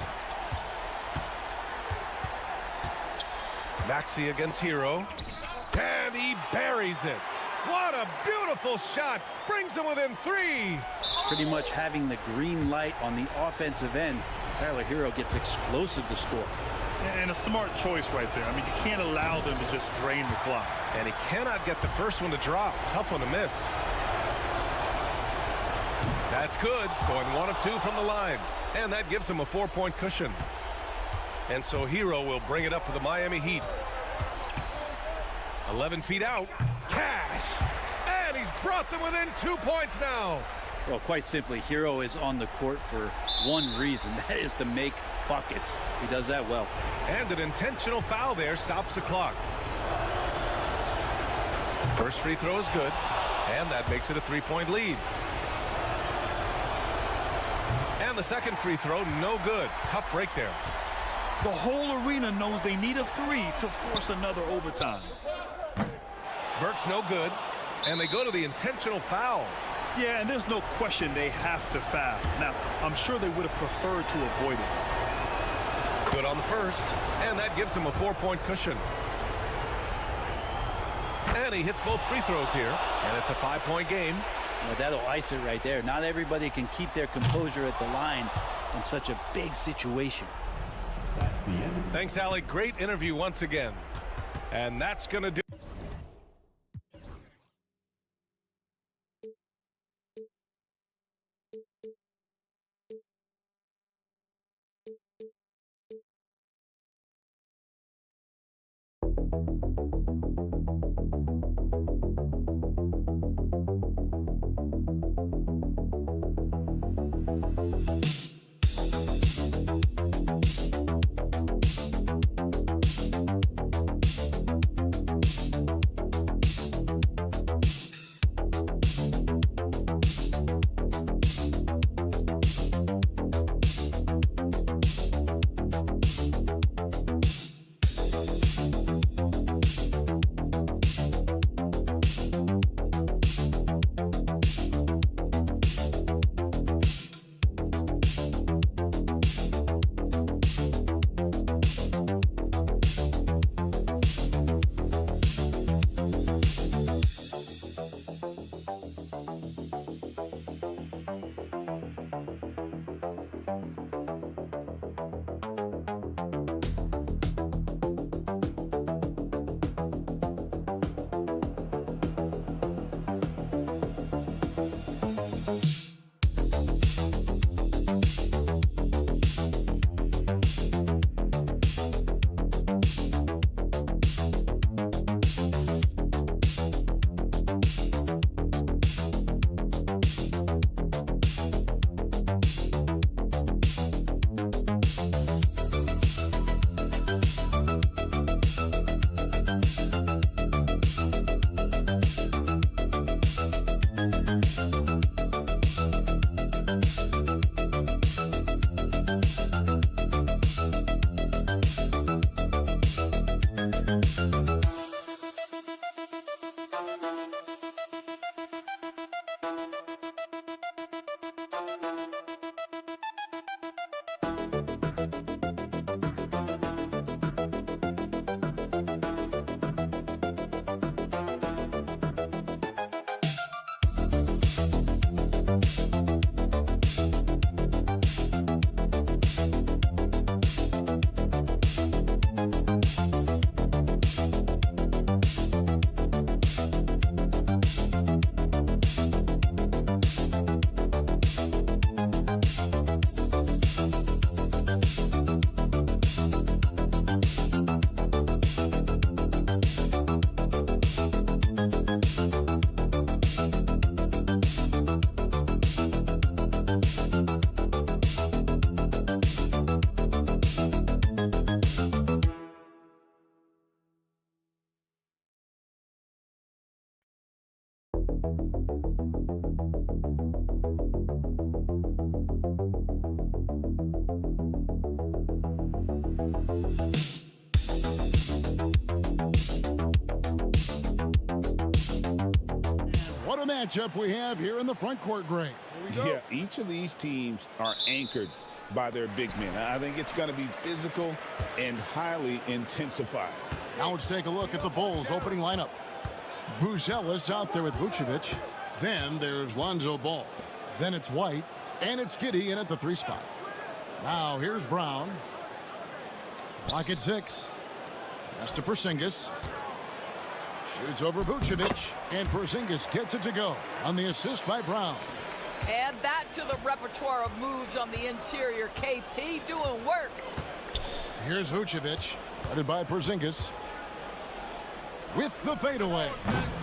Maxey against Hero, and he buries it. What a beautiful shot. Brings him within 3. Pretty much having the green light on the offensive end. Tyler Hero gets explosive to score. And a smart choice right there. I mean, you can't allow them to just drain the clock. And he cannot get the first one to drop. Tough one to miss. That's good. Going 1 of 2 from the line. And that gives him a 4-point cushion. And so Hero will bring it up for the Miami Heat. 11 feet out. Cash. And he's brought them within 2 points now. Well, quite simply, Hero is on the court for one reason. That is to make buckets. He does that well. And an intentional foul there stops the clock. First free throw is good. And that makes it a 3-point lead. And the second free throw, no good. Tough break there. The whole arena knows they need a 3 to force another overtime. Burke's no good. And they go to the intentional foul. Yeah, and there's no question they have to foul. Now, I'm sure they would have preferred to avoid it. Good on the first. And that gives him a 4-point cushion. And he hits both free throws here. And it's a 5-point game. Well, that'll ice it right there. Not everybody can keep their composure at the line in such a big situation. Thanks, Alec. Great interview once again. And that's going to do. what a matchup we have here in the front court, Greg. Yeah, each of these teams are anchored by their big men. I think it's going to be physical and highly intensified. Now let's take a look at the Bulls' opening lineup. Buzelis out there with Vucevic. Then there's Lonzo Ball. Then it's White. And it's Giddey in at the 3 spot. Now here's Brown. Clock at 6. Pass to Porzingis. Shoots over Vucevic. And Porzingis gets it to go on the assist by Brown. Add that to the repertoire of moves on the interior. KP doing work. Here's Vucevic. Guarded by Porzingis. With the fadeaway.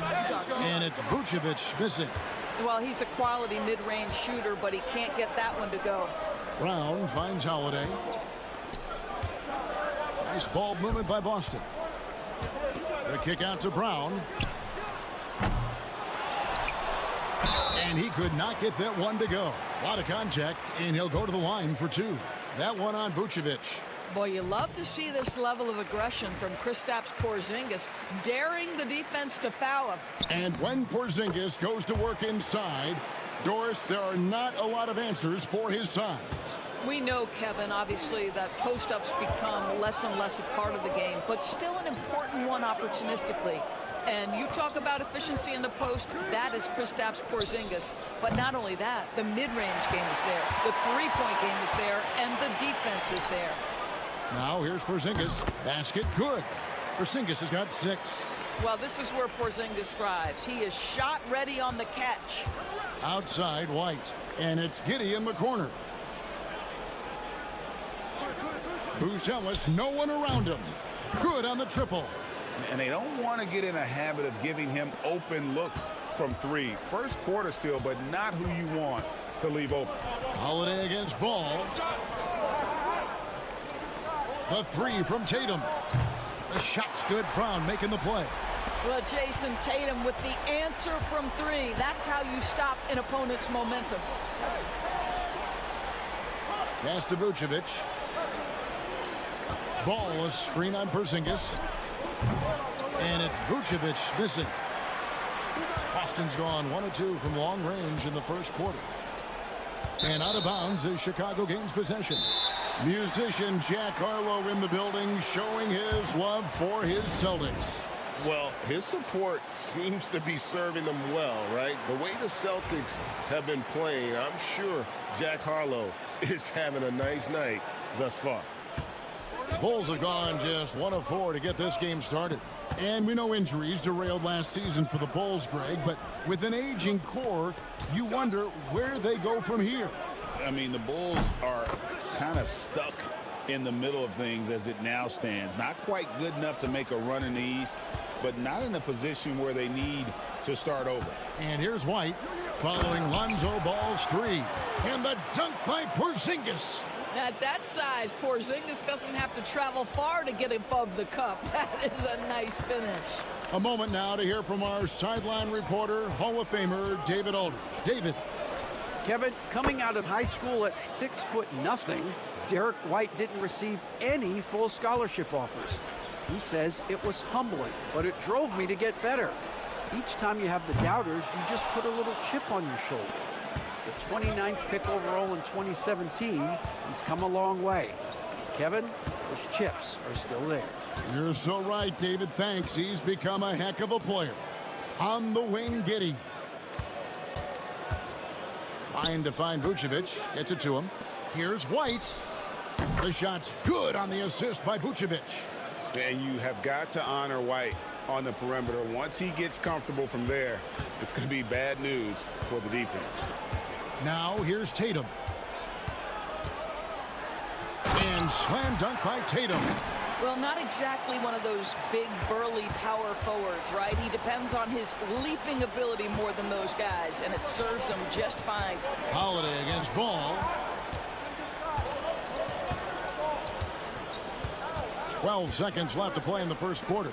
And it's Vucevic missing. Well, he's a quality mid-range shooter, but he can't get that one to go. Brown finds Holiday. Nice ball movement by Boston. The kick out to Brown. And he could not get that one to go. A lot of contact, and he'll go to the line for 2. That one on Vucevic. Boy, you love to see this level of aggression from Kristaps Porzingis, daring the defense to foul him. And when Porzingis goes to work inside, Doris, there are not a lot of answers for his size. We know, Kevin, obviously, that post-ups become less and less a part of the game, but still an important one opportunistically. And you talk about efficiency in the post, that is Kristaps Porzingis. But not only that, the mid-range game is there, the three-point game is there, and the defense is there. Now here's Porzingis. Basket good. Porzingis has got 6. Well, this is where Porzingis thrives. He is shot ready on the catch. Outside White. And it's Giddey in the corner. Buzelis, no one around him. Good on the triple. And they don't want to get in a habit of giving him open looks from 3. First quarter still, but not who you want to leave open. Holiday against Ball. The 3 from Tatum. The shot's good. Brown making the play. Well, Jason Tatum with the answer from 3. That's how you stop an opponent's momentum. Pass to Vucevic. Ball, a screen on Porzingis. And it's Vucevic missing. Boston's gone 1 of 2 from long range in the first quarter. And out of bounds as Chicago gains possession. Musician Jack Harlow in the building, showing his love for his Celtics. Well, his support seems to be serving them well, right? The way the Celtics have been playing, I'm sure Jack Harlow is having a nice night thus far. The Bulls have gone just 1 of 4 to get this game started. And we know injuries derailed last season for the Bulls, Greg, but with an aging core, you wonder where they go from here. I mean, the Bulls are kind of stuck in the middle of things as it now stands. Not quite good enough to make a run in the East, but not in a position where they need to start over. And here's White following Lonzo Ball's 3. And the dunk by Porzingis. At that size, Porzingis doesn't have to travel far to get above the cup. That is a nice finish. A moment now to hear from our sideline reporter, Hall of Famer David Aldridge. David. Kevin, coming out of high school at 6'0", Derek White didn't receive any full scholarship offers. He says it was humbling, but it drove me to get better. Each time you have the doubters, you just put a little chip on your shoulder. The 29th pick overall in 2017, he's come a long way. Kevin, those chips are still there. You're so right, David. Thanks. He's become a heck of a player. On the wing, Giddey. Trying to find Vucevic. Gets it to him. Here's White. The shot's good on the assist by Vucevic. And you have got to honor White on the perimeter. Once he gets comfortable from there, it's going to be bad news for the defense. Now here's Tatum. And slam dunk by Tatum. Well, not exactly one of those big, burly power forwards, right? He depends on his leaping ability more than those guys, and it serves him just fine. Holiday against Ball. 12 seconds left to play in the first quarter.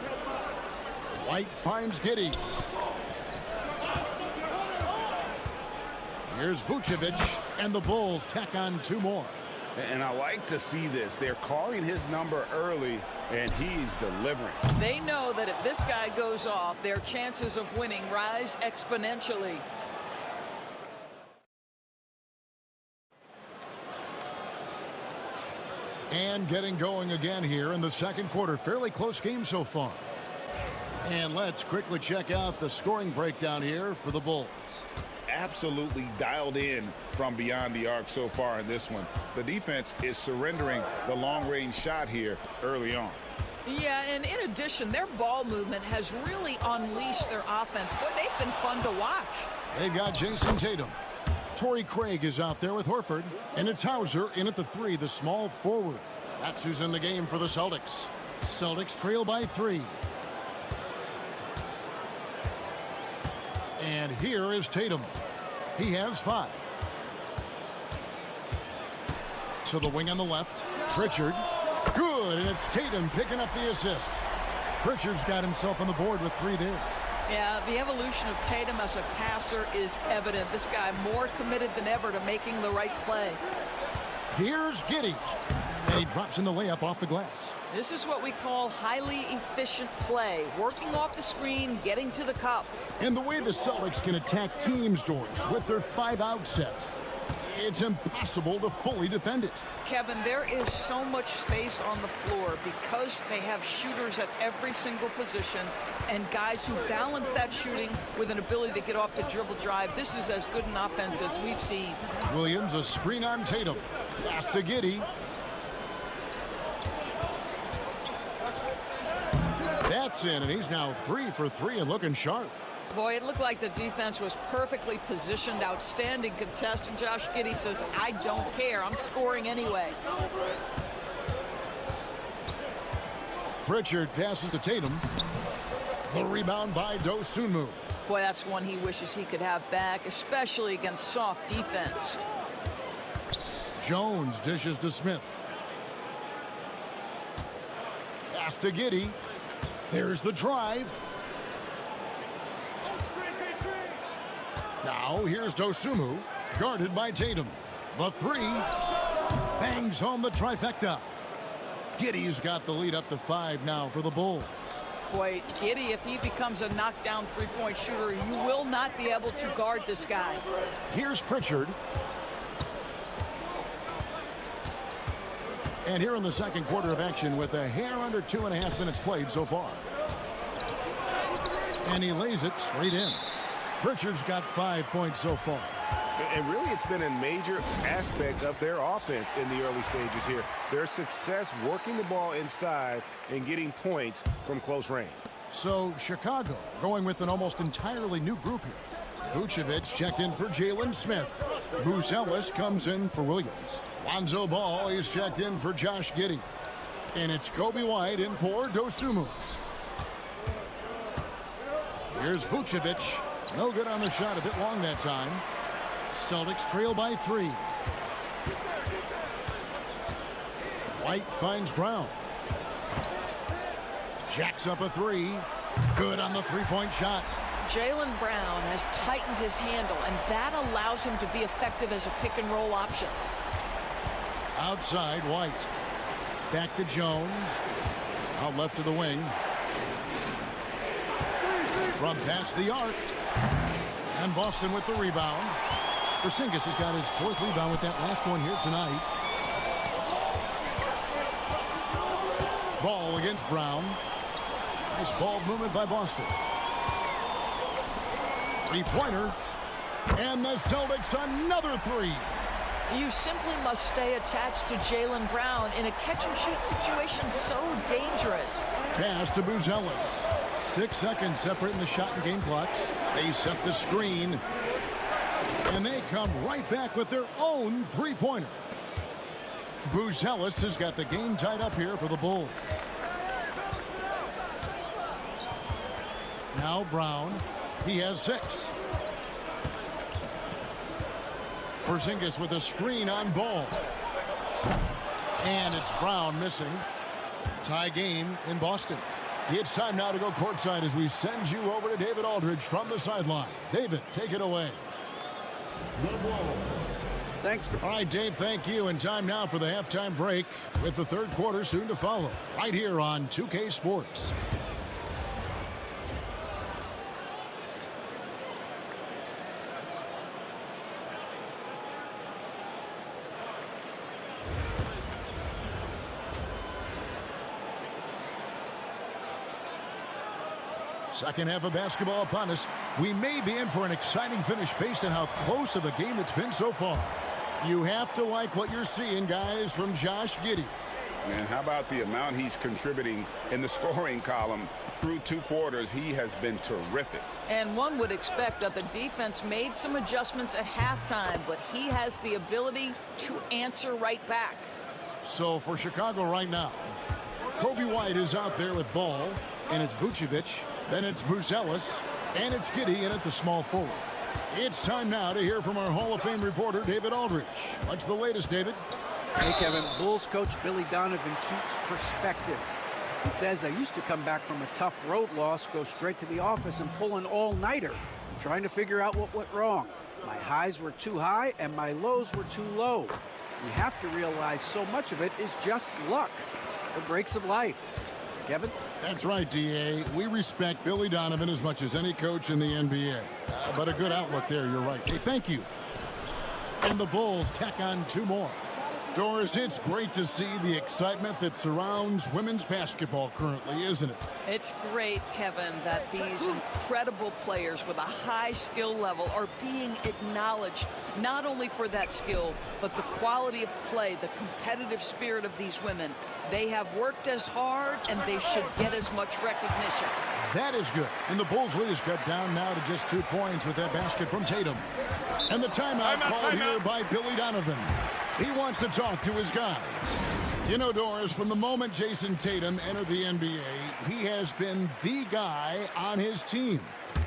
White finds Giddey. Here's Vucevic, and the Bulls tack on 2 more. And I like to see this. They're calling his number early, and he's delivering. They know that if this guy goes off, their chances of winning rise exponentially. And getting going again here in the second quarter. Fairly close game so far. And let's quickly check out the scoring breakdown here for the Bulls. Absolutely dialed in from beyond the arc so far in this one. The defense is surrendering the long-range shot here early on. Yeah, and in addition, their ball movement has really unleashed their offense. Boy, they've been fun to watch. They've got Jason Tatum. Torrey Craig is out there with Horford. And it's Hauser in at the 3, the small forward. That's who's in the game for the Celtics. Celtics trail by 3. And here is Tatum. He has 5. To the wing on the left. Pritchard. Good, and it's Tatum picking up the assist. Pritchard's got himself on the board with 3 there. Yeah, the evolution of Tatum as a passer is evident. This guy more committed than ever to making the right play. Here's Giddey. And he drops in the layup off the glass. This is what we call highly efficient play. Working off the screen, getting to the cup. And the way the Celtics can attack teams, Doris, with their 5-out set, it's impossible to fully defend it. Kevin, there is so much space on the floor because they have shooters at every single position and guys who balance that shooting with an ability to get off the dribble drive. This is as good an offense as we've seen. Williams, a screen on Tatum. Pass to Giddey. That's in, and he's now 3 for 3 and looking sharp. Boy, it looked like the defense was perfectly positioned. Outstanding contest, and Josh Giddey says, I don't care. I'm scoring anyway. Pritchard passes to Tatum. The rebound by Dosunmu. Boy, that's one he wishes he could have back, especially against soft defense. Jones dishes to Smith. Pass to Giddey. There's the drive. Now here's Dosunmu, guarded by Tatum. The 3 bangs home the trifecta. Giddey's got the lead up to 5 now for the Bulls. Boy, Giddey, if he becomes a knockdown three-point shooter, you will not be able to guard this guy. Here's Pritchard. And here in the second quarter of action with a hair under 2.5 minutes played so far. And he lays it straight in. Pritchard's got 5 points so far. And really, it's been a major aspect of their offense in the early stages here. Their success working the ball inside and getting points from close range. So Chicago going with an almost entirely new group here. Vucevic checked in for Jalen Smith. Bruce Ellis comes in for Williams. Lonzo Ball is checked in for Josh Giddey. And it's Kobe White in for Dosunmu. Here's Vucevic. No good on the shot, a bit long that time. Celtics trail by 3. White finds Brown. Jacks up a 3. Good on the three-point shot. Jaylen Brown has tightened his handle, and that allows him to be effective as a pick-and-roll option. Outside, White. Back to Jones. Out left to the wing. From past the arc. And Boston with the rebound. Porzingis has got his 4th rebound with that last one here tonight. Ball against Brown. Nice ball movement by Boston. 3-pointer. And the Celtics another 3. You simply must stay attached to Jaylen Brown in a catch-and-shoot situation so dangerous. Pass to Bruce Ellis. 6 seconds separating the shot and game clocks. They set the screen. And they come right back with their own 3-pointer. Bruce Ellis has got the game tied up here for the Bulls. Now Brown. He has 6. Porzingis with a screen on Ball. And it's Brown missing. Tie game in Boston. It's time now to go courtside as we send you over to David Aldridge from the sideline. David, take it away. Thanks. All right, Dave, thank you. And time now for the halftime break with the third quarter soon to follow right here on 2K Sports. Second half of basketball upon us. We may be in for an exciting finish based on how close of a game it's been so far. You have to like what you're seeing, guys, from Josh Giddey. And how about the amount he's contributing in the scoring column through 2 quarters? He has been terrific. And one would expect that the defense made some adjustments at halftime, but he has the ability to answer right back. So for Chicago right now, Kobe White is out there with ball, and it's Vucevic, then it's Buzelis, and it's Giddey in at the small forward. It's time now to hear from our Hall of Fame reporter, David Aldridge. What's the latest, David? Hey, Kevin. Bulls coach Billy Donovan keeps perspective. He says, I used to come back from a tough road loss, go straight to the office and pull an all-nighter, trying to figure out what went wrong. My highs were too high and my lows were too low. You have to realize so much of it is just luck, the breaks of life. Kevin? That's right, D.A. We respect Billy Donovan as much as any coach in the NBA. But a good outlook there, you're right. Hey, thank you. And the Bulls tack on 2 more. Doris, it's great to see the excitement that surrounds women's basketball currently, isn't it? It's great, Kevin, that these incredible players with a high skill level are being acknowledged, not only for that skill, but the quality of play, the competitive spirit of these women. They have worked as hard, and they should get as much recognition. That is good. And the Bulls' lead is cut down now to just 2 points with that basket from Tatum. And the timeout called here by Billy Donovan. He wants to talk to his guys. You know, Doris, from the moment Jason Tatum entered the NBA, he has been the guy on his team.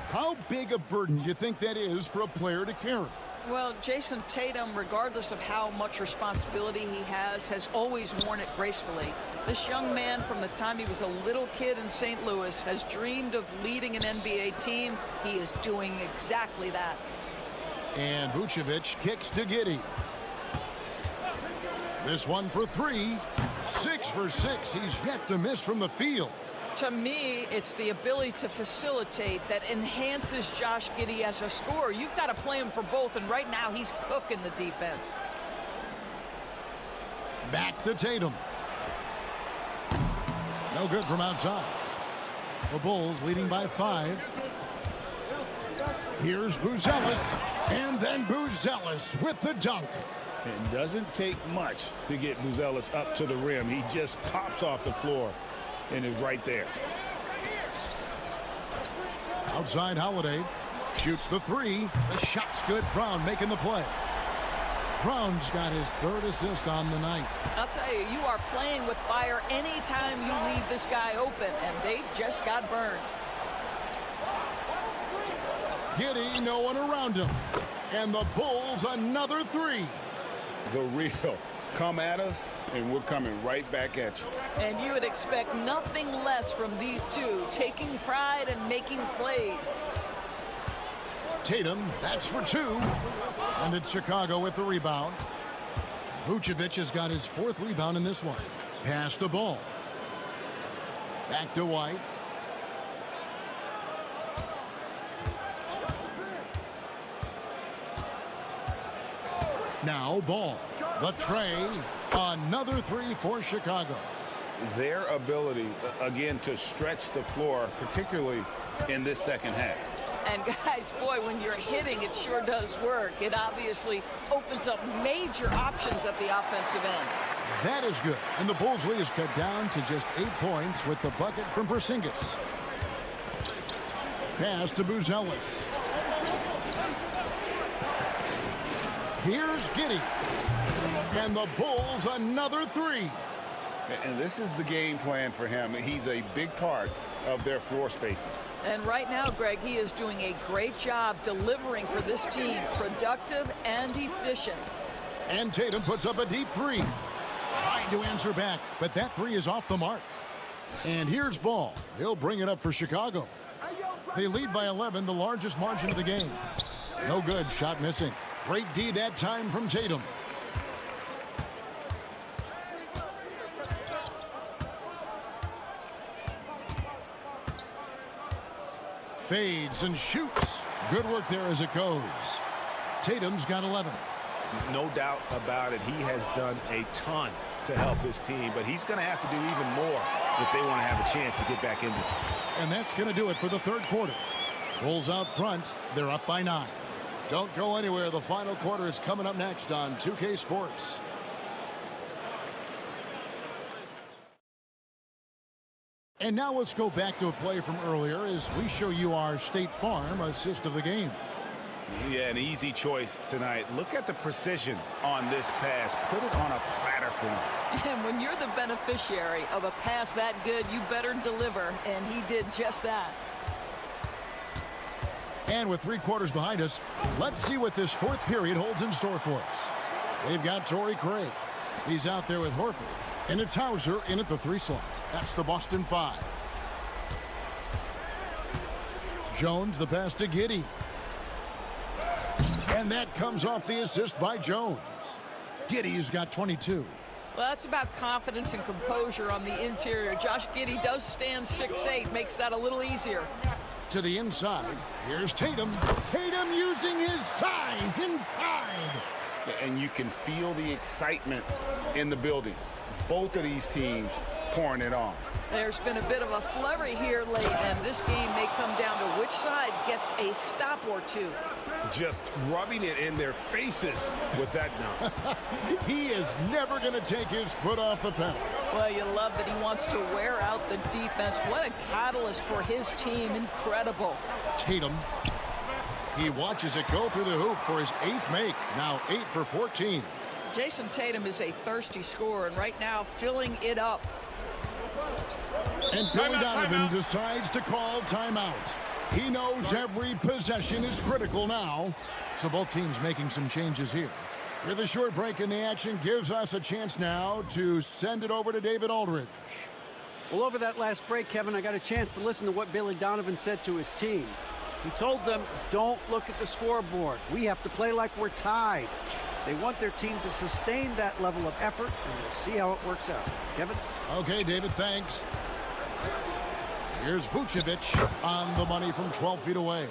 How big a burden do you think that is for a player to carry? Well, Jason Tatum, regardless of how much responsibility he has always worn it gracefully. This young man, from the time he was a little kid in St. Louis, has dreamed of leading an NBA team. He is doing exactly that. And Vucevic kicks to Giddey. This one for 3. 6 for 6. He's yet to miss from the field. To me, it's the ability to facilitate that enhances Josh Giddey as a scorer. You've got to play him for both, and right now he's cooking the defense. Back to Tatum. No good from outside. The Bulls leading by 5. Here's Buzelis, and then Buzelis with the dunk. It doesn't take much to get Buzelis up to the rim. He just pops off the floor and is right there. Outside Holiday shoots the 3. The shot's good. Brown making the play. Brown's got his 3rd assist on the night. I'll tell you, you are playing with fire anytime you leave this guy open, and they just got burned. Giddey, no one around him. And the Bulls another 3. The real come at us, and we're coming right back at you. And you would expect nothing less from these two, taking pride and making plays. Tatum, that's for 2. And it's Chicago with the rebound. Vucevic has got his 4th rebound in this one. Pass the ball. Back to White. Now Ball. The tray. Another 3 for Chicago. Their ability, again, to stretch the floor, particularly in this second half. And guys, boy, when you're hitting, it sure does work. It obviously opens up major options at the offensive end. That is good. And the Bulls' lead is cut down to just 8 points with the bucket from Porzingis. Pass to Buzelis. Here's Giddey. And the Bulls another 3. And this is the game plan for him. He's a big part of their floor spacing. And right now, Greg, he is doing a great job delivering for this team, productive and efficient. And Tatum puts up a deep 3. Trying to answer back, but that 3 is off the mark. And here's Ball. He'll bring it up for Chicago. They lead by 11, the largest margin of the game. No good, shot missing. Great D that time from Tatum. Fades and shoots. Good work there as it goes. Tatum's got 11. No doubt about it. He has done a ton to help his team, but he's going to have to do even more if they want to have a chance to get back in this. And that's going to do it for the third quarter. Bulls out front. They're up by 9. Don't go anywhere. The final quarter is coming up next on 2K Sports. And now let's go back to a play from earlier as we show you our State Farm assist of the game. Yeah, an easy choice tonight. Look at the precision on this pass. Put it on a platter for him. And when you're the beneficiary of a pass that good, you better deliver, and he did just that. And with 3 quarters behind us, let's see what this fourth period holds in store for us. They've got Torrey Craig. He's out there with Horford. And it's Hauser in at the 3 slot. That's the Boston 5. Jones, the pass to Giddey. And that comes off the assist by Jones. Giddey's got 22. Well, that's about confidence and composure on the interior. Josh Giddey does stand 6'8", makes that a little easier. To the inside, here's Tatum. Tatum using his size inside. And you can feel the excitement in the building. Both of these teams pouring it on. There's been a bit of a flurry here late, and this game may come down to which side gets a stop or two. Just rubbing it in their faces with that now. He is never going to take his foot off the pedal. Well, you love that he wants to wear out the defense. What a catalyst for his team. Incredible. Tatum. He watches it go through the hoop for his 8th make. Now 8 for 14. Jason Tatum is a thirsty scorer, and right now filling it up. And Billy Donovan decides to call timeout. He knows every possession is critical now. So both teams making some changes here. With a short break in the action gives us a chance now to send it over to David Aldridge. Well, over that last break, Kevin, I got a chance to listen to what Billy Donovan said to his team. He told them, don't look at the scoreboard. We have to play like we're tied. They want their team to sustain that level of effort, and we'll see how it works out. Kevin? Okay, David, thanks. Here's Vucevic on the money from 12 feet away.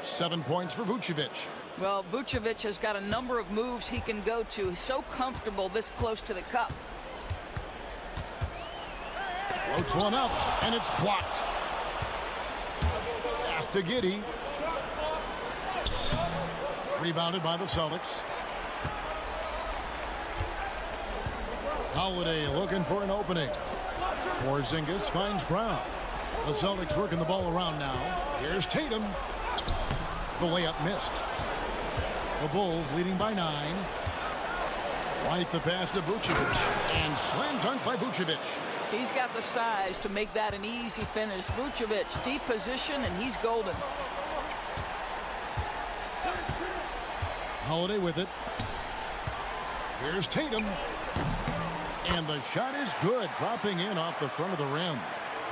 7 points for Vucevic. Well, Vucevic has got a number of moves he can go to. He's so comfortable this close to the cup. Floats one up, and it's blocked. Pass to Giddey. Rebounded by the Celtics. Holiday looking for an opening. Porzingis finds Brown. The Celtics working the ball around now. Here's Tatum. The layup missed. The Bulls leading by 9. Right the pass to Vucevic. And slam dunk by Vucevic. He's got the size to make that an easy finish. Vucevic, deep position, and he's golden. Holiday with it. Here's Tatum. And the shot is good, dropping in off the front of the rim.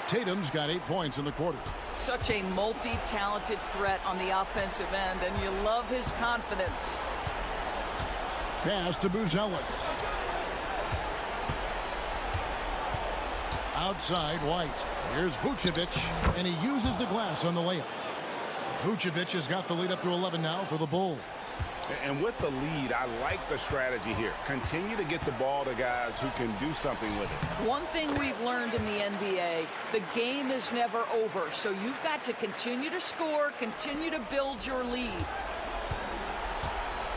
Tatum's got 8 points in the quarter. Such a multi-talented threat on the offensive end, and you love his confidence. Pass to Buzelis. Outside, White. Here's Vucevic, and he uses the glass on the layup. Vucevic has got the lead up to 11 now for the Bulls. And with the lead, I like the strategy here. Continue to get the ball to guys who can do something with it. One thing we've learned in the NBA, the game is never over. So you've got to continue to score, continue to build your lead.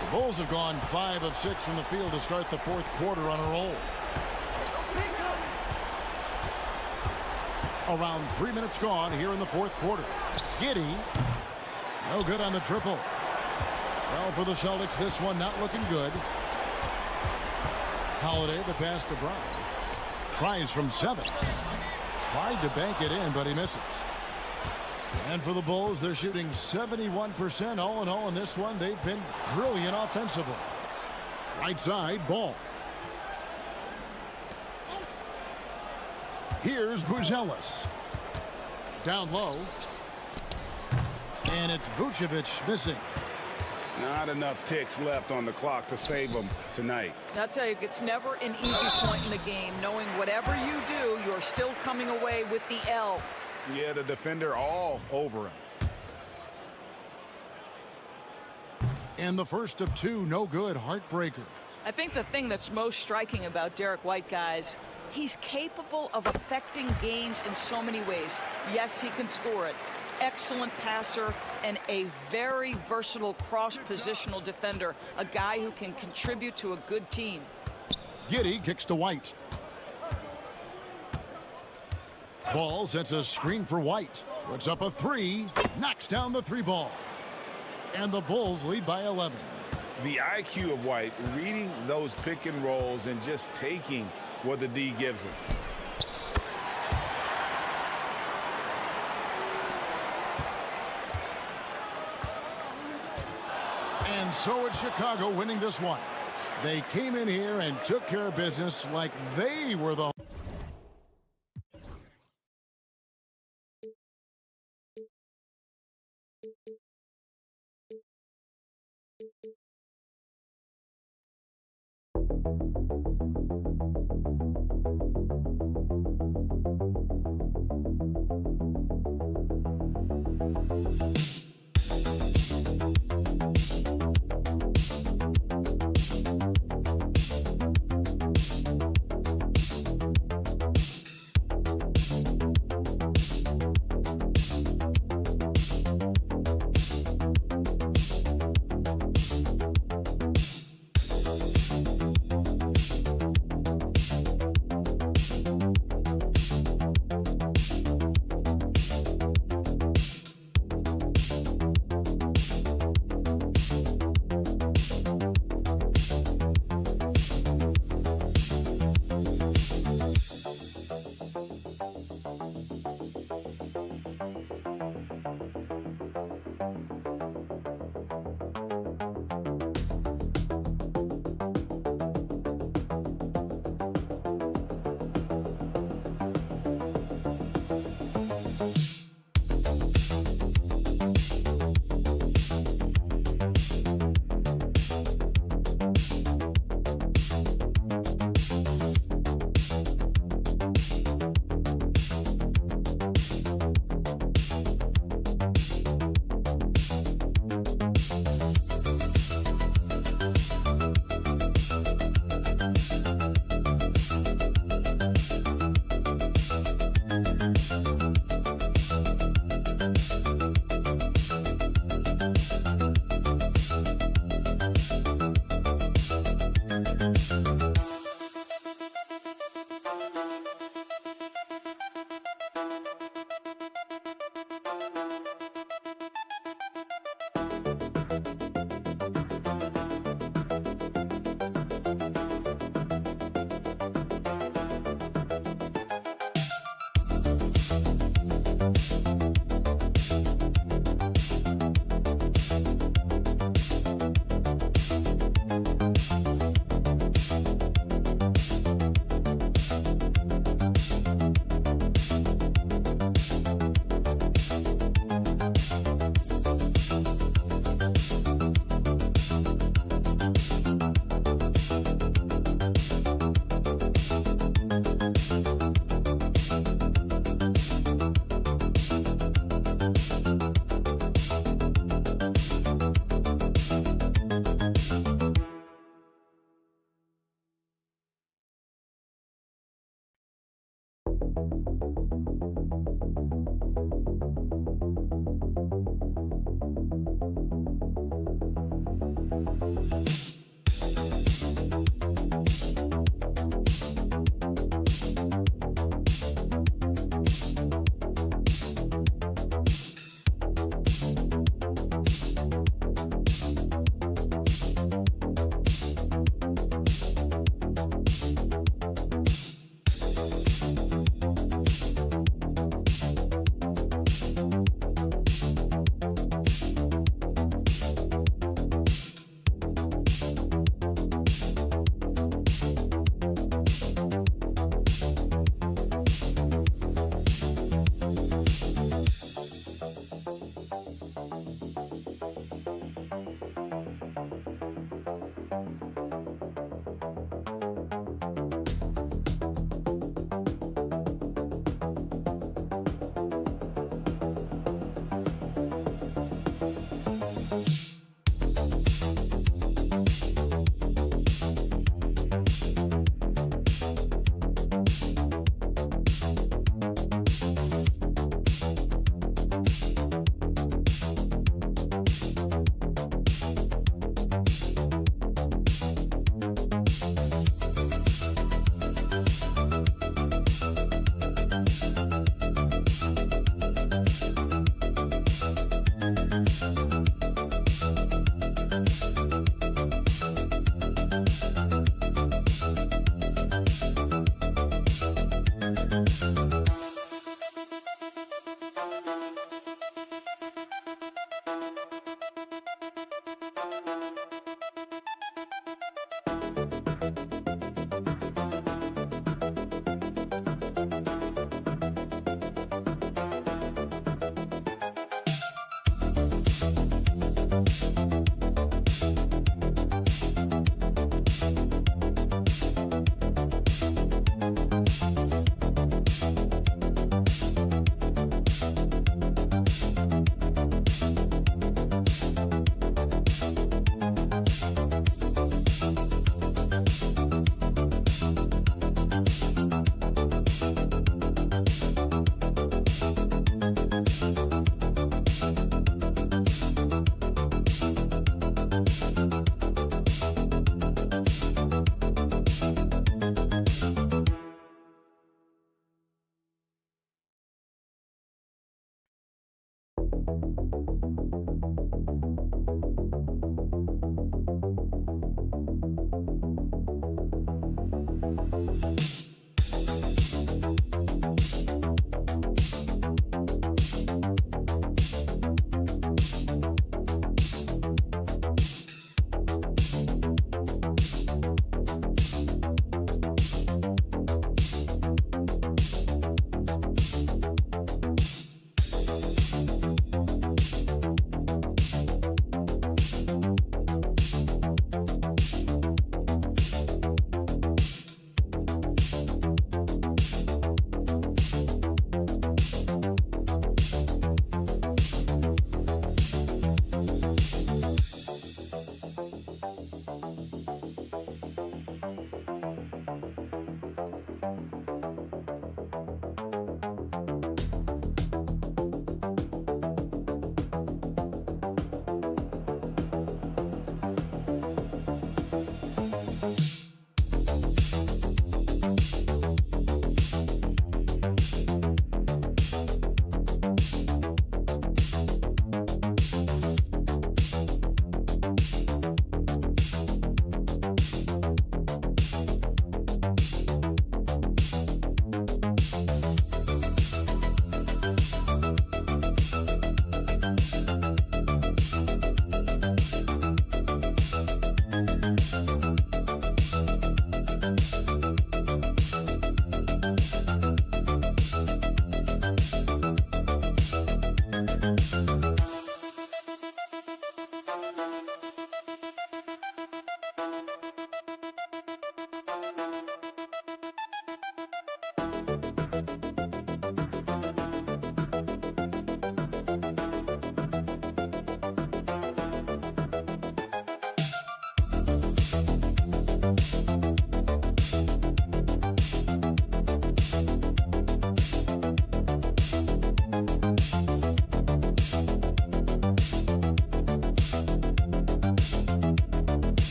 The Bulls have gone 5 of 6 from the field to start the fourth quarter on a roll. Around 3 minutes gone here in the fourth quarter. Giddey, no good on the triple. Well, for the Celtics, this one not looking good. Holiday, the pass to Brown. Tries from 7. Tried to bank it in, but he misses. And for the Bulls, they're shooting 71% all in all in this one. They've been brilliant offensively. Right side, Ball. Here's Buzelis. Down low. And it's Vucevic missing. Not enough ticks left on the clock to save them tonight. I'll tell you, it's never an easy point in the game, knowing whatever you do, you're still coming away with the L. Yeah, the defender all over him. And the first of two, no good, heartbreaker. I think the thing that's most striking about Derek White, guys, he's capable of affecting games in so many ways. Yes, he can score it. Excellent passer and a very versatile cross-positional defender, a guy who can contribute to a good team. Giddey kicks to White. Ball sets a screen for White. Puts up a three, knocks down the three ball. And the Bulls lead by 11. The IQ of White, reading those pick and rolls and just taking what the D gives him. And so it's Chicago winning this one. They came in here and took care of business like they were the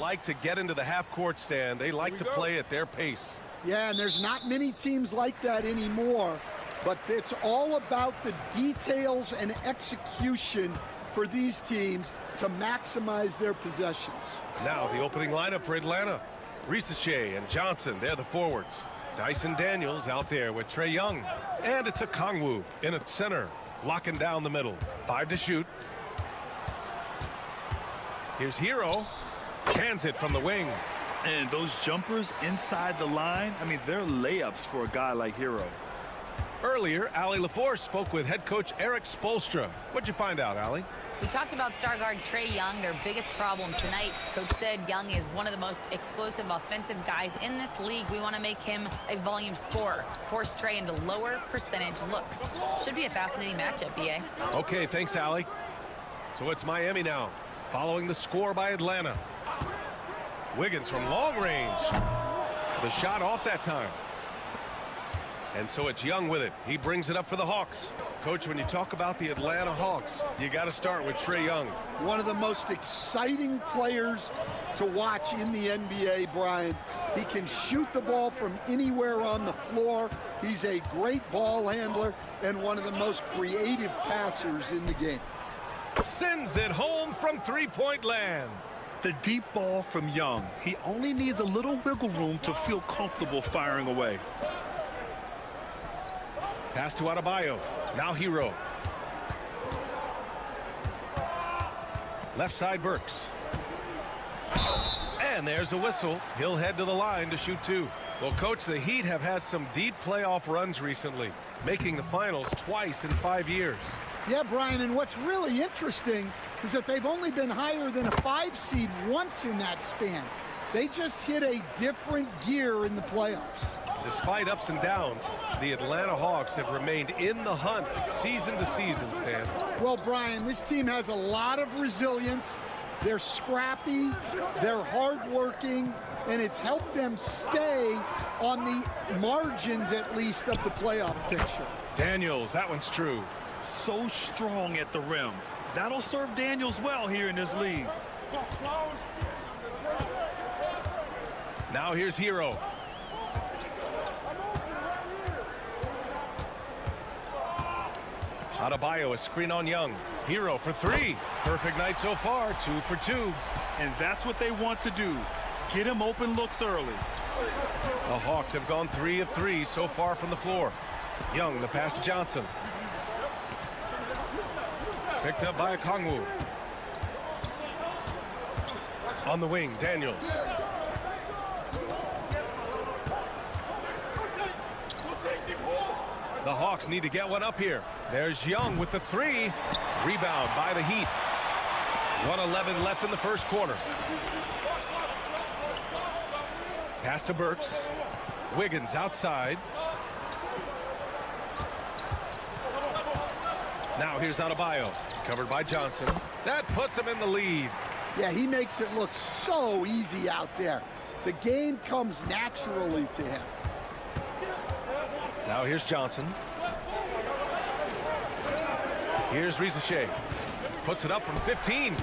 like to get into the half-court stand. They like to play at their pace. Yeah, and there's not many teams like that anymore, but it's all about the details and execution for these teams to maximize their possessions. Now the opening lineup for Atlanta. Risache and Johnson, they're the forwards. Dyson Daniels out there with Trae Young. And it's a Kongwu in at center, locking down the middle. 5 to shoot. Here's Hero. Cans it from the wing. And those jumpers inside the line, I mean, they're layups for a guy like Hero. Earlier, Allie LaForce spoke with head coach Eric Spoelstra. What'd you find out, Allie? We talked about star guard Trae Young, their biggest problem tonight. Coach said Young is one of the most explosive offensive guys in this league. We want to make him a volume scorer, force Trae into lower percentage looks. Should be a fascinating matchup, BA. Okay, thanks, Allie. So it's Miami now, following the score by Atlanta. Wiggins from long range. The shot off that time. And so it's Young with it. He brings it up for the Hawks. Coach, when you talk about the Atlanta Hawks, you got to start with Trae Young. One of the most exciting players to watch in the NBA, Brian. He can shoot the ball from anywhere on the floor. He's a great ball handler and one of the most creative passers in the game. Sends it home from three-point land. The deep ball from Young. He only needs a little wiggle room to feel comfortable firing away. Pass to Adebayo. Now Hero. Left side Burks. And there's a whistle. He'll head to the line to shoot two. Well, Coach, the Heat have had some deep playoff runs recently, making the finals twice in 5 years. Yeah, Brian, and what's really interesting is that they've only been higher than a 5 seed once in that span. They just hit a different gear in the playoffs. Despite ups and downs, the Atlanta Hawks have remained in the hunt season to season, Stan. Well, Brian, this team has a lot of resilience. They're scrappy, they're hardworking, and it's helped them stay on the margins, at least, of the playoff picture. Daniels, that one's true. So strong at the rim. That'll serve Daniels well here in this league. Now here's Hero. Adebayo, a screen on Young. Hero for three. Perfect night so far, 2 for 2. And that's what they want to do. Get him open looks early. The Hawks have gone 3 of 3 so far from the floor. Young, the pass to Johnson. Picked up by Okongwu. On the wing, Daniels. The Hawks need to get one up here. There's Young with the three. Rebound by the Heat. 1:11 left in the first quarter. Pass to Burks. Wiggins outside. Now here's Adebayo. Covered by Johnson. That puts him in the lead. Yeah, he makes it look so easy out there. The game comes naturally to him. Now here's Johnson. Here's Risache. Puts it up from 15.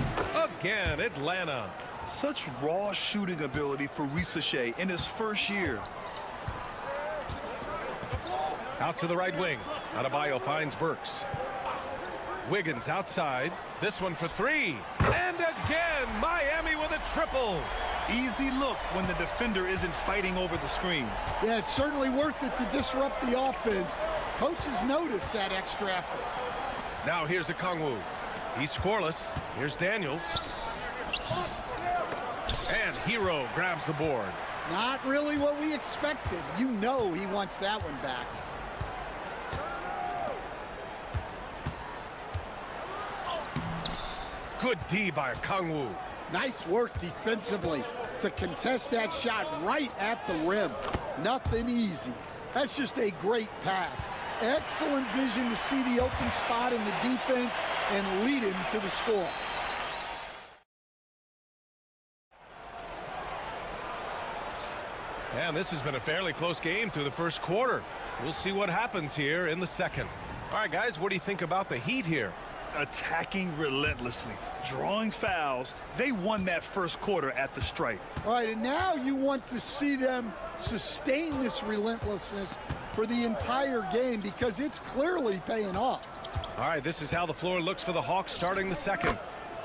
Again, Atlanta. Such raw shooting ability for Risache in his first year. Out to the right wing. Adebayo finds Burks. Wiggins outside. This one for three. And again, Miami with a triple. Easy look when the defender isn't fighting over the screen. Yeah, it's certainly worth it to disrupt the offense. Coaches notice that extra effort. Now here's Okongwu. He's scoreless. Here's Daniels. And Hero grabs the board. Not really what we expected. You know he wants that one back. Good D by Okongwu. Nice work defensively to contest that shot right at the rim. Nothing easy. That's just a great pass. Excellent vision to see the open spot in the defense and lead him to the score. And this has been a fairly close game through the first quarter. We'll see what happens here in the second. All right, guys, what do you think about the Heat here? Attacking relentlessly, drawing fouls. They won that first quarter at the stripe. All right, and now you want to see them sustain this relentlessness for the entire game because it's clearly paying off. All right, this is how the floor looks for the Hawks starting the second.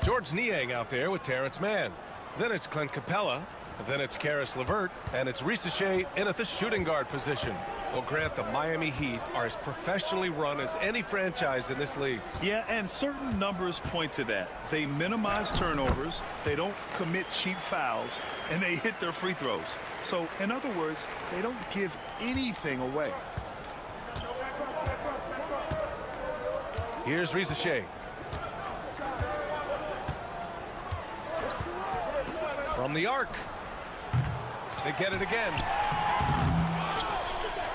George Niang out there with Terrence Mann. Then it's Clint Capella. Then it's Karis LeVert. And it's Risache in at the shooting guard position. Well, Grant, the Miami Heat are as professionally run as any franchise in this league. Yeah, and certain numbers point to that. They minimize turnovers, they don't commit cheap fouls, and they hit their free throws. So, in other words, they don't give anything away. Here's Risache. From the arc. They get it again.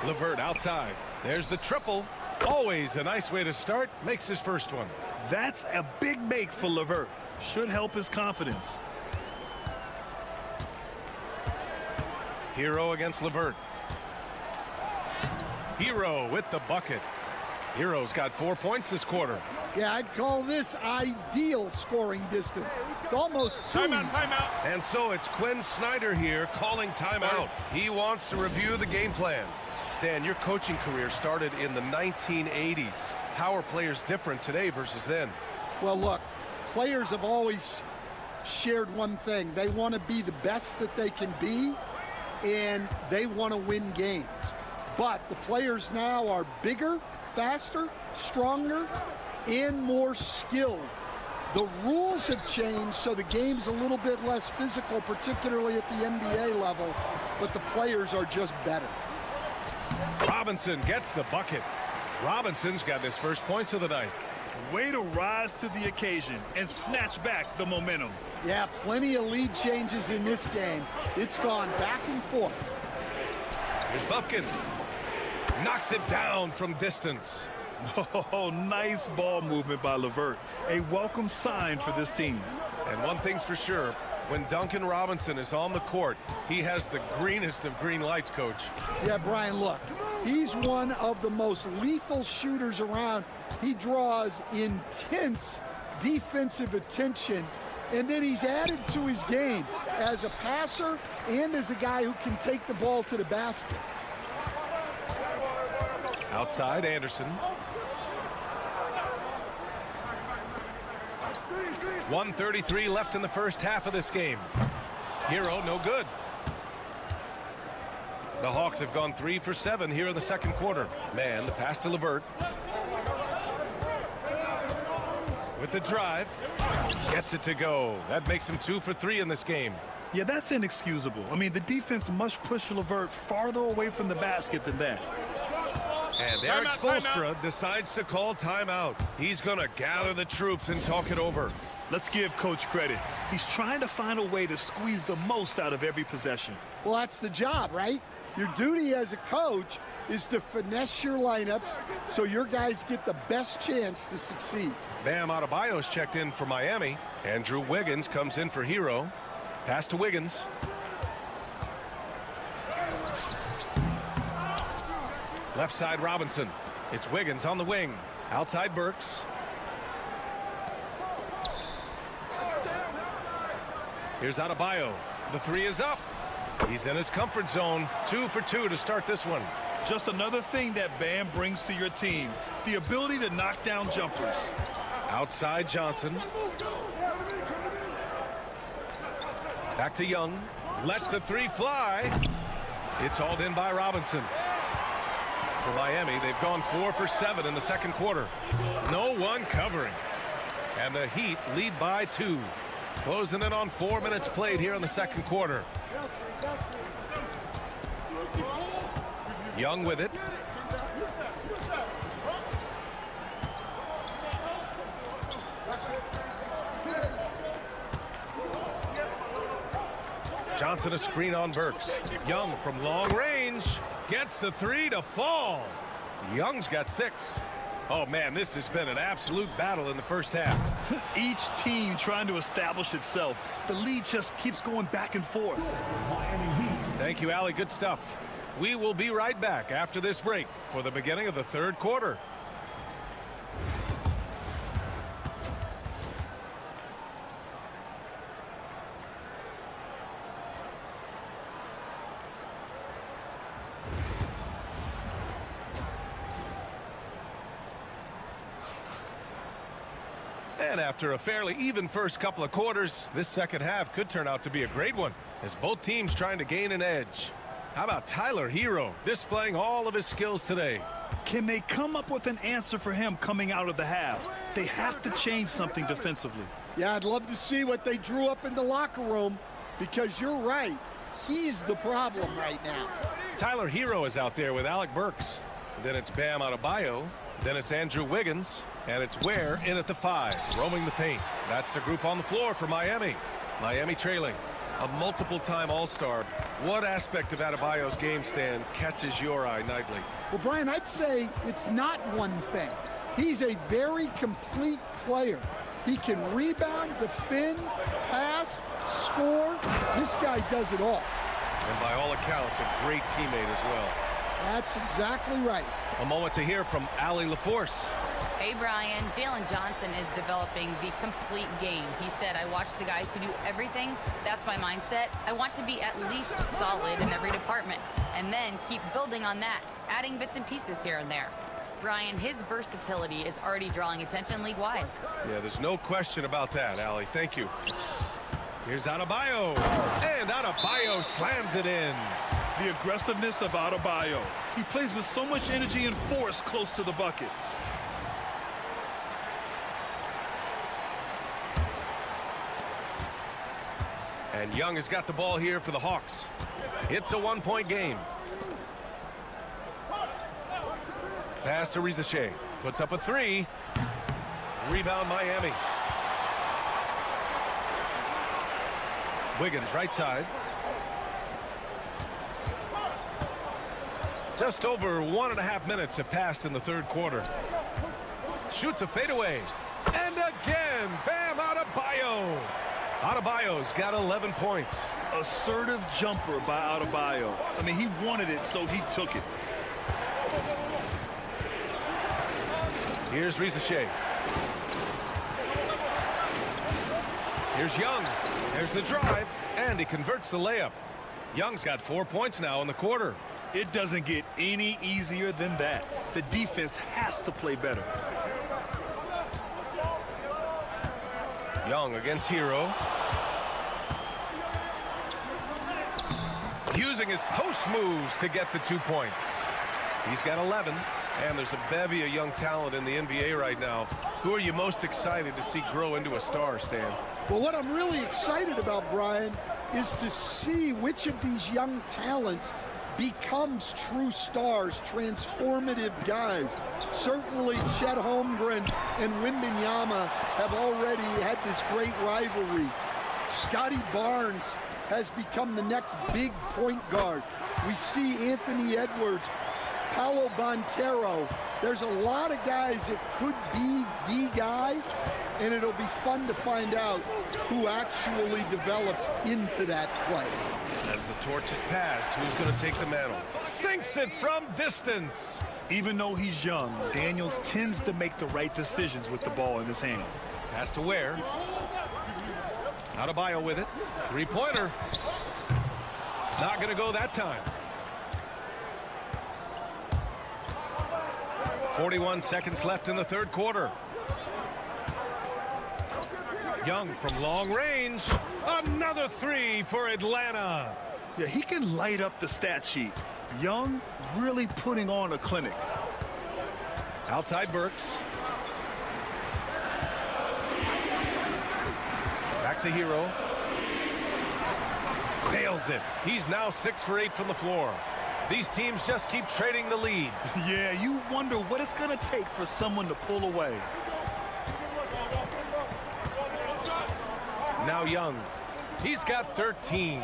LeVert outside. There's the triple. Always a nice way to start. Makes his first one. That's a big make for LeVert. Should help his confidence. Hero against LeVert. Hero with the bucket. Hero's got 4 points this quarter. Yeah, I'd call this ideal scoring distance. It's almost two. Timeout. And so it's Quinn Snyder here calling timeout. He wants to review the game plan. Stan, your coaching career started in the 1980s. How are players different today versus then? Well, look, players have always shared one thing. They want to be the best that they can be, and they want to win games. But the players now are bigger, faster, stronger, and more skilled. The rules have changed, so the game's a little bit less physical, particularly at the NBA level, but the players are just better. Robinson gets the bucket. Robinson's got his first points of the night. Way to rise to the occasion and snatch back the momentum. Yeah, plenty of lead changes in this game. It's gone back and forth. Here's Buffkin. Knocks it down from distance. Oh, nice ball movement by LeVert. A welcome sign for this team. And one thing's for sure, when Duncan Robinson is on the court, he has the greenest of green lights, Coach. Yeah, Brian, look, he's one of the most lethal shooters around. He draws intense defensive attention, and then he's added to his game as a passer and as a guy who can take the ball to the basket. Outside, Anderson. 1:33 left in the first half of this game. Hero, no good. The Hawks have gone 3 for 7 here in the second quarter. Man, the pass to LeVert. With the drive. Gets it to go. That makes him 2 for 3 in this game. Yeah, that's inexcusable. I mean, the defense must push LeVert farther away from the basket than that. And Eric Spoelstra decides to call timeout. He's going to gather the troops and talk it over. Let's give Coach credit. He's trying to find a way to squeeze the most out of every possession. Well, that's the job, right? Your duty as a coach is to finesse your lineups so your guys get the best chance to succeed. Bam Adebayo's checked in for Miami. Andrew Wiggins comes in for Hero. Pass to Wiggins. Left side Robinson. It's Wiggins on the wing. Outside Burks. Here's Adebayo. The three is up. He's in his comfort zone. 2 for 2 to start this one. Just another thing that Bam brings to your team. The ability to knock down jumpers. Outside Johnson. Back to Young. Lets the three fly. It's hauled in by Robinson. For Miami, they've gone 4 for 7 in the second quarter. No one covering. And the Heat lead by 2. Closing in on 4 minutes played here in the second quarter. Young with it. Johnson a screen on Burks. Young from long range. Gets the three to fall. Young's got 6. Oh, man, this has been an absolute battle in the first half. Each team trying to establish itself. The lead just keeps going back and forth. Thank you, Allie. Good stuff. We will be right back after this break for the beginning of the third quarter. And after a fairly even first couple of quarters, this second half could turn out to be a great one as both teams trying to gain an edge. How about Tyler Hero displaying all of his skills today? Can they come up with an answer for him coming out of the half? They have to change something defensively. Yeah, I'd love to see what they drew up in the locker room because you're right. He's the problem right now. Tyler Hero is out there with Alec Burks. Then it's Bam Adebayo. Then it's Andrew Wiggins. And it's Ware in at the 5, roaming the paint. That's the group on the floor for Miami. Miami trailing. A multiple-time All-Star. What aspect of Adebayo's game, Stan, catches your eye nightly? Well, Brian, I'd say it's not one thing. He's a very complete player. He can rebound, defend, pass, score. This guy does it all. And by all accounts, a great teammate as well. That's exactly right. A moment to hear from Allie LaForce. Hey, Brian. Jalen Johnson is developing the complete game. He said, I watch the guys who do everything. That's my mindset. I want to be at least solid in every department and then keep building on that, adding bits and pieces here and there. Brian, his versatility is already drawing attention league-wide. Yeah, there's no question about that, Allie. Thank you. Here's Adebayo. And Adebayo slams it in. The aggressiveness of Adebayo. He plays with so much energy and force close to the bucket. And Young has got the ball here for the Hawks. It's a one-point game. Pass to Rizachet. Puts up a three. Rebound Miami. Wiggins right side. Just over 1.5 minutes have passed in the third quarter. Shoots a fadeaway. And again, Bam Adebayo. Adebayo's got 11 points. Assertive jumper by Adebayo. I mean, he wanted it, so he took it. Here's Rizachet. Here's Young. There's the drive, and he converts the layup. Young's got 4 points now in the quarter. It doesn't get any easier than that. The defense has to play better. Young against Hero. Using his post moves to get the 2 points. He's got 11, and there's a bevy of young talent in the NBA right now. Who are you most excited to see grow into a star, Stan? Well, what I'm really excited about, Brian, is to see which of these young talents becomes true stars, transformative guys. Certainly Chet Holmgren and Wembanyama have already had this great rivalry. Scotty Barnes has become the next big point guard. We see Anthony Edwards, Paolo Banchero. There's a lot of guys that could be the guy, and it'll be fun to find out who actually develops into that play. As the torch is passed, who's going to take the mantle? Sinks it from distance. Even though he's young, Daniels tends to make the right decisions with the ball in his hands. Pass to Ware. Adebayo with it. Three-pointer. Not going to go that time. 41 seconds left in the third quarter. Young from long range. Another three for Atlanta. Yeah, he can light up the stat sheet. Young really putting on a clinic. Outside Burks. Back to Hero. Nails it. He's now 6 for 8 from the floor. These teams just keep trading the lead. Yeah, you wonder what it's going to take for someone to pull away. Now Young. He's got 13.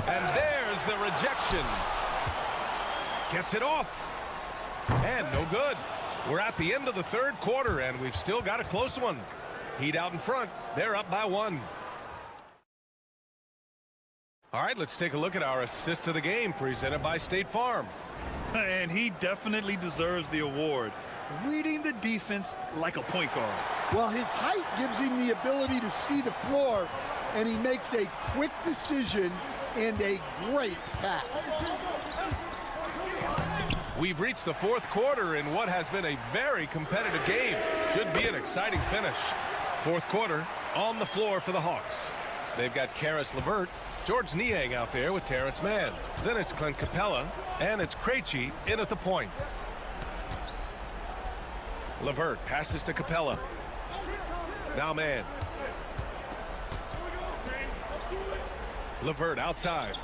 And there's the rejection. Gets it off. And no good. We're at the end of the third quarter, and we've still got a close one. Heat out in front. They're up by 1. All right, let's take a look at our assist of the game presented by State Farm. And he definitely deserves the award. Reading the defense like a point guard. Well, his height gives him the ability to see the floor, and he makes a quick decision and a great pass. We've reached the fourth quarter in what has been a very competitive game. Should be an exciting finish. Fourth quarter on the floor for the Hawks. They've got Karis LeVert, George Niang out there with Terrence Mann. Then it's Clint Capella, and it's Krejci in at the point. LeVert passes to Capella. Now Mann. LeVert outside.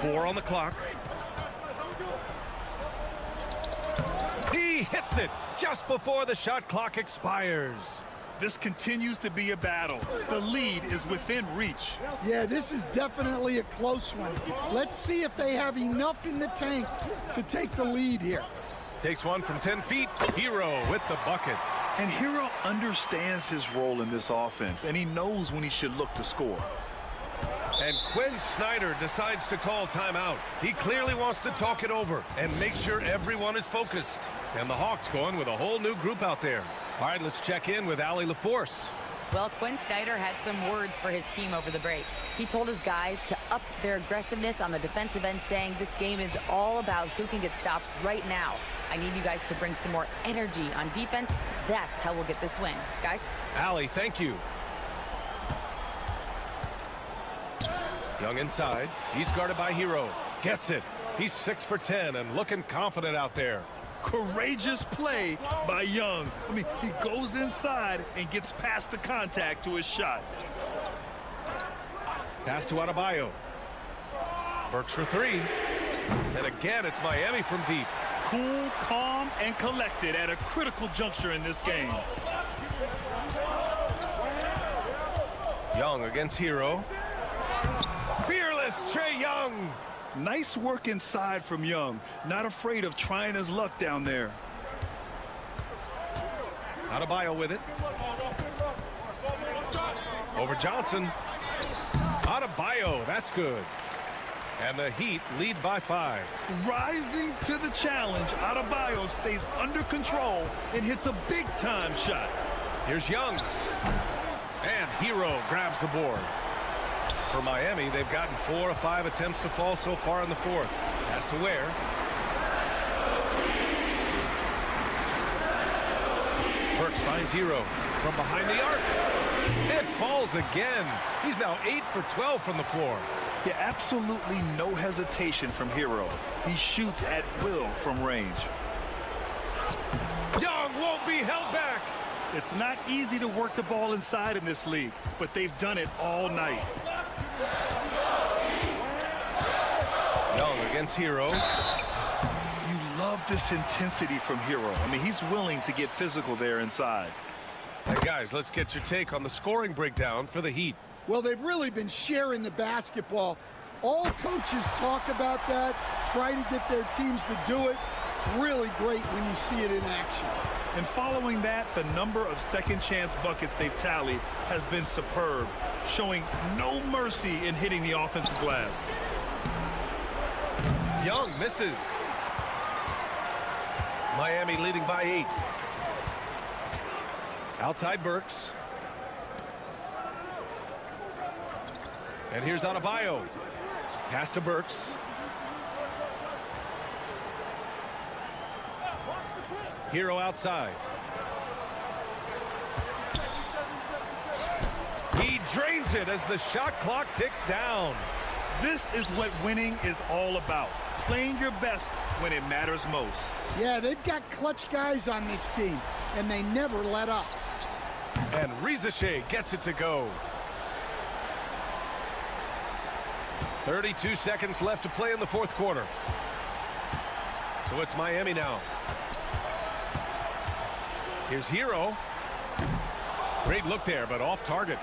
4 on the clock. He He hits it just before the shot clock expires. This continues to be a battle. The lead is within reach. Yeah, this is definitely a close one. Let's see if they have enough in the tank to take the lead here. Takes one from 10 feet. Hero with the bucket. And Hero understands his role in this offense, and he knows when he should look to score. And Quinn Snyder decides to call timeout. He clearly wants to talk it over and make sure everyone is focused. And the Hawks going with a whole new group out there. All right, let's check in with Allie LaForce. Well, Quinn Snyder had some words for his team over the break. He told his guys to up their aggressiveness on the defensive end, saying this game is all about who can get stops right now. I need you guys to bring some more energy on defense. That's how we'll get this win. Guys? Allie, thank you. Young inside. He's guarded by Hero. Gets it. He's 6 for 10 and looking confident out there. Courageous play by Young. I mean, he goes inside and gets past the contact to his shot. Pass to Adebayo. Burks for 3. And again, it's Miami from deep. Cool, calm, and collected at a critical juncture in this game. Young against Hero. Fearless Trae Young. Nice work inside from Young. Not afraid of trying his luck down there. Adebayo with it. Over Johnson. Adebayo, that's good. And the Heat lead by 5. Rising to the challenge, Adebayo stays under control and hits a big-time shot. Here's Young. And Hero grabs the board. For Miami, they've gotten 4 of 5 attempts to fall so far in the fourth. Has to Ware. Burks finds Hero from behind the arc. It falls again. He's now 8 for 12 from the floor. Yeah, absolutely no hesitation from Hero. He shoots at will from range. Young won't be held back. It's not easy to work the ball inside in this league, but they've done it all night. Young against Hero. You love this intensity from Hero. I mean, he's willing to get physical there inside. Hey, guys, let's get your take on the scoring breakdown for the Heat. Well, they've really been sharing the basketball. All coaches talk about that, try to get their teams to do it. It's really great when you see it in action. And following that, the number of second chance buckets they've tallied has been superb, showing no mercy in hitting the offensive glass. Young misses. Miami leading by 8. Outside Burks. And here's Adebayo. Pass to Burks. Hero outside. He drains it as the shot clock ticks down. This is what winning is all about. Playing your best when it matters most. Yeah, they've got clutch guys on this team, and they never let up. And Rizachet gets it to go. 32 seconds left to play in the fourth quarter. So it's Miami now. Here's Hero. Great look there, but off target.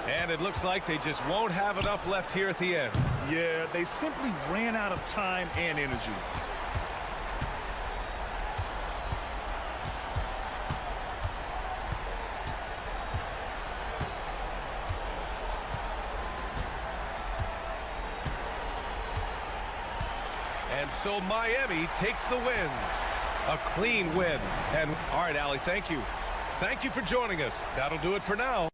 And it looks like they just won't have enough left here at the end. Yeah, they simply ran out of time and energy. And so Miami takes the win. A clean win. And all right, Allie, thank you. Thank you for joining us. That'll do it for now.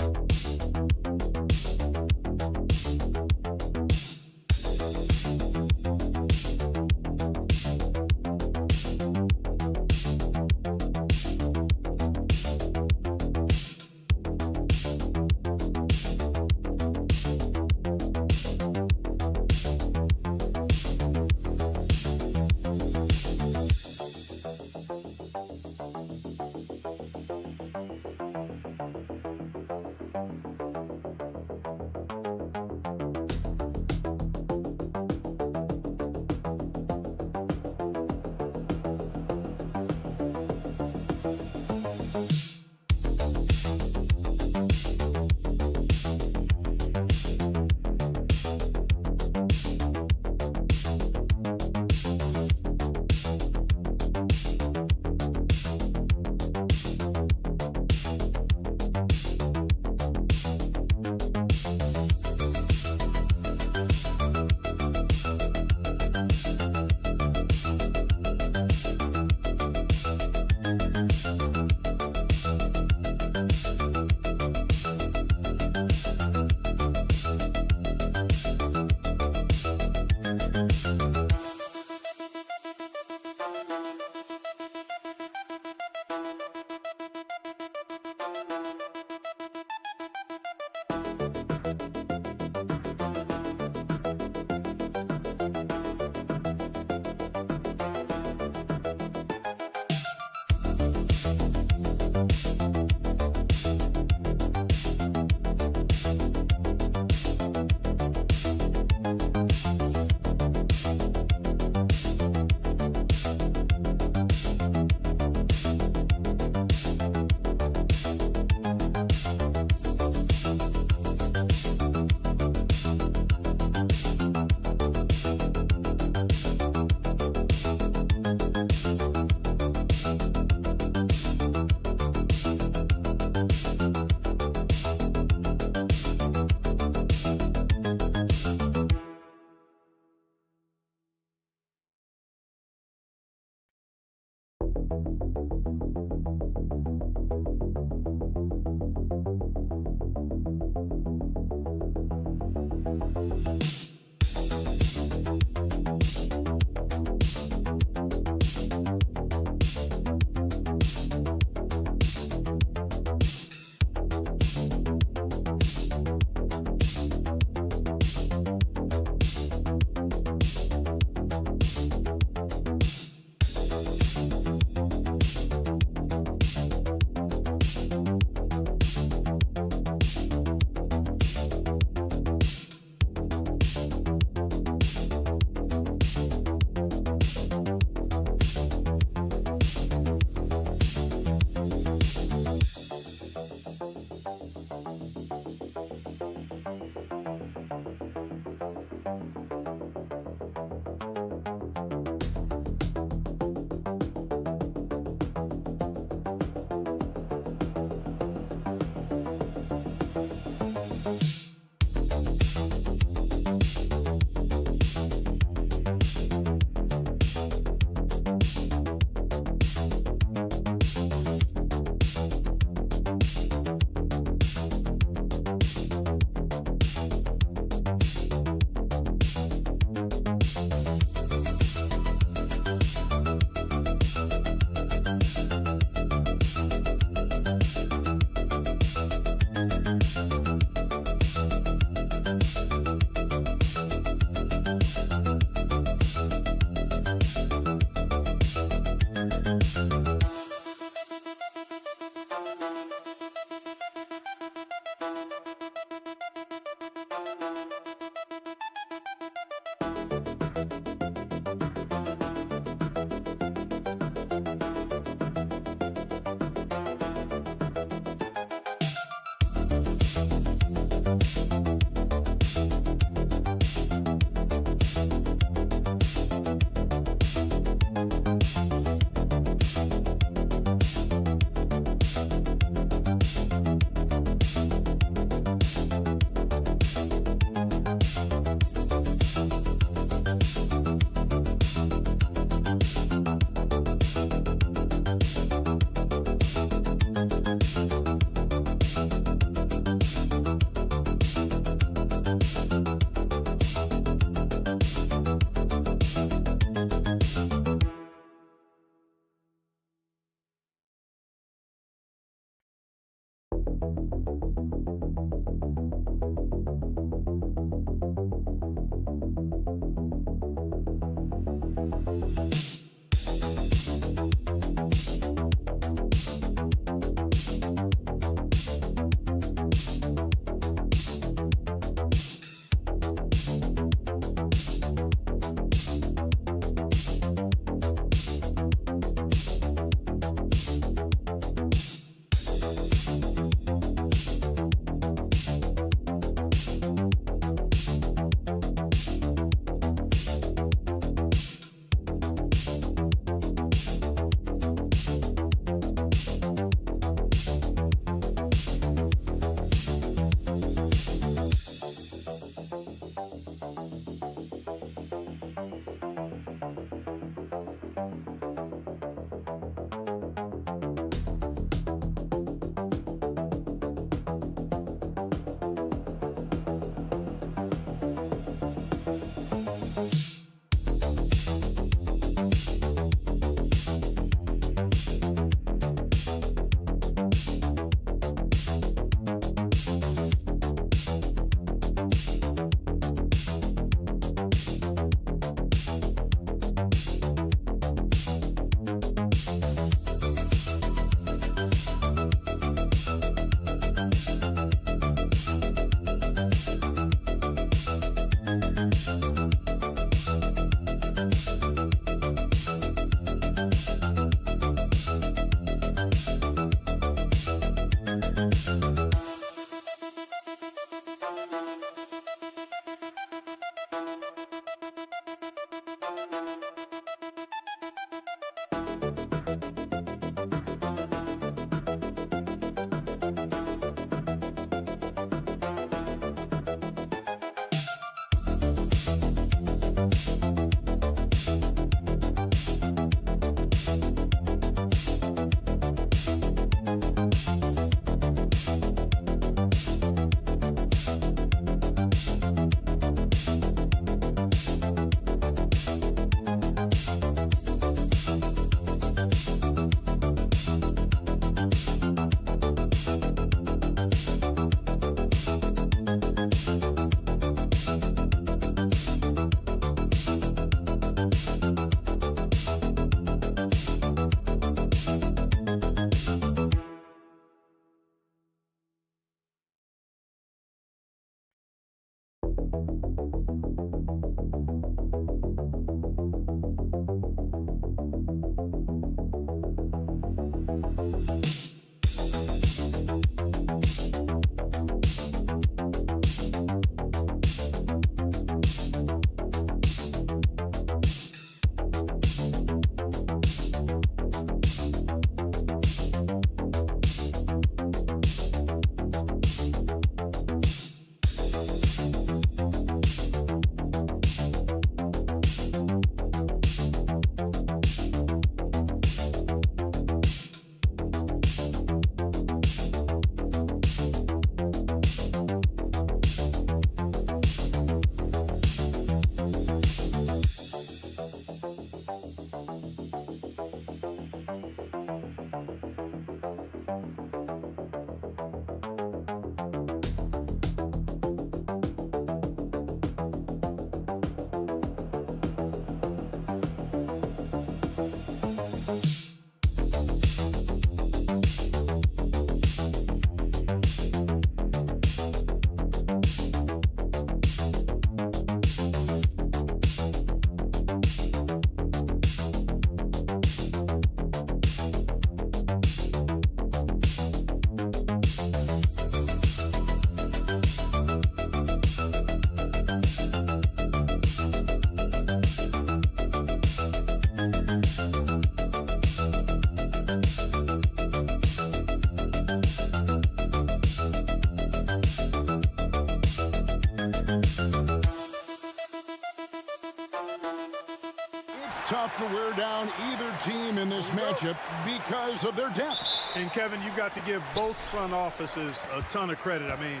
tough to wear down either team in this matchup because of their depth. And, Kevin, you've got to give both front offices a ton of credit. I mean,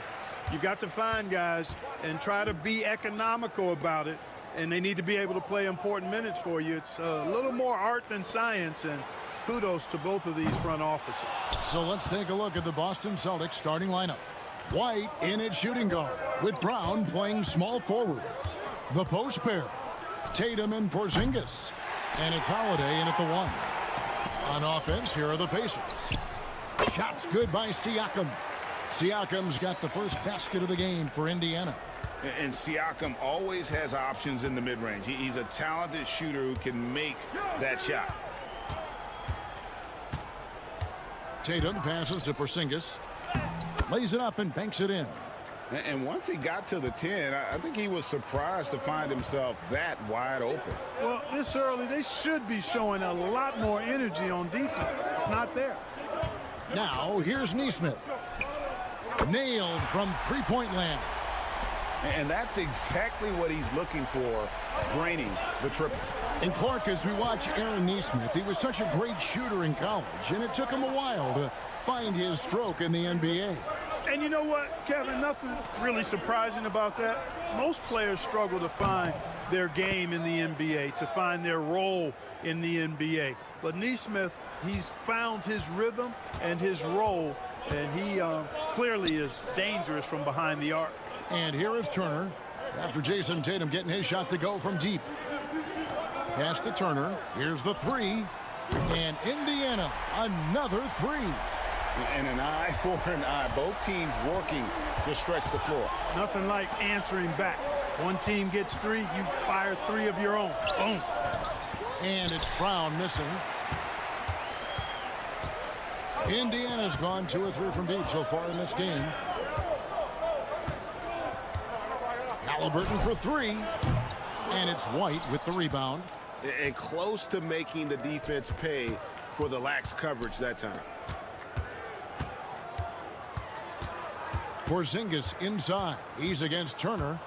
you've got to find guys and try to be economical about it, and they need to be able to play important minutes for you. It's a little more art than science, and kudos to both of these front offices. So let's take a look at the Boston Celtics starting lineup. White in at shooting guard, with Brown playing small forward. The post pair, Tatum and Porzingis. And it's Holiday in at the 1. On offense, here are the Pacers. Shots good by Siakam. Siakam's got the first basket of the game for Indiana. And Siakam always has options in the mid-range. He's a talented shooter who can make that shot. Tatum passes to Porzingis. Lays it up and banks it in. And once he got to the 10, I think he was surprised to find himself that wide open. Well, this early, they should be showing a lot more energy on defense. It's not there. Now, here's Nesmith. Nailed from three-point land. And that's exactly what he's looking for, draining the triple. And Clark, as we watch Aaron Nesmith, he was such a great shooter in college, and it took him a while to find his stroke in the NBA. And you know what, Kevin, nothing really surprising about that. Most players struggle to find their game in the NBA, to find their role in the NBA. But Nesmith, he's found his rhythm and his role, and he clearly is dangerous from behind the arc. And here is Turner after Jason Tatum getting his shot to go from deep. Pass to Turner. Here's the 3. And Indiana, another 3. And an eye for an eye. Both teams working to stretch the floor. Nothing like answering back. One team gets 3, you fire 3 of your own. Boom. And it's Brown missing. Indiana's gone 2 or 3 from deep so far in this game. Halliburton for 3. And it's White with the rebound. And close to making the defense pay for the lax coverage that time. Porzingis inside. He's against Turner.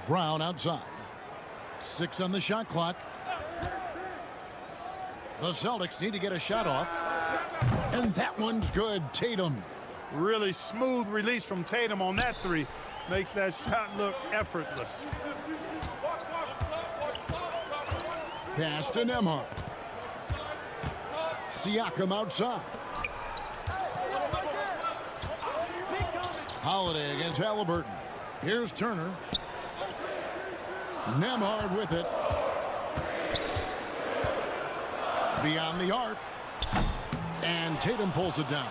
Brown outside. 6 on the shot clock. The Celtics need to get a shot off. And that one's good. Tatum. Really smooth release from Tatum on that 3. Makes that shot look effortless. Pass to Nembhard. Siakam outside. Holiday against Halliburton. Here's Turner. Nembhard with it. Beyond the arc. And Tatum pulls it down.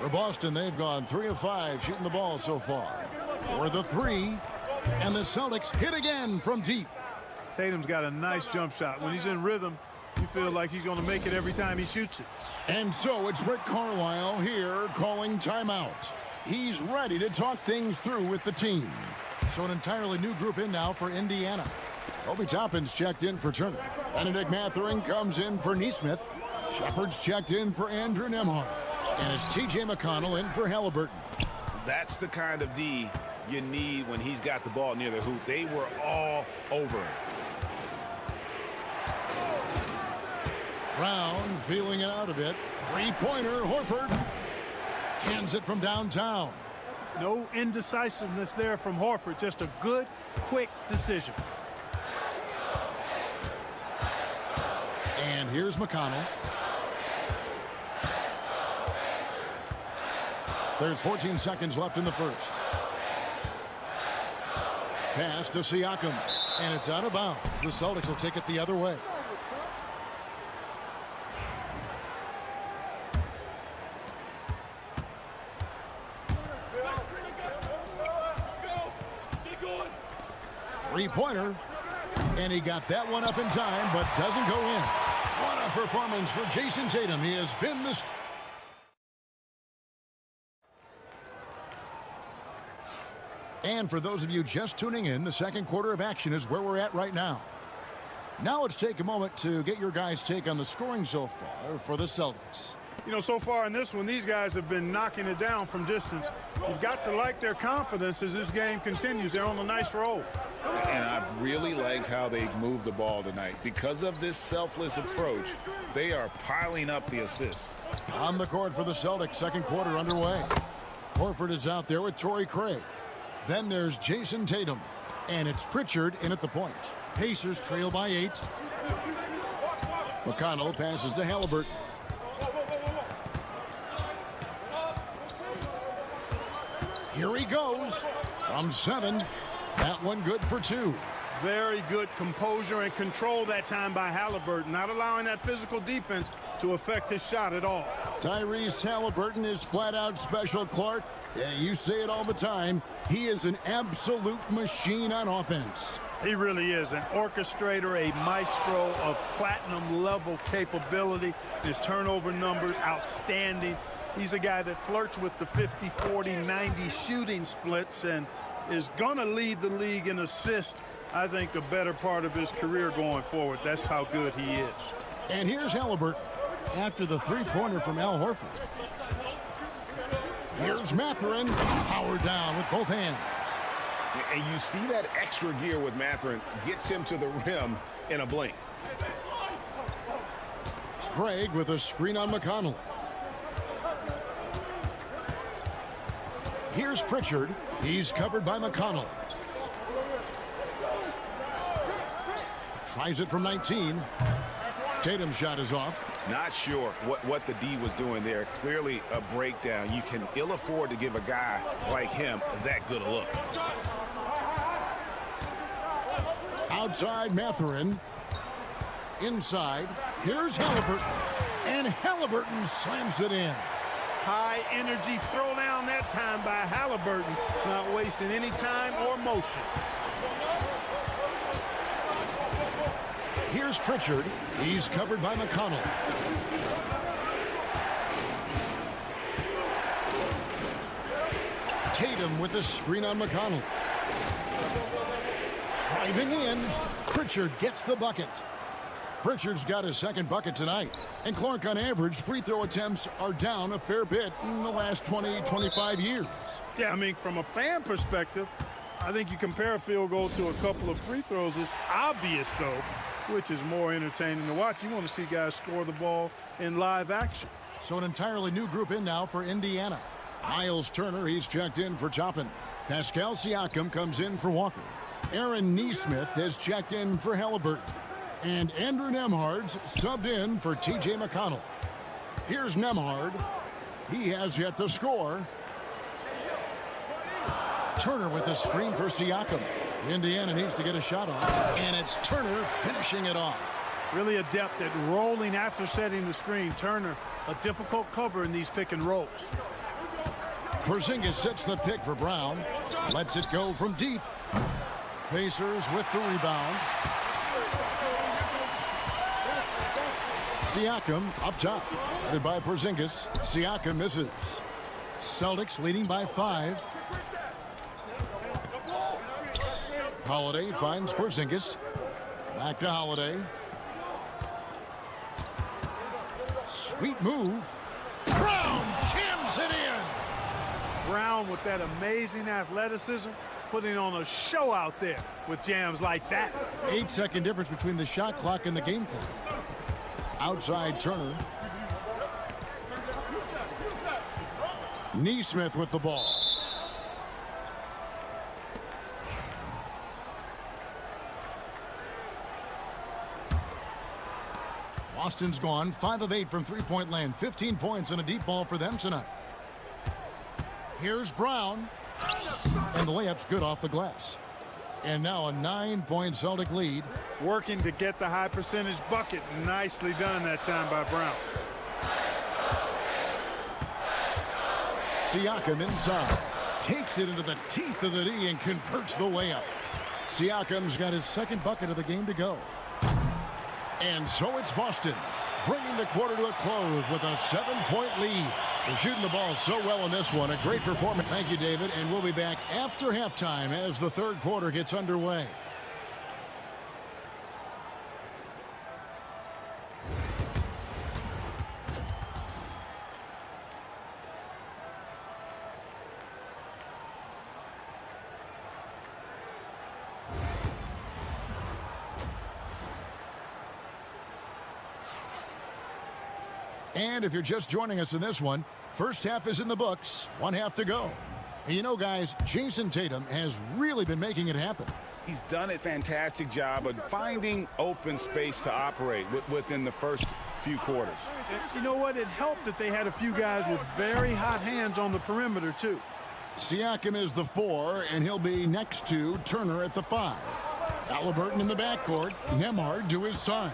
For Boston, they've gone 3 of 5 shooting the ball so far. For the 3. And the Celtics hit again from deep. Tatum's got a nice jump shot. When he's in rhythm, you feel like he's going to make it every time he shoots it. And so it's Rick Carlisle here calling timeout. He's ready to talk things through with the team. So an entirely new group in now for Indiana. Obi Toppin's checked in for Turner. Benedict Mathurin comes in for Nesmith. Shepard's checked in for Andrew Nembhard. And it's T.J. McConnell in for Halliburton. That's the kind of D you need when he's got the ball near the hoop. They were all over him. Brown feeling it out a bit. Three-pointer, Horford. Cans it from downtown. No indecisiveness there from Horford. Just a good, quick decision. And here's McConnell. There's 14 seconds left in the first. Pass to Siakam. And it's out of bounds. The Celtics will take it the other way. Three-pointer. And he got that one up in time, but doesn't go in. What a performance for Jason Tatum. He has been this. And for those of you just tuning in, the second quarter of action is where we're at right now. Now let's take a moment to get your guys' take on the scoring so far for the Celtics. You know, so far in this one, these guys have been knocking it down from distance. You've got to like their confidence as this game continues. They're on a nice roll. And I've really liked how they've moved the ball tonight. Because of this selfless approach, they are piling up the assists. On the court for the Celtics, second quarter underway. Horford is out there with Torrey Craig. Then there's Jason Tatum. And it's Pritchard in at the point. Pacers trail by 8. McConnell passes to Halliburton. Here he goes from 7. That one good for 2. Very good composure and control that time by Halliburton, not allowing that physical defense to affect his shot at all. Tyrese Halliburton is flat out special, Clark. Yeah, you say it all the time. He is an absolute machine on offense. He really is an orchestrator, a maestro of platinum level capability. His turnover numbers outstanding. He's a guy that flirts with the 50, 40, 90 shooting splits and is going to lead the league in assists, I think, a better part of his career going forward. That's how good he is. And here's Halliburton after the three-pointer from Al Horford. Here's Mathurin, powered down with both hands. And you see that extra gear with Mathurin gets him to the rim in a blink. Craig with a screen on McConnell. Here's Pritchard. He's covered by McConnell. Tries it from 19. Tatum's shot is off. Not sure what the D was doing there. Clearly a breakdown. You can ill afford to give a guy like him that good a look. Outside Mathurin. Inside. Here's Halliburton. And Halliburton slams it in. High energy throwdown that time by Halliburton, not wasting any time or motion. Here's Pritchard. He's covered by McConnell. Tatum with a screen on McConnell. Driving in. Pritchard gets the bucket. Pritchard's got his second bucket tonight. And Clark, on average, free throw attempts are down a fair bit in the last 20, 25 years. Yeah, I mean, from a fan perspective, I think you compare a field goal to a couple of free throws. It's obvious, though, which is more entertaining to watch. You want to see guys score the ball in live action. So an entirely new group in now for Indiana. Miles Turner, he's checked in for Toppin. Pascal Siakam comes in for Walker. Aaron Nesmith has checked in for Halliburton. And Andrew Nembhard's subbed in for T.J. McConnell. Here's Nembhard. He has yet to score. Turner with a screen for Siakam. Indiana needs to get a shot off. And it's Turner finishing it off. Really adept at rolling after setting the screen. Turner, a difficult cover in these pick and rolls. Porzingis sets the pick for Brown. Lets it go from deep. Pacers with the rebound. Siakam up top, headed by Porzingis. Siakam misses. Celtics leading by 5. Holiday finds Porzingis. Back to Holiday. Sweet move. Brown jams it in. Brown with that amazing athleticism, putting on a show out there with jams like that. 8-second difference between the shot clock and the game clock. Outside Turner. Nesmith with the ball. Boston's gone 5 of 8 from three-point land. 15 points and a deep ball for them tonight. Here's Brown. And the layup's good off the glass. And now a 9-point Celtic lead. Working to get the high percentage bucket. Nicely done that time by Brown. Siakam inside. Takes it into the teeth of the D and converts the layup. Siakam's got his second bucket of the game to go. And so it's Boston, bringing the quarter to a close with a 7-point lead. They're shooting the ball so well in this one. A great performance. Thank you, David. And we'll be back after halftime as the third quarter gets underway. And if you're just joining us in this one, first half is in the books, 1 half to go. And you know, guys, Jason Tatum has really been making it happen. He's done a fantastic job of finding open space to operate within the first few quarters. You know what? It helped that they had a few guys with very hot hands on the perimeter, too. Siakam is the 4, and he'll be next to Turner at the 5. Halliburton in the backcourt, Nembhard to his side.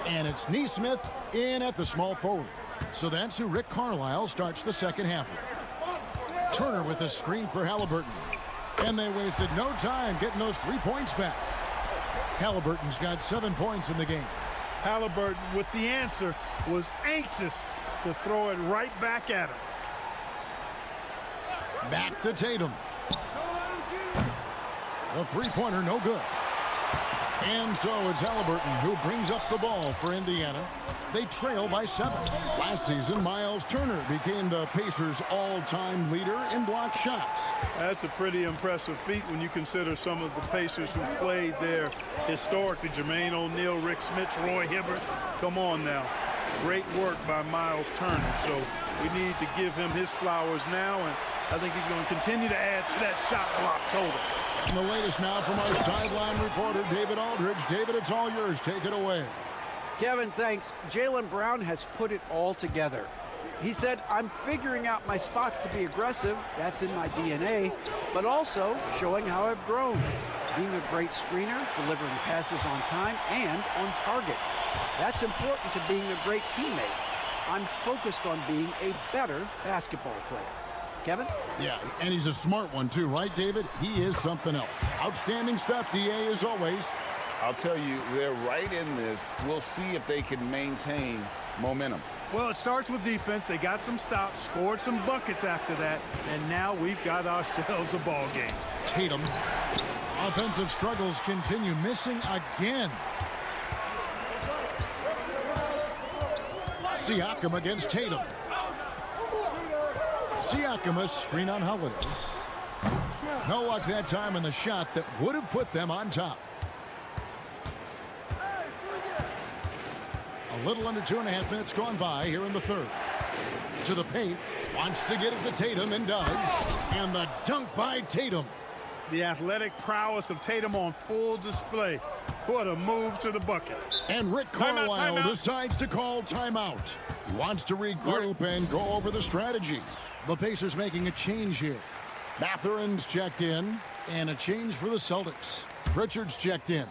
And it's Nesmith in at the small forward. So that's who Rick Carlisle starts the second half with. Turner with a screen for Halliburton. And they wasted no time getting those 3 points back. Halliburton's got 7 points in the game. Halliburton, with the answer, was anxious to throw it right back at him. Back to Tatum. The three-pointer, no good. And so it's Halliburton who brings up the ball for Indiana. They trail by 7. Last season, Miles Turner became the Pacers' all-time leader in block shots. That's a pretty impressive feat when you consider some of the Pacers who played there historically. Jermaine O'Neal, Rick Smits, Roy Hibbert. Come on now. Great work by Miles Turner. So we need to give him his flowers now, and I think he's going to continue to add to that shot block total. And the latest now from our sideline reporter, David Aldridge. David, it's all yours. Take it away. Kevin, thanks. Jaylen Brown has put it all together. He said, I'm figuring out my spots to be aggressive. That's in my DNA. But also showing how I've grown. Being a great screener, delivering passes on time and on target. That's important to being a great teammate. I'm focused on being a better basketball player. Kevin? Yeah, and he's a smart one too, right, David? He is something else. Outstanding stuff, DA, as always. I'll tell you, they're right in this. We'll see if they can maintain momentum. Well, it starts with defense. They got some stops, scored some buckets after that, and now we've got ourselves a ball game. Tatum. Offensive struggles continue, missing again. Siakam against Tatum. Siakam, a screen on Holiday. No luck that time in the shot that would have put them on top. A little under 2.5 minutes gone by here in the third. To the paint, wants to get it to Tatum and does. And the dunk by Tatum. The athletic prowess of Tatum on full display. What a move to the bucket. And Rick Carlisle decides to call timeout. He wants to regroup and go over the strategy. The Pacers making a change here. Mathurin's checked in, and a change for the Celtics. Pritchard's checked in.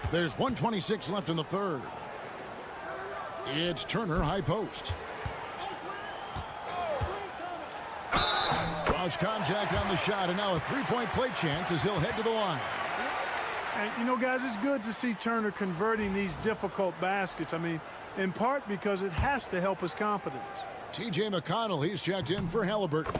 There's 1:26 left in the third. It's Turner, high post. Cross contact on the shot, and now a three-point play chance as he'll head to the line. And, you know, guys, it's good to see Turner converting these difficult baskets. I mean, in part because it has to help his confidence. T.J. McConnell, he's checked in for Halliburton.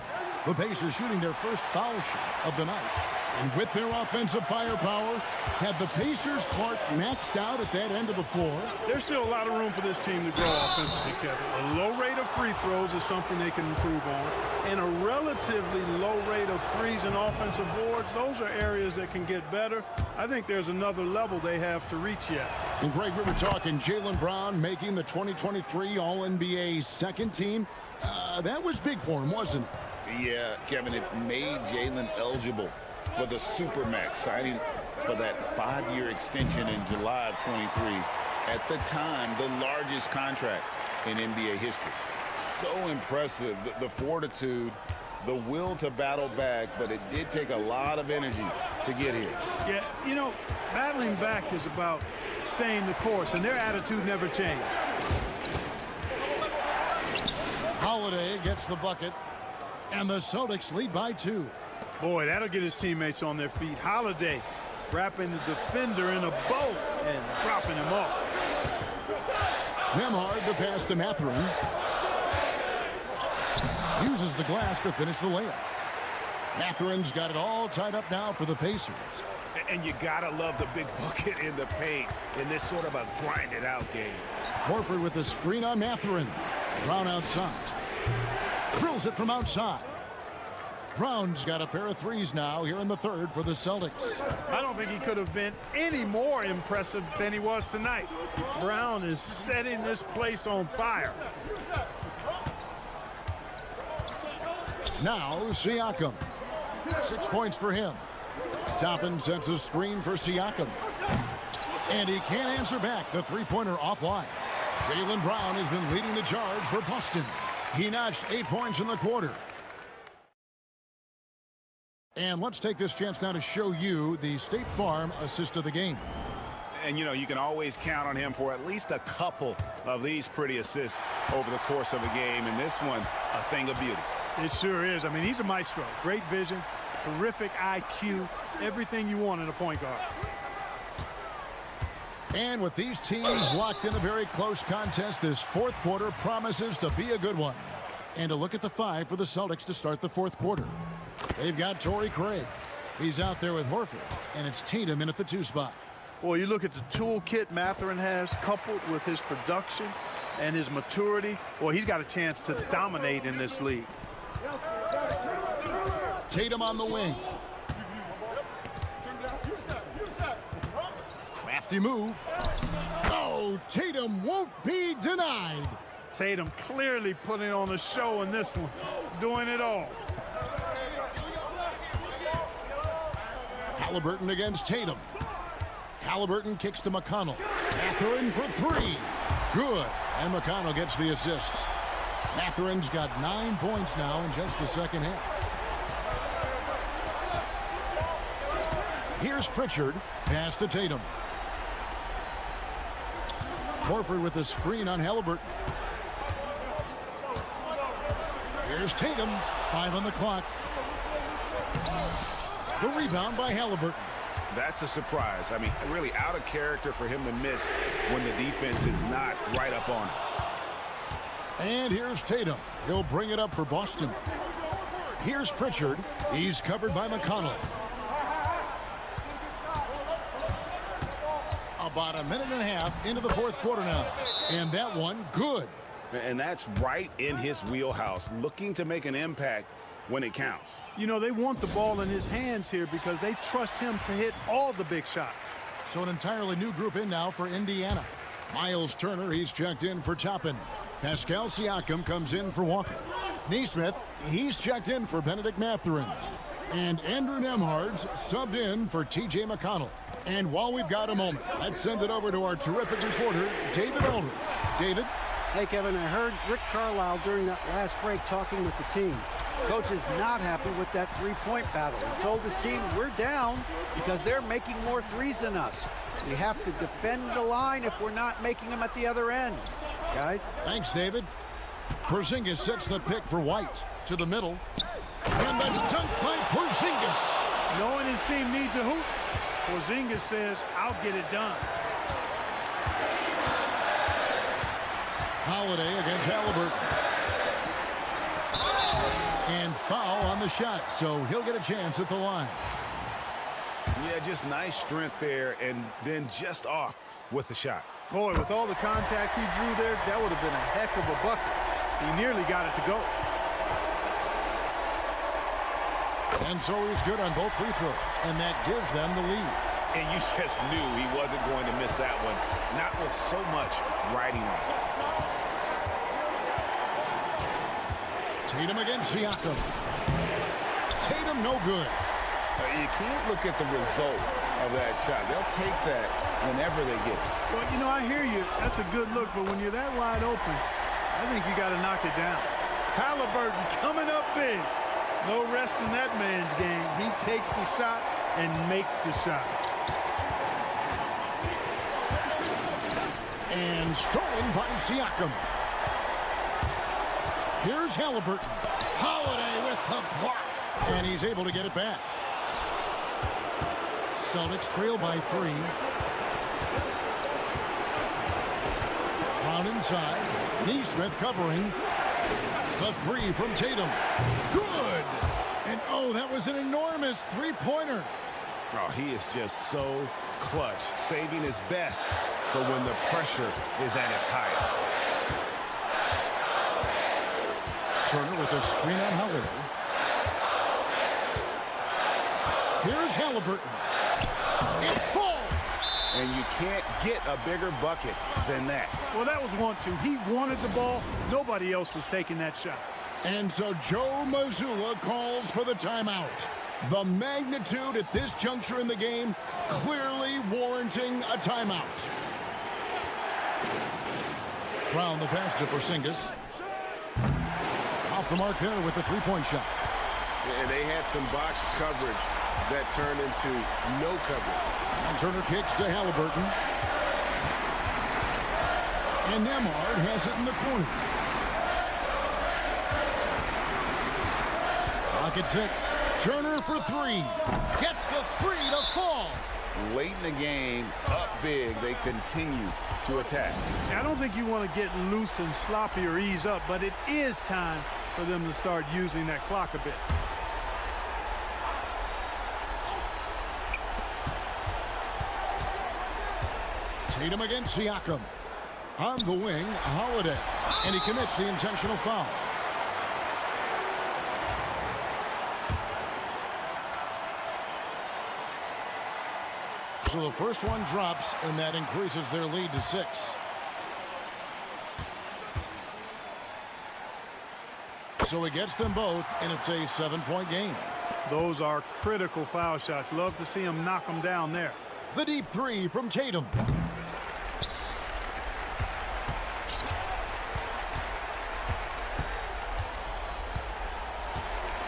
The Pacers shooting their first foul shot of the night. And with their offensive firepower, have the Pacers Clark maxed out at that end of the floor? There's still a lot of room for this team to grow offensively, Kevin. A low rate of free throws is something they can improve on. And a relatively low rate of threes and offensive boards, those are areas that can get better. I think there's another level they have to reach yet. And Greg, we were talking Jaylen Brown making the 2023 All-NBA second team. That was big for him, wasn't it? Yeah, Kevin, it made Jaylen eligible for the Supermax, signing for that 5-year extension in July of 23. At the time, the largest contract in NBA history. So impressive, the fortitude, the will to battle back, but it did take a lot of energy to get here. Yeah, you know, battling back is about staying the course, and their attitude never changed. Holiday gets the bucket, and the Celtics lead by 2. Boy, that'll get his teammates on their feet. Holiday wrapping the defender in a bow and dropping him off. Nembhard, the pass to Mathurin. Uses the glass to finish the layup. Mathurin's got it all tied up now for the Pacers. And you gotta love the big bucket in the paint in this sort of a grinded-out game. Horford with the screen on Mathurin. Brown outside. Drills it from outside. Brown's got a pair of threes now here in the third for the Celtics. I don't think he could have been any more impressive than he was tonight. Brown is setting this place on fire. Now Siakam. 6 points for him. Toppin sets a screen for Siakam. And he can't answer back. The three-pointer offline. Jaylen Brown has been leading the charge for Boston. He notched 8 points in the quarter. And let's take this chance now to show you the State Farm assist of the game. And, you know, you can always count on him for at least a couple of these pretty assists over the course of a game. And this one, a thing of beauty. It sure is. I mean, he's a maestro. Great vision, terrific IQ, everything you want in a point guard. And with these teams locked in a very close contest, this fourth quarter promises to be a good one. And a look at the five for the Celtics to start the fourth quarter. They've got Torrey Craig. He's out there with Horford, and it's Tatum in at the 2 spot. Boy, you look at the toolkit Mathurin has, coupled with his production and his maturity. Boy, he's got a chance to dominate in this league. Tatum on the wing. Crafty move. Oh, Tatum won't be denied. Tatum clearly putting on a show in this one, doing it all. Halliburton against Tatum. Halliburton kicks to McConnell. Mathurin for 3. Good. And McConnell gets the assist. Mathurin's got 9 points now in just the second half. Here's Pritchard. Pass to Tatum. Horford with a screen on Halliburton. Here's Tatum. 5 on the clock. The rebound by Halliburton. That's a surprise. I mean, really out of character for him to miss when the defense is not right up on him. And here's Tatum. He'll bring it up for Boston. Here's Pritchard. He's covered by McConnell. About a minute and a half into the fourth quarter now. And that one, good. And that's right in his wheelhouse, looking to make an impact when it counts. You know, they want the ball in his hands here because they trust him to hit all the big shots. So an entirely new group in now for Indiana. Miles Turner, he's checked in for Toppin. Pascal Siakam comes in for Walker. Neesmith, he's checked in for Benedict Mathurin. And Andrew Nembhard's subbed in for T.J. McConnell. And while we've got a moment, let's send it over to our terrific reporter, David Aldridge. David? Hey, Kevin, I heard Rick Carlisle during that last break talking with the team. Coach is not happy with that three-point battle. He told his team, we're down because they're making more threes than us. We have to defend the line if we're not making them at the other end. Guys? Thanks, David. Porzingis sets the pick for White to the middle. And the dunk by Porzingis. Knowing his team needs a hoop, Porzingis says, I'll get it done. Holiday against Halliburton. And foul on the shot, so he'll get a chance at the line. Yeah, just nice strength there, and then just off with the shot. Boy, with all the contact he drew there, that would have been a heck of a bucket. He nearly got it to go. And so he's good on both free throws, and that gives them the lead. And you just knew he wasn't going to miss that one, not with so much riding on it. Tatum against Siakam. Tatum no good. You can't look at the result of that shot. They'll take that whenever they get it. Well, you know, I hear you. That's a good look, but when you're that wide open, I think you got to knock it down. Halliburton coming up big. No rest in that man's game. He takes the shot and makes the shot. And stolen by Siakam. Here's Halliburton. Holiday with the block. And he's able to get it back. Celtics trail by 3. Brown inside. Neesmith covering. The 3 from Tatum. Good! And oh, that was an enormous three-pointer. Oh, he is just so clutch, saving his best for when the pressure is at its highest. Turner with a screen on Holiday. Here's Halliburton. It falls. And you can't get a bigger bucket than that. Well, that was 1-2. He wanted the ball. Nobody else was taking that shot. And so Joe Mazzulla calls for the timeout. The magnitude at this juncture in the game clearly warranting a timeout. Brown the pass to Porzingis. Off the mark there with the three-point shot. And they had some boxed coverage that turned into no coverage. And Turner kicks to Halliburton. And Nembhard has it in the corner. Clock at 6. Turner for 3. Gets the 3 to fall. Late in the game, up big, they continue to attack. I don't think you want to get loose and sloppy or ease up, but it is time for them to start using that clock a bit. Tatum against Siakam. On the wing, Holiday. And he commits the intentional foul. So the first one drops, and that increases their lead to 6. So he gets them both, and it's a 7-point game. Those are critical foul shots. Love to see him knock them down there. The deep 3 from Tatum.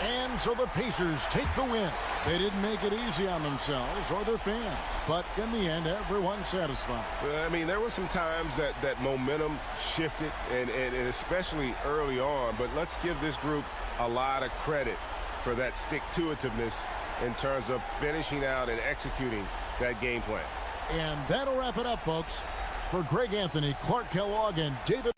And so the Pacers take the win. They didn't make it easy on themselves or their fans, but in the end, everyone's satisfied. I mean, there were some times that momentum shifted, and especially early on, but let's give this group a lot of credit for that stick-to-itiveness in terms of finishing out and executing that game plan. And that'll wrap it up, folks. For Greg Anthony, Clark Kellogg, and David